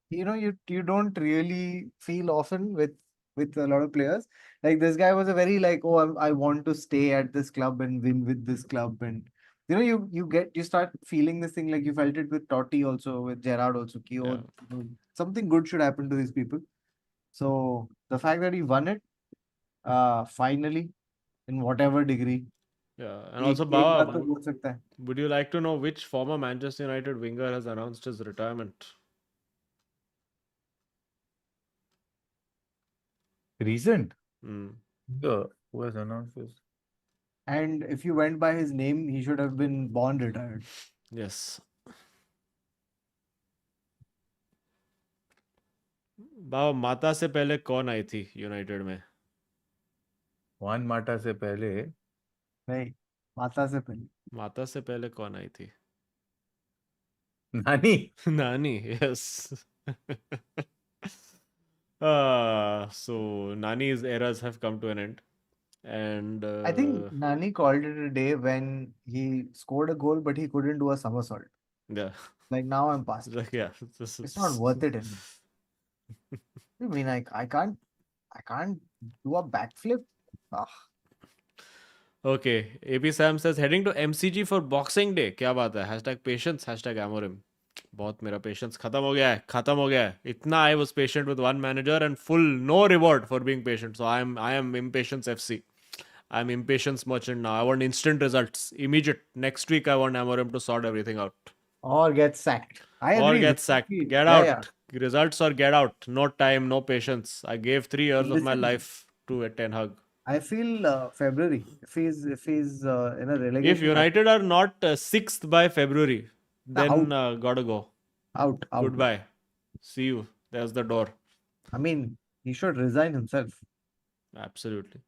you don't really feel often with a lot of players. Like this guy was a very like, oh, I want to stay at this club and win with this club, and you start feeling this thing like you felt it with Totti also, with Gerrard also. Ki, oh, Yeah, something good should happen to these people. So the fact that he won it, finally, in whatever degree, yeah. And also, एक बात तो Baba, बोल सकता है. would you like to know which former Manchester United winger has announced his retirement? Recent. Hmm. Who has announced this? And if you went by his name, he should have been born retired. Yes. बाबा माता से पहले कौन आई थी United में? Juan Mata से पहले नहीं, माता से पहले. माता से पहले कौन आई थी? नानी. Nani, yes. So Nani's eras have come to an end, and I think Nani called it a day when he scored a goal, but he couldn't do a somersault. yeah, Like now I'm past it. like, yeah, this It's not is worth it anymore. I mean, I can't do a backflip. Ah, okay. AP Sam says heading to MCG for Boxing Day. क्या बात है? Hashtag patience. Hashtag Amorim. बहुत मेरा patience खत्म हो गया है. खत्म हो गया है. इतना I was patient with one manager and full no reward for being patient. So I am impatience FC. I'm impatience merchant now. I want instant results. Immediate. Next week I want Amorim to sort everything out. or get sacked. I Or agree. get sacked. Get Yeah, yeah. out. Results or get out. No time, no patience. I gave 3 years of my Listen, life to Ten Hag. I feel February. If he's in a If relegation, United are not sixth by February, out, then gotta go. out. Goodbye. See you. There's the door. I mean, he should resign himself. Absolutely.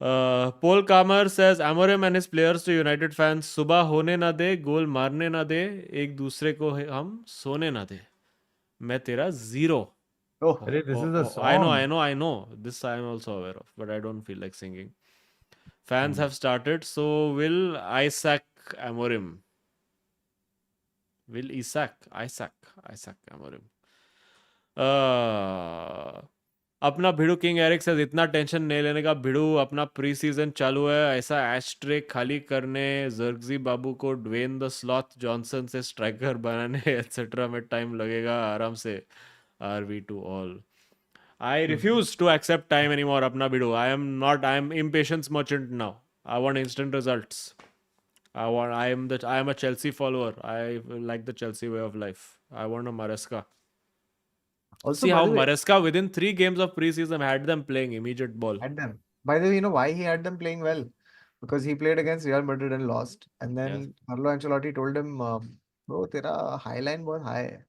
Paul Kamar says Amorim and his players to United fans, सुबह होने ना दे, गोल मारने ना दे, एक दूसरे को हम सोने ना दे. मैं तेरा zero. Oh, अरे, this is a I know, song. I know. This I am also aware of, but I don't feel like singing. Fans Hmm. have started, so will Isaac Amorim. Will Isaac Amorim. अपना भिड़ू king Eric से इतना tension नहीं लेने का. भिड़ू अपना pre season चालू है, ऐसा एस्ट्रेक खाली करने, जर्गजी बाबू को ड्वेन द स्लॉथ जॉनसन से स्ट्राइकर बनाने एटसेट्रा में टाइम लगेगा आराम से. Are we two all. I refuse to accept time anymore, Apna Bidu. I am impatience merchant now. I want instant results. I am a Chelsea follower. I like the Chelsea way of life. I want a Maresca. also, See by how the way, Maresca within 3 games of preseason had them playing immediate ball. had them. By the way, you know why he had them playing well? Because he played against Real Madrid and lost. And Yes. then Carlo Ancelotti told him, bro, तेरा high line बहुत high है.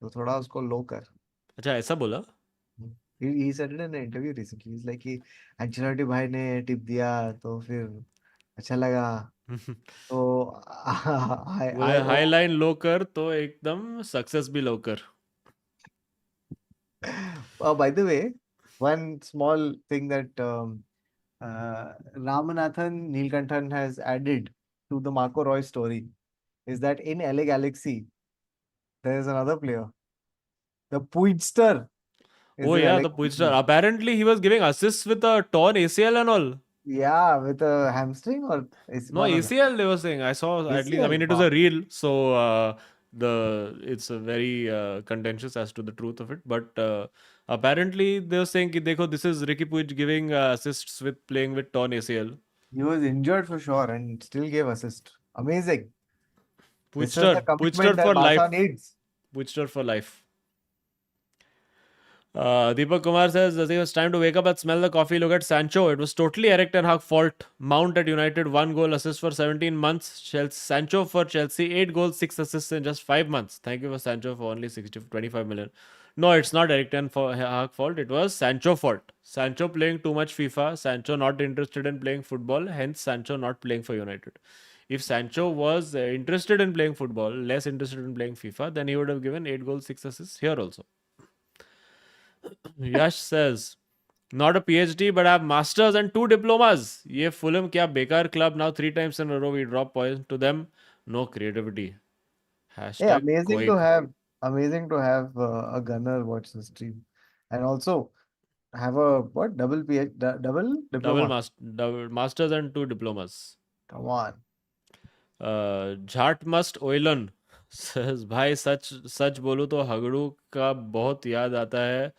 तो थोड़ा उसको low कर. अच्छा ऐसा बोला? He said it in an interview recently. He's like कि Ancelotti भाई ने टिप दिया तो फिर अच्छा लगा. तो बोले I हाई owe. लाइन लो कर तो एकदम सक्सेस भी लो कर. By the way, one small thing that Ramanathan Neelkanthan has added to the Marco Roy story is that in LA Galaxy, there is another player. The Puigster is Oh in yeah, LA the Puigster. Galaxy. Apparently he was giving assists with a torn ACL and all. Yeah, with a hamstring or is No, one of them. ACL they were saying. I saw at least. I ACL. mean, it was Wow. a reel, so the it's a very contentious as to the truth of it. But apparently they were saying, कि देखो, this is Ricky Puig giving assists with playing with torn ACL. He was injured for sure and still gave assist. Amazing. This is the Puigster commitment that for Barca life. needs. Puigster for life. Deepak Kumar says, I think it was time to wake up and smell the coffee. Look at Sancho. It was totally Eric Ten Hag fault. Mount at United, 1 goal assist for 17 months. Sancho for Chelsea, 8 goals, 6 assists in just 5 months. Thank you for Sancho for only 25 million. No, it's not Eric Ten Hag fault. It was Sancho fault. Sancho playing too much FIFA. Sancho not interested in playing football. Hence, Sancho not playing for United. If Sancho was interested in playing football, less interested in playing FIFA, then he would have given 8 goals, 6 assists here also. Yash says, not a PhD, but I have masters and 2 diplomas. ये Fulham क्या बेकार club. Now 3 times in a row we drop points to them. No creativity. Hey, Hashtag Quake. amazing to have a gunner watch the stream, and also have a what double PH double diploma. Double masters and 2 diplomas. Come on, झाट must ओइलन says, भाई सच सच बोलूं तो हगड़ू का बहुत याद आता है.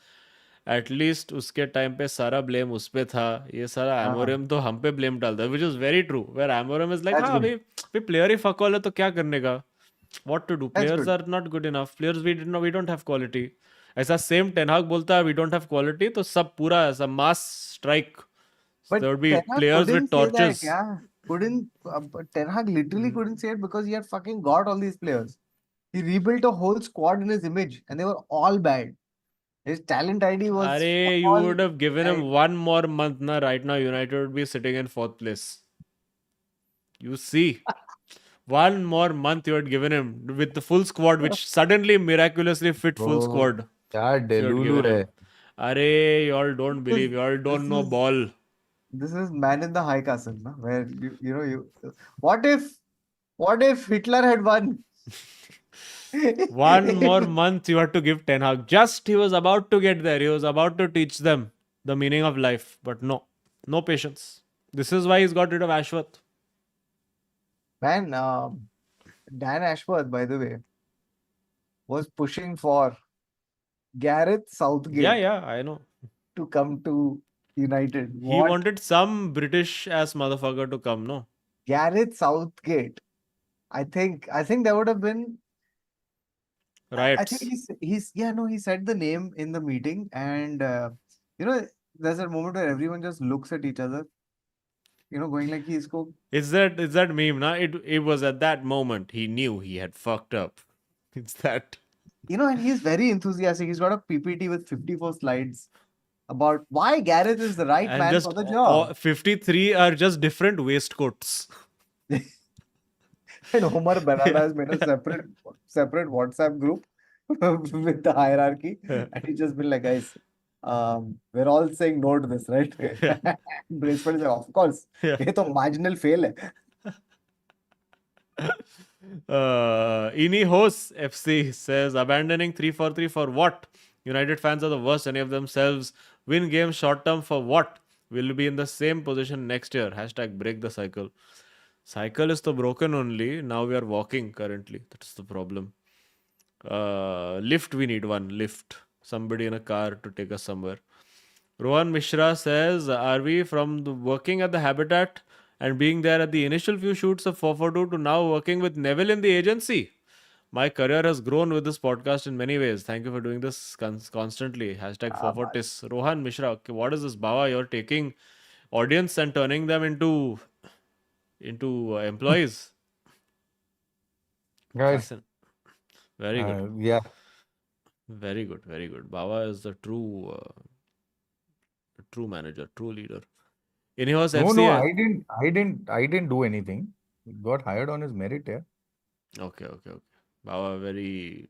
एटलीस्ट उसके टाइम पे सारा ब्लेम उस पे था. ये सारा एमोरियम तो हम पे ब्लेम डालता है, which is very true. Where Amorim is like, that's हाँ good. अभी प्लेयर ही फकॉल है तो क्या करने का. What to do, That's players good. Are not good enough, players we don't have quality. ऐसा सेम टेनहाग बोलता है वी डोंट हैव क्वालिटी, तो सब पूरा ऐसा mass strike. But there would be Ten Hag players with couldn't say that, torches. yeah. Couldn't but Ten Hag literally couldn't say it because he had fucking got all these players. He rebuilt a whole squad in his image, and they were all bad. His talent ID was Arey, you all would have given him bad. one more month, na. Right now, United would be sitting in fourth place. You see, one more month you had given him with the full squad, which suddenly miraculously fit full Bro, squad. क्या If you had delulu given है. him, Arey, y'all don't believe, y'all This don't know is ball. this is man in the high castle, na? Where what if Hitler had won? 1 more month you had to give Ten Hag. Just he was about to get there. He was about to teach them the meaning of life, but no, no patience. This is why he's got rid of Ashworth. Man, Dan Ashworth, by the way, was pushing for Gareth Yeah, Southgate yeah, I know. to come to United. He What? wanted some British ass motherfucker to come, no? Gareth Southgate. I think there would have been. I think Riots. he's yeah, no, he said the name in the meeting, and you know there's a moment where everyone just looks at each other, going like he's go. It's that meme, na? It was at that moment he knew he had fucked up. It's that. And he's very enthusiastic. He's got a PPT with 54 slides about why Gareth is the right And man for just the job. 53 are just different waistcoats. And Omar Banana has made a separate WhatsApp group with the hierarchy, and he's just been like, guys, we're all saying no to this, right? Bracewell is like, of course, Yeah. ये तो marginal fail है. Inihos FC says, abandoning 3-4-3 for what? United fans are the worst, any of themselves. Win games short term for what? Will be in the same position next year. Hashtag break the cycle. Cycle is the broken only. Now we are walking currently. That's the problem. Lift, we need one. Lift. Somebody in a car to take us somewhere. Rohan Mishra says, are we from working at the Habitat and being there at the initial few shoots of 442 to now working with Neville in the agency? My career has grown with this podcast in many ways. Thank you for doing this constantly. Hashtag 440. Rohan Mishra, okay, what is this, Bawa? You're taking audience and turning them into employees. Guys, Fascinating. Very good. yeah. Very good. Very good. Bawa is the true manager, true leader. In-house No, FC. I didn't do anything. He got hired on his merit, yeah. Okay. Bawa very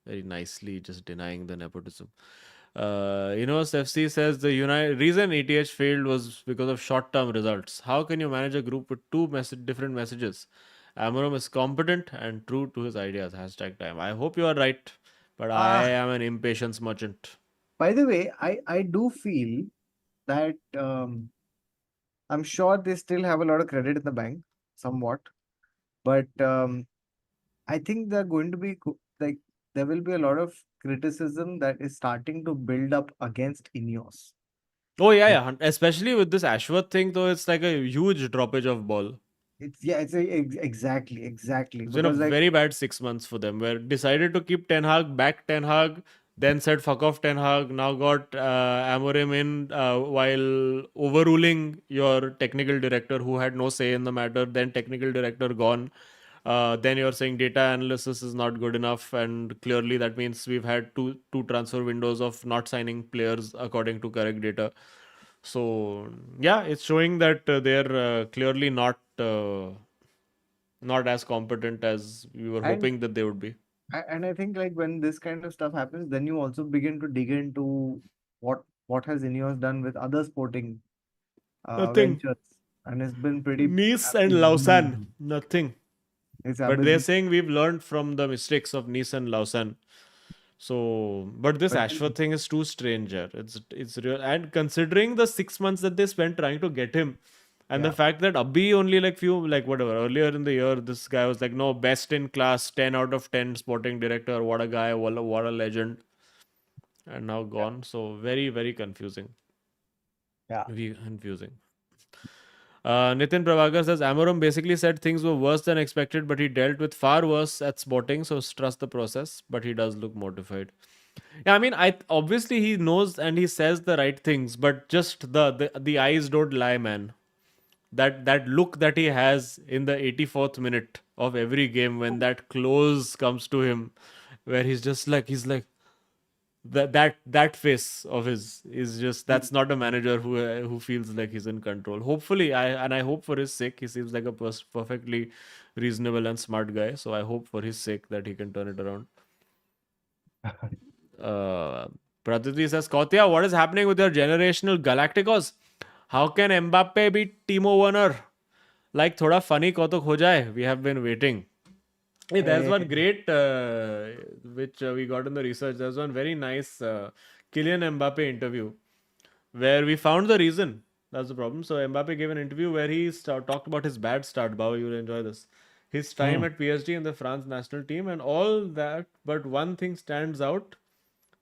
nicely just denying the nepotism. Inos FC says the reason ETH failed was because of short-term results. How can you manage a group with two different messages? Amorim is competent and true to his ideas. Hashtag time. I hope you are right, but I am an impatience merchant. By the way, I do feel that I'm sure they still have a lot of credit in the bank, somewhat, but I think they're going to be like there will be a lot of criticism that is starting to build up against Ineos. Oh yeah. Especially with this Ashworth thing, though, it's like a huge droppage of ball. Exactly It's been a because like very bad 6 months for them. Where decided to keep Ten Hag, back Ten Hag, then said fuck off Ten Hag. Now got Amorim in while overruling your technical director who had no say in the matter. Then technical director gone. Then you're saying data analysis is not good enough, and clearly that means we've had two transfer windows of not signing players according to correct data. So yeah, it's showing that they're clearly not as competent as we were and hoping that they would be. and I think like when this kind of stuff happens, then you also begin to dig into what has Ineos done with other sporting Nothing. ventures, and it's been pretty. Nice and Lausanne, nothing. It's But they're abysmal. saying we've learned from the mistakes of Nice and Lausanne. So, but this But Ashworth thing is too strange. Yeah. It's real, and considering the 6 months that they spent trying to get him, and the yeah, fact that Abhi only like few like whatever earlier in the year, this guy was like no best in class, 10 out of 10 sporting director. What a guy! What a legend! And now yeah, gone. So very confusing. yeah. Very confusing. Nitin Prabhakar says Amorim basically said things were worse than expected, but he dealt with far worse at Sporting, so trust the process. But he does look mortified. Yeah, I mean, I obviously he knows and he says the right things, but just the eyes don't lie, man. That look that he has in the 84th minute of every game when that close comes to him, where he's like that face of his is just that's not a manager who feels like he's in control. Hopefully, I hope for his sake. He seems like a perfectly reasonable and smart guy. So I hope for his sake that he can turn it around. Uh, Praditi says, Kautia, what is happening with your generational Galacticos? How can Mbappe beat Timo Werner? Like, thoda funny kautuk ho jaye. We have been waiting. Hey, there's Eh, one great which we got in the research. There's one very nice Kylian Mbappe interview where we found the reason. That's the problem. So Mbappe gave an interview where he talked about his bad start. Baba, you'll enjoy this. His time Hmm. at PSG in the France national team and all that. But one thing stands out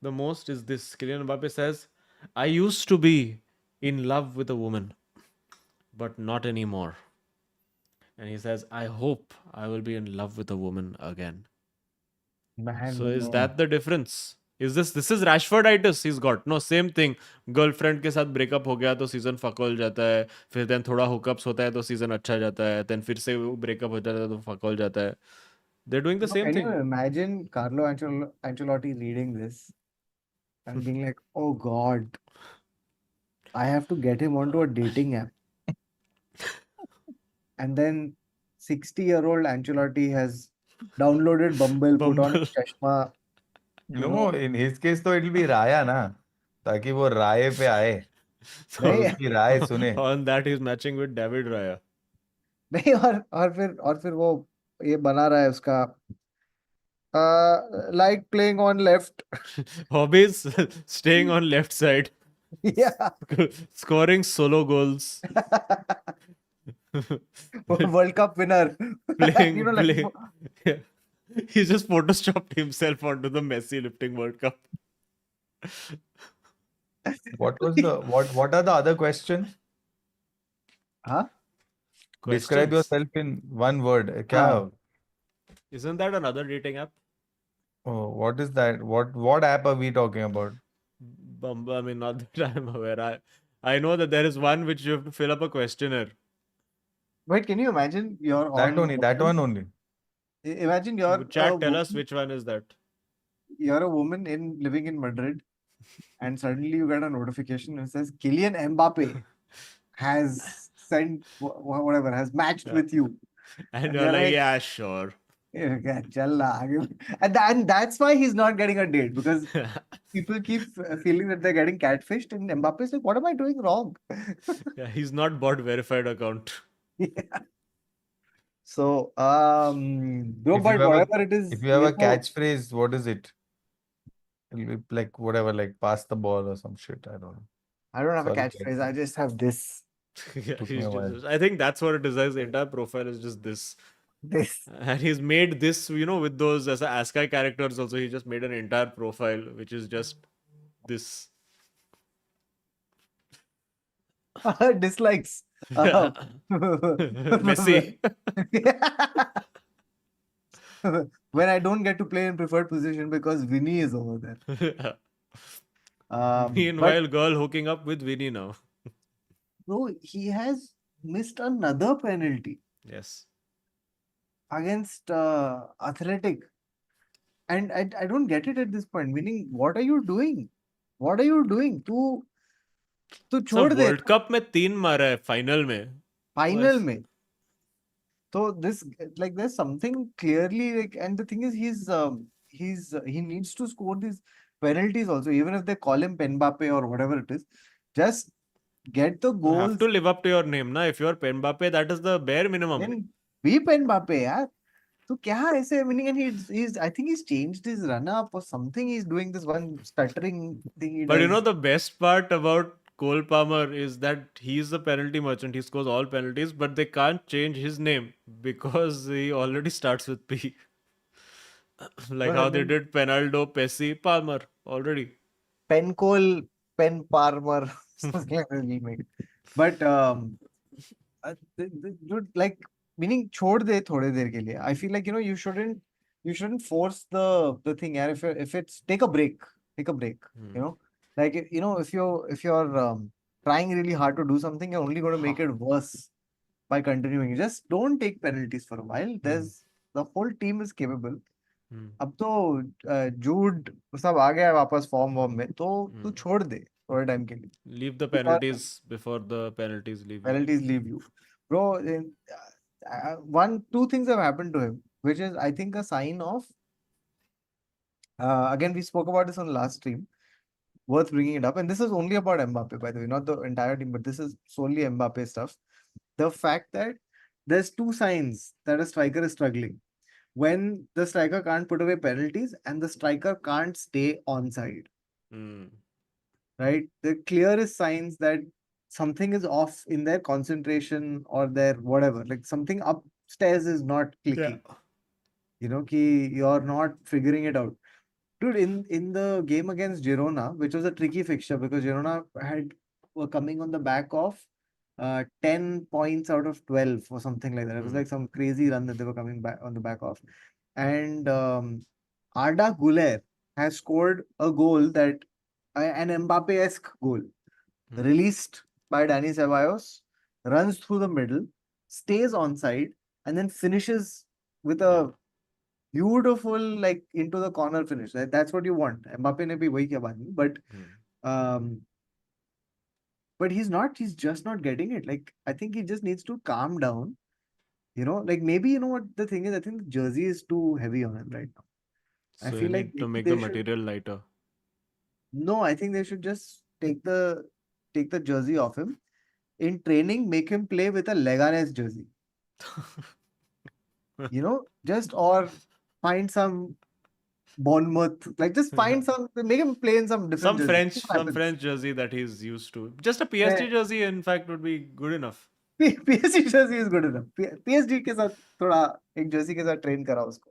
the most is this. Kylian Mbappe says, "I used to be in love with a woman, but not anymore." And he says, "I hope I will be in love with a woman again." So man, is Hmm. that the difference? Is this is Rashforditis he's got? No, same thing. Girlfriend के साथ breakup हो गया तो season fuck जाता है, फिर then थोड़ा hookups होता है तो सीजन अच्छा जाता है, देन फिर से ब्रेकअप हो जाता है तो फक जाता है. They're doing the no, same can you thing. imagine Carlo Ancelotti reading this and being like, "Oh God, I have to get him onto a dating app," and then 60-year-old Ancelotti has downloaded Bumble, put on Bumble. his chashma, you No, know, in his case तो it'll be राया ना, ताकि वो राय पे आए और नहीं उसकी राय सुने. On that he's matching with David Raya. नहीं और फिर वो ये बना रहा है उसका like playing on left. Hobbies staying on left side, Yeah. scoring solo goals, World Cup winner. You know, like playing. Yeah. He just photoshopped himself onto the Messi lifting World Cup. What are the other questions? huh? Describe Questions. yourself in one word. हाँ. क्या? Isn't that another dating app? Oh, what is that? What app are we talking about? I mean, not that I'm aware. I know that there is one which you have to fill up a questionnaire. Wait, can you imagine you're That on only, one of that this? one only. Imagine you're a Chat, tell us woman, which one is that. you're a woman in living in Madrid, and suddenly you get a notification that says Kylian Mbappe has sent whatever has matched Yeah. with you, And and you're you're like, like, yeah, sure. "Yeah, challa, आगे." And that's why he's not getting a date because people keep feeling that they're getting catfished, and Mbappe's like, "What am I doing wrong?" Yeah, he's not bought verified account. Yeah. So, bro, If you but have a whatever it if is, you have a catchphrase, what is it? It'll be like whatever, like pass the ball or some shit. I don't know. I don't have a Sorry, catchphrase. I just have this. Yeah, took me a while. I think that's what it is. His entire profile is just this. This. And he's made this, with those as ASCII characters also. He just made an entire profile, which is just this. Dislikes. Messi. When I don't get to play in preferred position because Vinny is over there. But Meanwhile, girl hooking up with Vinny now. bro, he has missed another penalty Yes. against Athletic. And I don't get it at this point. Meaning, what are you doing? What are you doing? तू सब छोड़ दे world cup में 3 मारा है final में. Final में. So this like there's something clearly like, and the thing is he needs to score these penalties also, even if they call him Mbappe or whatever it is. Just get the You have goals. to live up to your name, na. If you're Mbappe, that is the bare minimum. Then be Mbappe, yaar. तो क्या ऐसे meaning, and he's I think he's changed his run up or something. He's doing this one stuttering thing he But you know does. the best part about Cole Palmer is that he's the penalty merchant. He scores all penalties, but they can't change his name because he already starts with P. Like Well, I how they mean, did Penaldo, Pessi, Palmer already. Pencole, Pen Parmer, something like that we make. But dude, like meaning छोड़ दे थोड़े देर के लिए. I feel like you shouldn't force the thing. यार, if it's take a break, take a break. You Hmm. know, like if you're trying really hard to do something, you're only going to make Huh. it worse by continuing. Just don't take penalties for a while. The whole team is capable. Hmm. अब तो जूड सब आ गया है वापस form warm में, तो तू Hmm. छोड़ दे थोड़े टाइम के लिए. Leave the Because penalties before the penalties leave you. penalties leave you, bro. One, two things have happened to him, which is I think a sign of. Again, we spoke about this on last stream. Worth bringing it up, and this is only about Mbappe, by the way, not the entire team, but this is solely Mbappe stuff. The fact that there's two signs that a striker is struggling: when the striker can't put away penalties and the striker can't stay onside. Hmm. Right? The clearest signs that something is off in their concentration or their whatever, like something upstairs is not Yeah. clicking. You're not figuring it out. Dude, in the game against Girona, which was a tricky fixture because Girona were coming on the back of 10 points out of 12 or something like that. It was Hmm. like some crazy run that they were coming back on the back of. And Arda Güler has scored a goal that an Mbappe-esque goal, Hmm. released by Dani Ceballos, runs through the middle, stays onside, and then finishes with Yeah. a beautiful, like, into the corner finish. That's what you want. Mbappe ne bhi wahi kiya baat nahi, Hmm. um, but he's just not getting it. Like, I think he just needs to calm down. Like maybe what the thing is. I think the jersey is too heavy on him right now. I So you feel like need to maybe make the they should. material lighter. No, I think they should just take the jersey off him in training. Make him play with a Leganes jersey. Just or find some Bournemouth, like just find make him play in some different jersey. See what Some happens. French jersey that he's used to. Just a Eh, PSG jersey, in fact, would be good enough. PSG jersey is good enough. PSG के साथ थोड़ा एक jersey के साथ train करा उसको.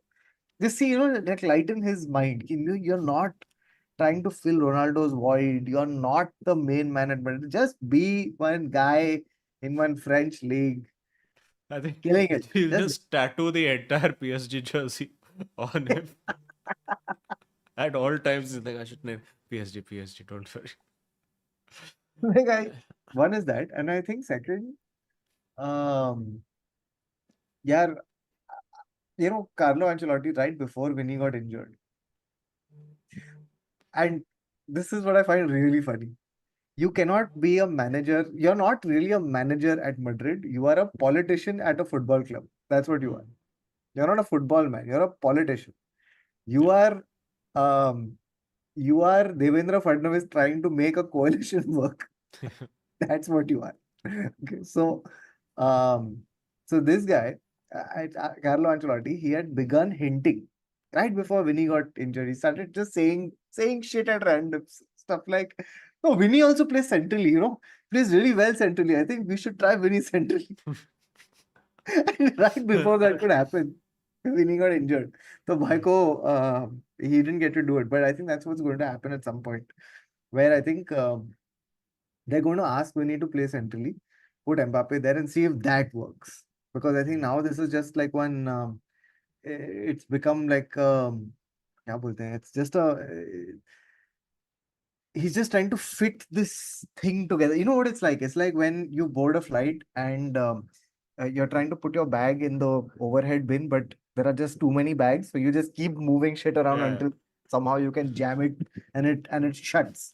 Just see, that lighten his mind. You're not trying to fill Ronaldo's void. You're not the main man at Madrid. Just be one guy in one French league, I think killing it. he'll Just just tattoo the entire PSG jersey on him at all times. He's like, I should name PSG, PSG, don't worry. like one is that, and I think second, yeah, Carlo Ancelotti right before when he got injured, and this is what I find really funny. You cannot be a manager. You're not really a manager at Madrid. You are a politician at a football club. That's what you are. Hmm. You're not a football man. You're a politician. You Yeah. are, um, you are Devendra Fadnavis trying to make a coalition work. That's what you are. Okay, um, so this guy, Carlo Ancelotti, he had begun hinting right before Vinny got injured. He started just saying shit at random stuff like, "No, Vinny also plays centrally. Plays really well centrally. I think we should try Vinny centrally." And right before that could happen, Vinny got injured. So Bhaiko, he didn't get to do it, but I think that's what's going to happen at some point, where I think. They're going to ask Vinny to play centrally, put Mbappe there, and see if that works. Because I think Hmm. now this is just like one. It's become like क्या बोलते हैं? It's just he's just trying to fit this thing together. You know what it's like? It's like when you board a flight and you're trying to put your bag in the overhead bin, but there are just too many bags, so you just keep moving shit around Yeah. until somehow you can jam it and it shuts.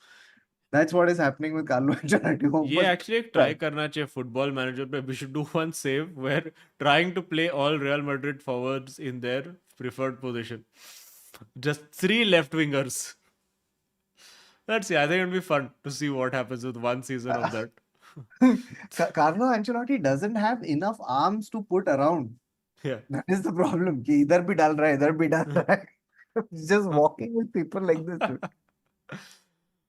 That's what is happening with Carlo Ancelotti. वो ये बस actually एक try करना चाहिए football manager पे we should do one save were trying to play all Real Madrid forwards in their preferred position just three left wingers let's see I think it'll be fun to see what happens with one season of that. Carlo Ancelotti doesn't have enough arms to put around. Yeah. That is the problem. कि इधर भी डाल रहा है, इधर भी डाल रहा है. He's just walking with people like this, dude.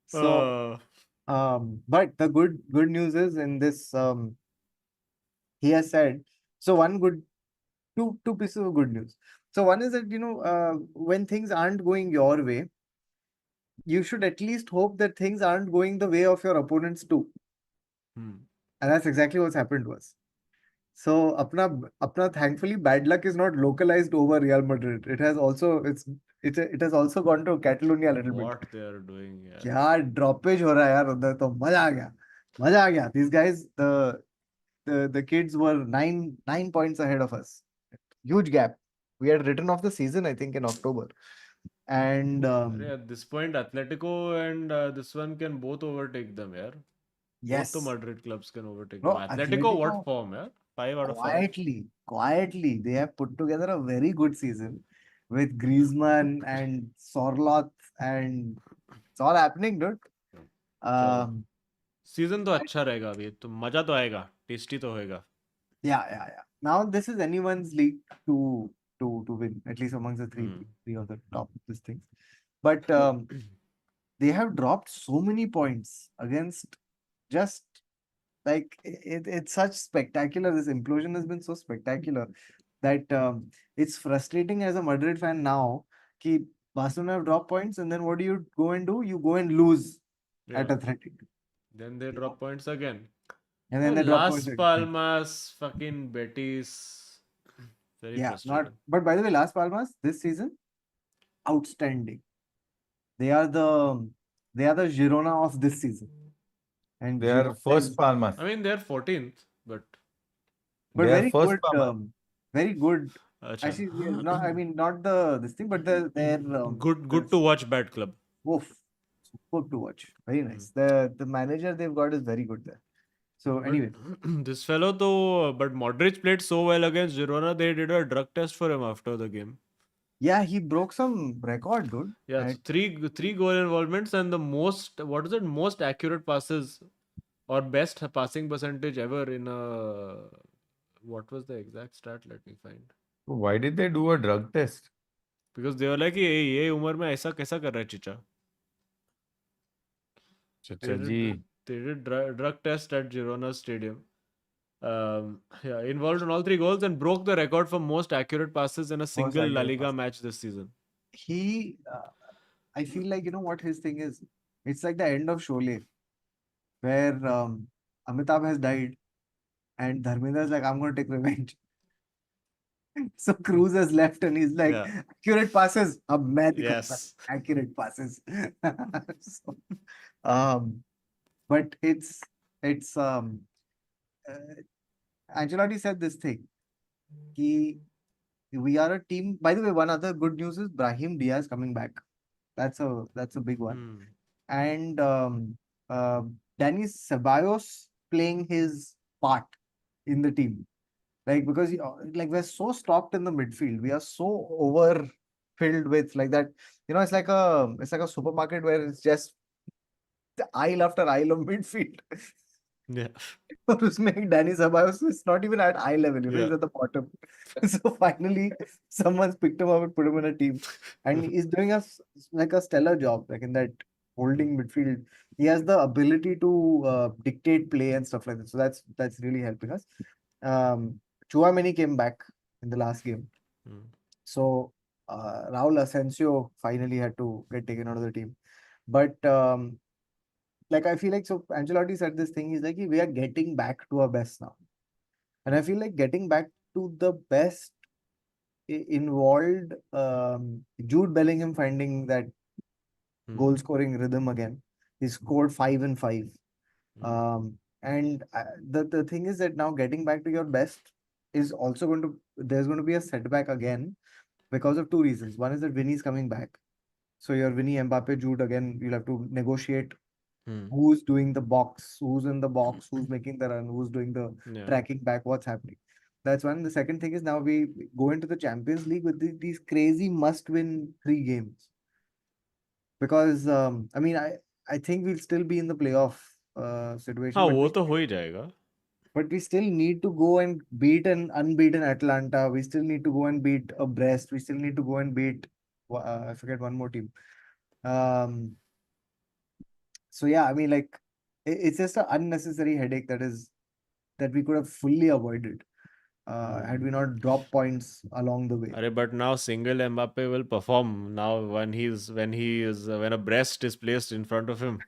So, uh, but the good news is in this, he has said, so one good, two pieces of good news. So one is that, when things aren't going your way, you should at least hope that things aren't going the way of your opponents too. hmm. And that's exactly what's happened to us. So apna thankfully bad luck is not localized over Real Madrid. It has also gone to Catalonia a little bit. What they are doing, yeah. क्या droppage हो रहा है यार उधर तो मजा आ गया. These guys, the kids were nine points ahead of us. Huge gap. We had written off the season, I think, in October. And At this point, Atletico and this one can both overtake them, yeah. Both the yes, Madrid clubs can overtake them. bro, Atletico, what Atletico form, yeah? 5 out of 5. quietly, they have put together a very good season with Griezmann and Sorloth, and it's all happening, dude. चलो, Um, season तो अच्छा रहेगा अभी, तो मजा तो आएगा, tasty तो होएगा. yeah. Now this is anyone's league to win, at least amongst the Hmm. three of the top this things. But they have dropped so many points against just like it's such spectacular. This implosion has been so spectacular that it's frustrating as a Madrid fan now. Ki Barcelona have dropped points, and then what do you go and do? You go and lose Yeah. at Athletic, Then they drop points again. and then they drop Las points again. Palmas, fucking Betis. Very Yeah, not. frustrating. But by the way, Las Palmas this season outstanding. They are the Girona of this season, and They Girona are first is Palmas. I mean, they're 14th, but but They are first Palmas. very good. acha. Actually, yeah, not I mean not the this thing, but Good to watch bad club. oof, superb to watch. Very Hmm. nice. The manager they've got is very good there. So But anyway, this fellow though, but Modric played so well against Girona, they did a drug test for him after the game. yeah, he broke some record, dude. Yeah, so three goal involvements and the most, what is it, most accurate passes or best passing percentage ever in a, what was the exact stat? Let me find. Why did they do a drug test? Because they were like, ये उम्र में ऐसा कैसा कर रहा है चिचा? Chacha ji. They did drug test at Girona Stadium. Yeah, involved in all three goals and broke the record for most accurate passes in a Most single La accurate Liga pass. match this season. He, I feel like what his thing is. It's like the end of Sholay, where Amitabh has died, and Dharmendra is like, I'm going to take revenge. So Cruz has left, and he's like, Yeah. accurate passes. अब मैं दिखाऊंगा Yes. accurate passes. So, um, but it's uh, Ancelotti said this thing. He We are a team. By the way, one other good news is Brahim Diaz coming back. That's a big one. Hmm. And Danny Ceballos playing his part in the team. Like because like we're so stocked in the midfield, we are so overfilled with like that. It's like a supermarket where it's just the aisle after aisle of midfield. Yeah. और उसमें एक Danny Ceballos is not even at eye level, he's Yeah. at the bottom. So finally, someone's picked him up and put him in a team, and he's doing like a stellar job, like in that holding midfield. He has the ability to dictate play and stuff like that. So that's really helping us. Chouameni came back in the last game, Hmm. so Raul Asensio finally had to get taken out of the team. But like I feel like so Ancelotti said this thing. He's like, we are getting back to our best now, and I feel like getting back to the best involved Jude Bellingham finding that goal Hmm. scoring rhythm again. He scored 5 and 5. Hmm. And the thing is that now getting back to your best is also there's going to be a setback again because of two reasons. One is that Vinny's coming back. So your Vinny, Mbappe, Jude again, you'll have to negotiate Hmm. who's doing the box, who's in the box, who's making the run, who's doing the Yeah. tracking back, what's happening. That's one. The second thing is now we go into the Champions League with these crazy must-win 3 games. Because I think we'll still be in the playoff हाँ situation, but वो तो हो ही जाएगा. but we still need to go and beat an unbeaten Atlanta. We still need to go and beat a Brest. We still need to go and beat, I forget one more team. Um, so yeah, I mean, like, it's just an unnecessary headache that we could have fully avoided had we not dropped points along the way. But now single Mbappe will perform now when a breast is placed in front of him.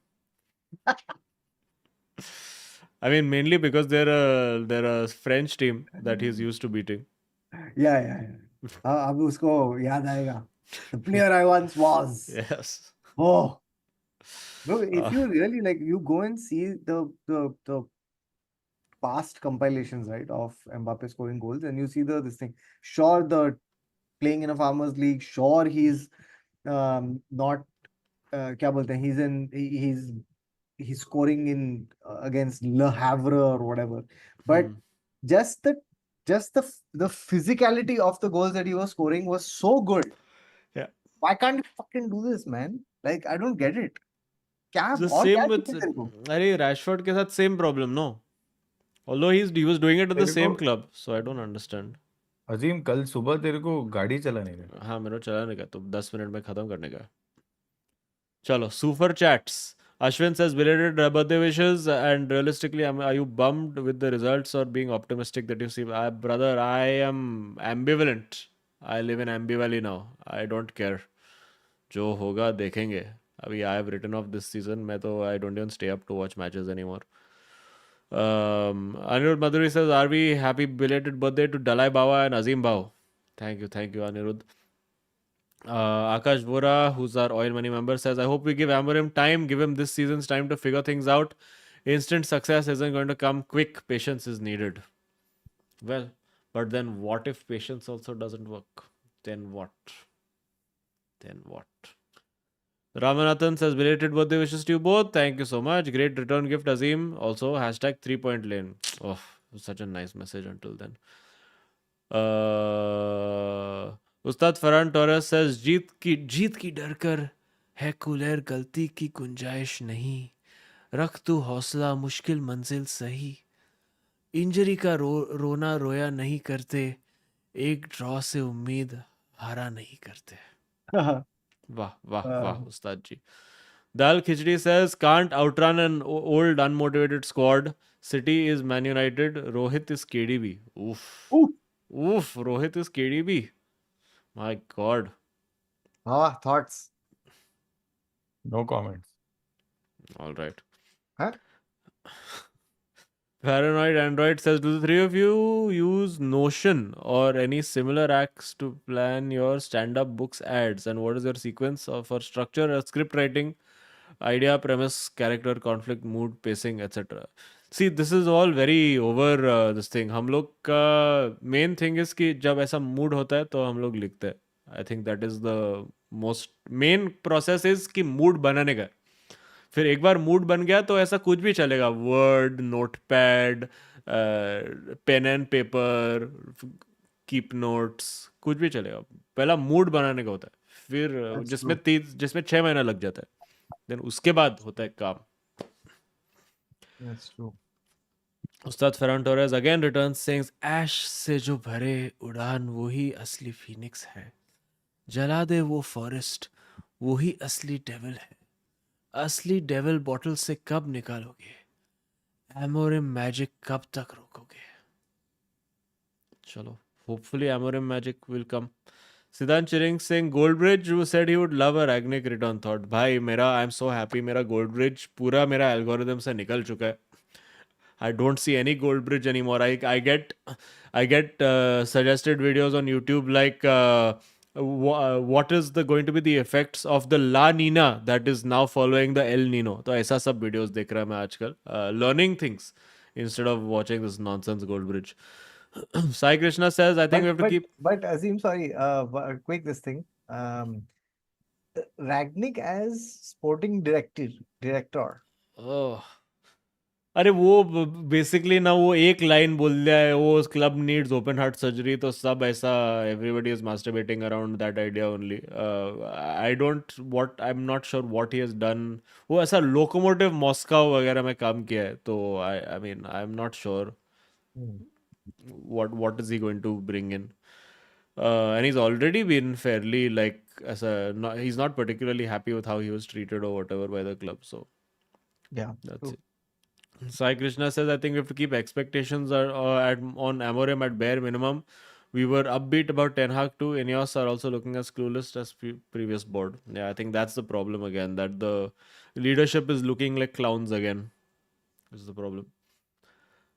I mean, mainly because they're a French team that he's used to beating. Yeah, yeah, yeah. अब उसको याद आएगा. The player I once was. Yes. Oh, bro, if Uh, you really like, you go and see the past compilations, right, of Mbappe scoring goals, and you see this thing. Sure, the playing in a farmers league. Sure, he's not. क्या बोलते हैं? He's scoring in against Le Havre or whatever, but hmm. just the the physicality of the goals that he was scoring was so good. Yeah. Why can't you fucking do this, man? Like, I don't get it. क्या The और क्या same with चाहिए तेरे को? Rashford के साथ same problem, no? Although he was doing it at the तेरे को same club, so I don't understand. अजीम कल सुबह तेरे को गाड़ी चलाने का हाँ, मेरे को चलाने का तो 10 मिनट में खत्म करने का. Chalo, super chats. Ashwin says belated birthday wishes, and realistically, are you bummed with the results or being optimistic that you see? Brother, I am ambivalent. I live in Ambi Valley now. I don't care. जो होगा देखेंगे. अभी I have written off this season. मैं तो I don't even stay up to watch matches anymore. Anirudh Madhuri says, are we happy belated birthday to Dalai Baba and Azim Bao? Thank you, Anirudh. Akash Vora, who's our Oil Money member, says, I hope we give Amorim time, give him this season's time to figure things out. Instant success isn't going to come quick, patience is needed. Well, but then what if patience also doesn't work? Then what? Then what? Ramanathan says, belated birthday wishes to you both. Thank you so much. Great return gift, Azim. Also, hashtag 3 point lane. Oh, such a nice message until then. Ustad Farhan torus says जीत की डर कर है cooler गलती की गुंजाइश नहीं रख तू हौसला मुश्किल मंजिल सही इंजरी का रोना रोया नहीं करते एक ड्रॉ से उम्मीद हारा नहीं करते वाह वाह वाह उस्ताद जी Dal Khichdi says can't outrun an old unmotivated squad. City is Man United. Rohit is KDB. Oof. Ooh. Oof. Rohit is KDB. My God. Thoughts? No comments All right. Huh? Paranoid Android says, do the three of you use Notion or any similar apps to plan your stand-up books ads? And what is your sequence for structure, script writing, idea, premise, character, conflict, mood, pacing, etc. See, this is all very over this thing. हम लोग का main thing is कि जब ऐसा mood होता है तो हम लोग लिखते हैं. I think that is the most main process is कि mood बनाने का. फिर एक बार मूड बन गया तो ऐसा कुछ भी चलेगा word notepad pen and paper keep notes कुछ भी चलेगा पहला मूड बनाने का होता है फिर जिसमें 6 महीना लग जाता है देन उसके बाद होता है काम That's true. उस्ताद फरहान टोरेस अगेन रिटर्न सेइंग्स ऐश से जो भरे उड़ान वही असली फीनिक्स है जला दे वो फॉरेस्ट वही असली डेविल है असली डेविल बॉटल से कब निकालोगे एमोरिम मैजिक कब तक रोकोगे चलो hopefully Amorim magic will come सिद्धांत चिरिंग सिंह गोल्ड ब्रिज who said he would love a Ragnick return thought भाई मेरा आई एम सो हैप्पी मेरा गोल्ड ब्रिज पूरा मेरा एल्गोरिदम से निकल चुका है I don't see any gold bridge anymore. I get suggested videos on YouTube like what is going to be the effects of the La Nina that is now following the El Nino. तो ऐसा सब videos देख रहा मैं आजकल learning things instead of watching this nonsense gold bridge. Sai Krishna says I think we have to keep. But Azim, sorry, quick this thing. Ragnick as sporting director. Oh. अरे वो basically ना वो एक line बोल दिया है वो club needs open heart surgery तो सब ऐसा everybody is masturbating around that idea only I am not sure what he has done वो ऐसा लोकोमोटिव मॉस्को वगैरह में काम किया है तो I mean I am not sure Hmm. What is he going to bring in? And he's already been fairly like as a not, he's not particularly happy with how he was treated or whatever by the club. So Yeah, that's true. it. Sai Krishna says, I think we have to keep expectations on Amorim at bare minimum. We were upbeat about Ten Hag too. Ineos are also looking as clueless as previous board. Yeah, I think that's the problem again. That the leadership is looking like clowns again. Is the problem.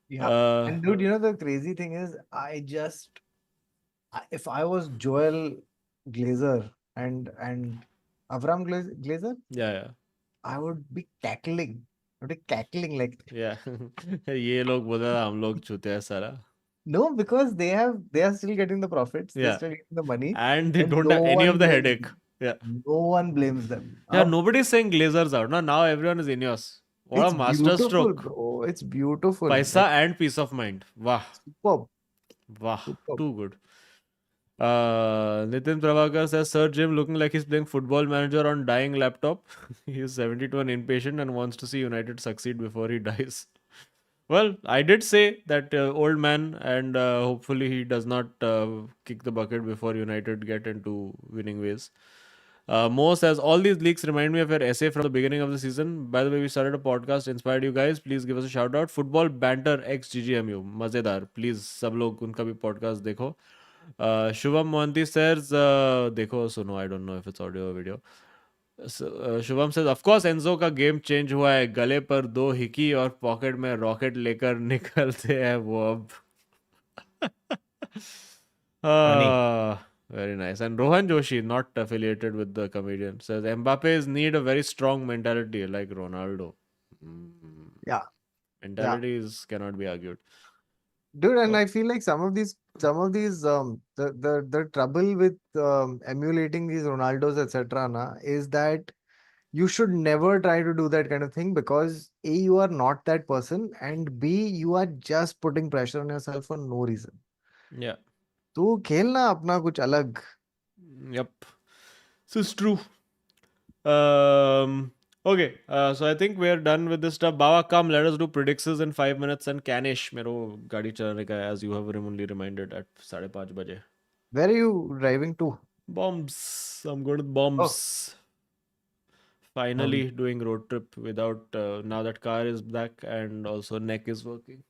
Yeah. Uh, And dude, you know the crazy thing is, if I was Joel Glazer and Avram Glazer, yeah, I would be cackling. I would be cackling like yeah, yeah. ये लोग बोल रहे हैं, हम लोग छूते हैं सारा. no, because they are still getting the profits, they're Yeah, still getting the money, and they and don't no have any of one the blames headache. them. Yeah, No one blames them. yeah. Now Nobody's saying Glazers out. Now everyone is Ineos. What a it's master beautiful, stroke. bro. It's beautiful. Paisa Like and peace of mind. Wow. superb, Wow. superb. Too good. Nitin Pravakar says Sir Jim looking like he's playing football manager on dying laptop. He is 72 and impatient and wants to see United succeed before he dies. Well, I did say that old man, and hopefully he does not kick the bucket before United get into winning ways. Mo says, all these leaks remind me of your essay from the beginning of the season. By the way, we started a podcast, inspired you guys. Please give us a shout out. Football Banter X GGMU. Mazedar. Please, सब लोग उनका भी podcast देखो. Shubham Mohanty says, देखो, सुनो, I don't know if it's audio or video. Shubham says, of course Enzo का game change हुआ है. गले पर दो हिकी और पॉकेट में रॉकेट लेकर निकलते हैं वो अब. Funny. Very nice. And Rohan Joshi, not affiliated with the comedian, says Mbappe's need a very strong mentality like Ronaldo. Mm. Yeah, yeah, Mentalities cannot be argued. dude. And Oh, I feel like some of these the trouble with emulating these Ronaldos etc. Na is that you should never try to do that kind of thing because A, you are not that person, and B, you are just putting pressure on yourself for no reason. yeah. तू खेलना अपना कुछ अलग. Yep. This is true. Okay, so I think we're done with this stuff. Bawa, come, let us do predictions in 5 minutes and Canish. मेरे को गाड़ी चलाने का है, as you have only reminded at 5:30 बजे. Where are you driving to? Bombs. I'm going to Oh, bombs. um, Finally doing road trip without now that car is back and also neck is working.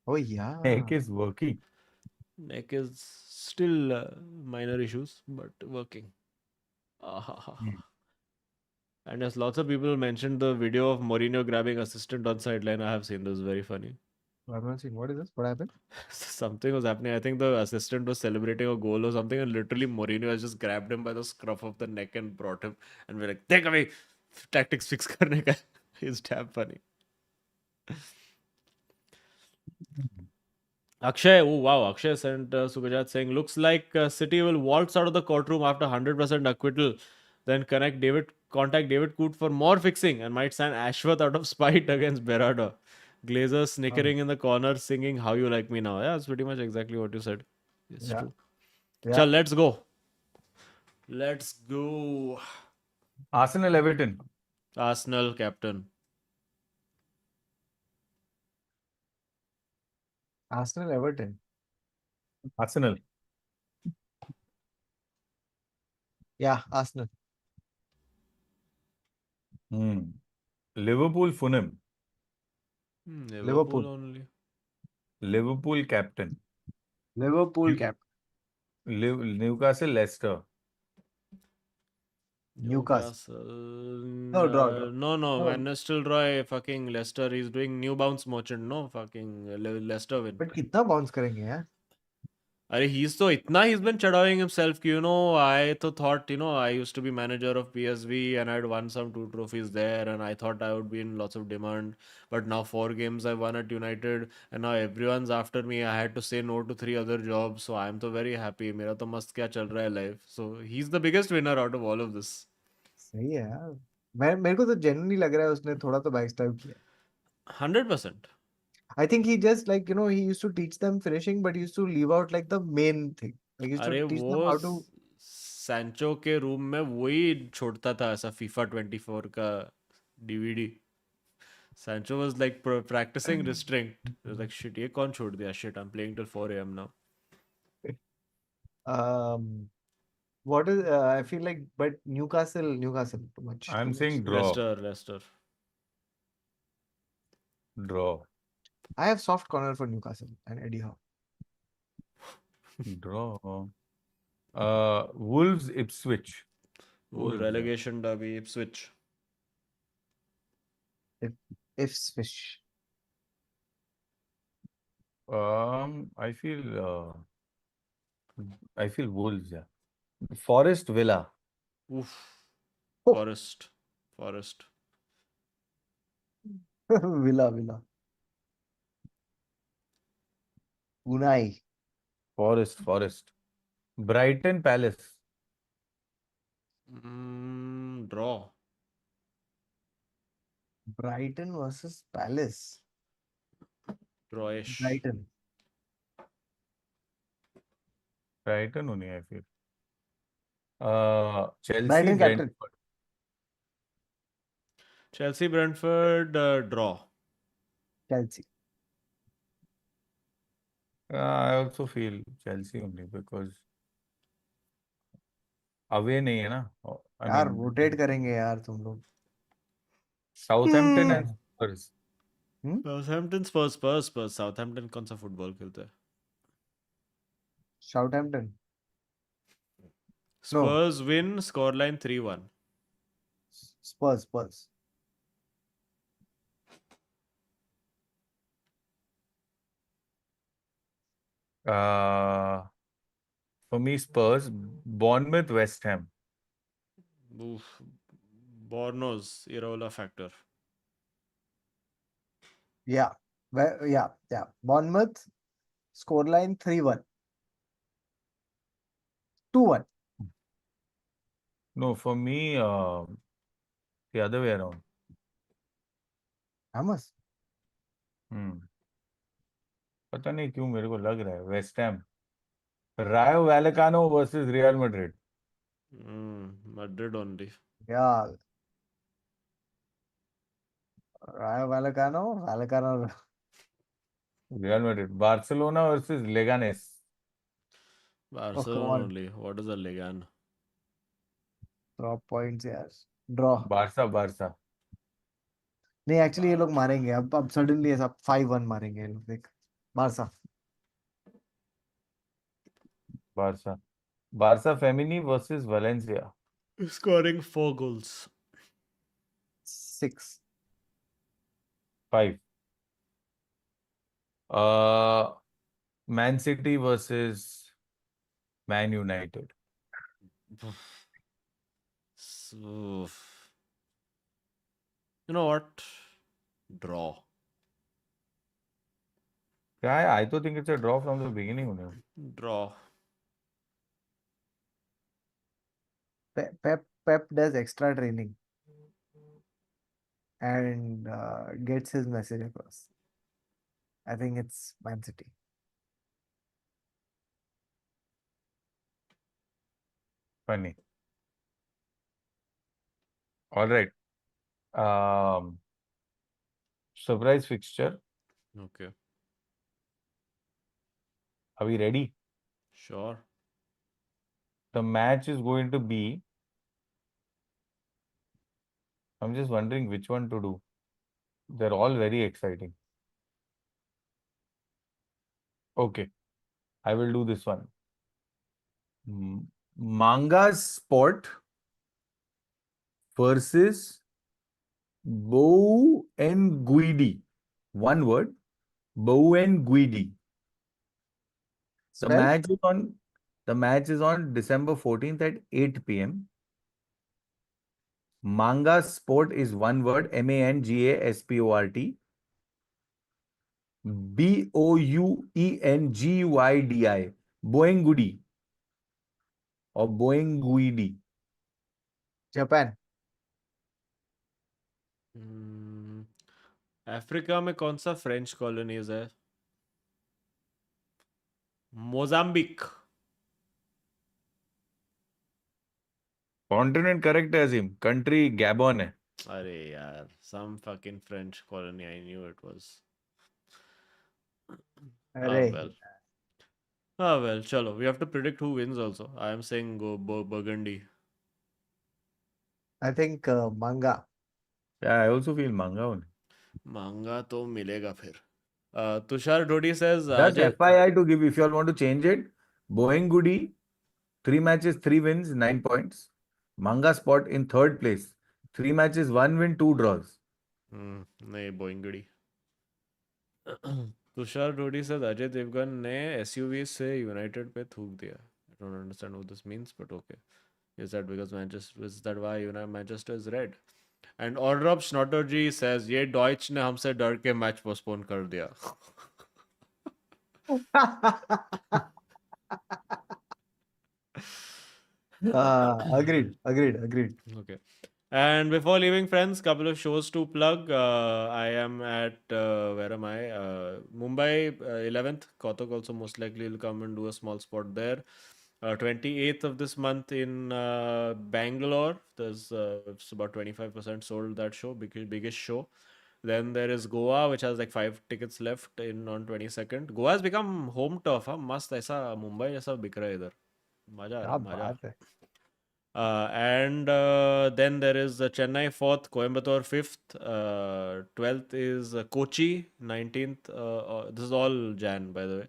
oh yeah. Heck is working. Neck is still minor issues, but working. Hmm. Ahaha. And as lots of people mentioned the video of Mourinho grabbing assistant on sideline, I have seen this, very funny. I've not seen. What is this? What happened? Something was happening. I think the assistant was celebrating a goal or something, and literally Mourinho has just grabbed him by the scruff of the neck and brought him, and we're like, take away, tactics fix karne ka. It's damn funny. Akshay, oh wow, Akshay sent Superchat saying, looks like City will waltz out of the courtroom after 100% acquittal, then contact David Coote for more fixing and might sign Ashworth out of spite against Berardo. Glazer Oh, snickering in the corner singing How You Like Me Now. Yeah, that's pretty much exactly what you said. It's yeah, true. yeah. Chal, let's go. Let's go. Arsenal Everton. Arsenal captain. Arsenal, Everton. Arsenal. Yeah, Arsenal. Hmm. Liverpool Fulham. Liverpool Liverpool. only. Liverpool captain. Liverpool New- cap. Newcastle Leicester. Newcastle. Newcastle. No, draw, draw. No. No, Van Nistelrooy, fucking Leicester. He's doing new bounce merchant. No, fucking Leicester win. but कितना bounce करेंगे यार? Arey, he's been shadowing himself. I thought, I used to be manager of PSV and I'd won some two trophies there and I thought I would be in lots of demand. But now 4 games I won at United and now everyone's after me. I had to say no to 3 other jobs. So I'm so very happy. मेरा तो मस्त क्या चल रहा है life. So he's the biggest winner out of all of this. सही है यार. मेरे को तो genuinely लग रहा है उसने थोड़ा तो backstab किया. 100%. I think he just he used to teach them finishing, but he used to leave out like the main thing. Like he used to अरे teach वो them how to. सैंचो के रूम में वही छोड़ता था ऐसा FIFA 24 का DVD. Sancho was like practicing restraint. He was like, shit, ये कौन छोड़ दिया? Shit, I'm playing till 4 a.m. now. Um, what is? I feel like, but Newcastle, too much, too I'm much. saying draw. Leicester. Draw. I have soft corner for Newcastle and Eddie Howe. Draw. Wolves Ipswich. Ooh, Wolves. Yeah. relegation derby, Ipswich. If if Swish. I feel Wolves. Yeah. Forest Villa. Oof. Oh, Forest. Forest. Villa. Unai. Forest. Brighton Palace. Draw. Brighton versus Palace. Drawish. Brighton. Brighton only, I feel. Chelsea Brighton captain. Brentford. Chelsea Brentford draw. Chelsea. I also feel Chelsea only because away नहीं है ना. I यार mean rotate करेंगे यार तुम लोग. Southampton and Spurs. Southampton Spurs. Southampton कौन सा फुटबॉल खेलता है? Southampton. No. Spurs win, scoreline 3-1. Spurs. Uh, for me, Spurs, Bournemouth, West Ham. Oof. Bornos, Irola factor. Yeah. Yeah. Bournemouth. Scoreline 3-1. 2-1. No, for me, the other way around. Hammers. पता नहीं क्यों मेरे को लग रहा है वेस्ट हैम. रायो वैलेकानो versus real Madrid. Madrid only. Yeah. Rayo Vallecano. Real Madrid. Barcelona versus Leganes. Oh, come Barcelona on. only. What is a Ligan? Drop points, यार. Draw. बारसा. नहीं एक्चुअली ये लोग मारेंगे अब सडनली ऐसा 5-1 मारेंगे ये लोग देख. Barca. Barca Femeni versus Valencia. Scoring 4 goals. 6. 5. Man City versus Man United. So, you know what? Draw. Yeah, I तो think it's a draw from the beginning. Draw. Pep does extra training and gets his message across. I think it's Man City. Funny. All right. Surprise fixture. Okay. Are we ready? Sure. The match is going to be. I'm just wondering which one to do. They're all very exciting. Okay. I will do this one. Manga Sport versus Bow and Guidi. One word. Bow and Guidi. The Spell? match is on December 14th at 8 p.m. Manga Sport is one word. Mangasport. Bouengudi. Boengudi or Boenguidi. Japan. Africa में कौन सा French colonies है? Mozambique. Continent correct है अजीम. Country Gabon है. Arey yaar, some fucking French colony. I knew it was. Ah Arey, well. Ah well. Chalo. We have to predict who wins also. I am saying go Burgundy. I think Manga. Yeah, I also feel manga only. महंगा तो मिलेगा फिर. Tushar Dodi says, Just Ajay, FYI to give, if you all want to change it, Boeing Goody, 3 matches, 3 wins, 9 points. Manga spot in third place. 3 matches, 1 win, 2 draws. नहीं बोइंगड़ी. तुषार डोडी says, Ajay Devgan ने SUV से United पे थूक दिया. I don't understand what this means, but okay. Is that because Manchester? Is that why Manchester is red? And Orrop Snotterji says, ये Deutsch ने हमसे डर के मैच पोस्टपोन कर दिया. Agreed. Okay. And before leaving, friends, couple of shows to plug. I am at where am I? Mumbai 11th. Kotak also most likely will come and do a small spot there. 28th of this month in Bangalore. There's it's about 25% sold that show, biggest show. Then there is Goa, which has like 5 tickets left in on 22nd. Goa has become home turf. हाँ मस्त ऐसा मुंबई जैसा बिक रहा है इधर. मजा आ रहा क्या है मजा. बात है. And then there is Chennai 4th, Coimbatore 5th, 12th is Kochi, 19th. This is all Jan, by the way.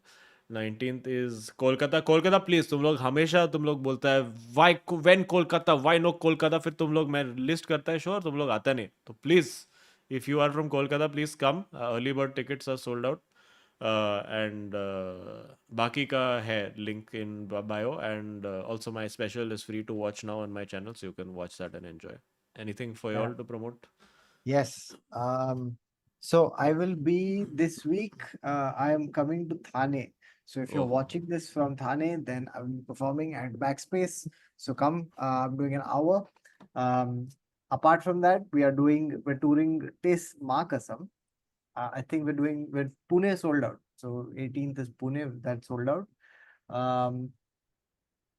19th is Kolkata. Kolkata, please, तुम लोग हमेशा तुम लोग बोलता है when Kolkata, why no Kolkata, फिर तुम लोग मैं लिस्ट करता है शो और तुम लोग आता नहीं. तो please, if you are from Kolkata, please come. Early bird tickets are sold out. And बाकी का है link in bio, and also my special is free to watch now on my channel, so you can watch that and enjoy. Anything for you Yeah. all to promote? Yes. So I will be this week. I am coming to Thane. So if you're Oh, watching this from Thane, then I will be performing at Backspace. So come. I'm doing an hour. Apart from that, we're touring this Makasam. I think we're Pune sold out. So 18th is Pune, that's sold out. Um,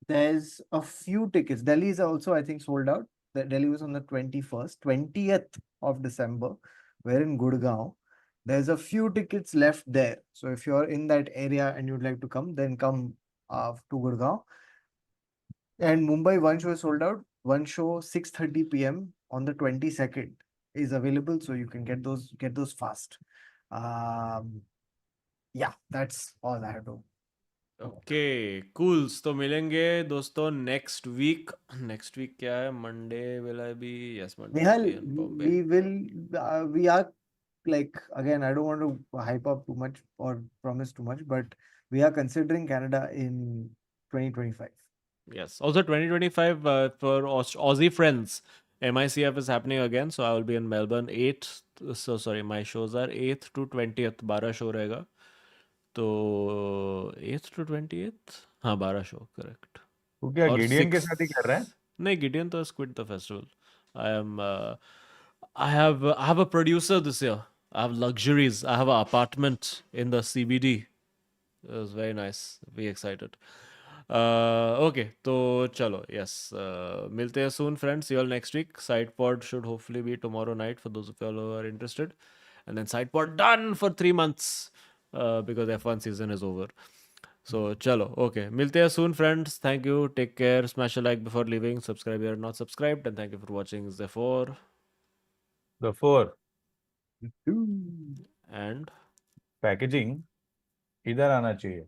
there's a few tickets. Delhi is also, I think, sold out. The Delhi was on the 21st, 20th of December. We're in Gurgaon. There's a few tickets left there. So if you're in that area and you'd like to come, then come to Gurgaon. And Mumbai, one show is sold out. One show 6:30 p.m. on the 22nd is available, so you can get those fast. Um, yeah, that's all I have to. okay, cool. तो मिलेंगे दोस्तों next week क्या है? Monday will I be? Yes, Monday I'll Nihal, be in Bombay. we are like, again, I don't want to hype up too much or promise too much, but we are considering Canada in 2025. Yes. Also, 2025 for Aussie friends, MICF is happening again. So I will be in Melbourne 8th. So sorry, my shows are 8th to 20th. 12 show रहेगा. तो 8th to 20th. हाँ 12 show correct. तो क्या और Gideon के साथ ही 6th. कर रहा है? नहीं Gideon तो has quit the festival. I am. I have a producer this year. I have luxuries. I have an apartment in the CBD. It was very nice. Be excited. Okay, तो चलो, yes. मिलते हैं soon, friends. See you all next week. Sidepod should hopefully be tomorrow night for those of you all who are interested. And then Sidepod done for 3 months because F1 season is over. So, chalo. Okay, milte हैं soon, friends. Thank you. Take care. Smash a like before leaving. Subscribe if you're not subscribed. And thank you for watching Zephyr. The 4 And packaging इधर आना चाहिए.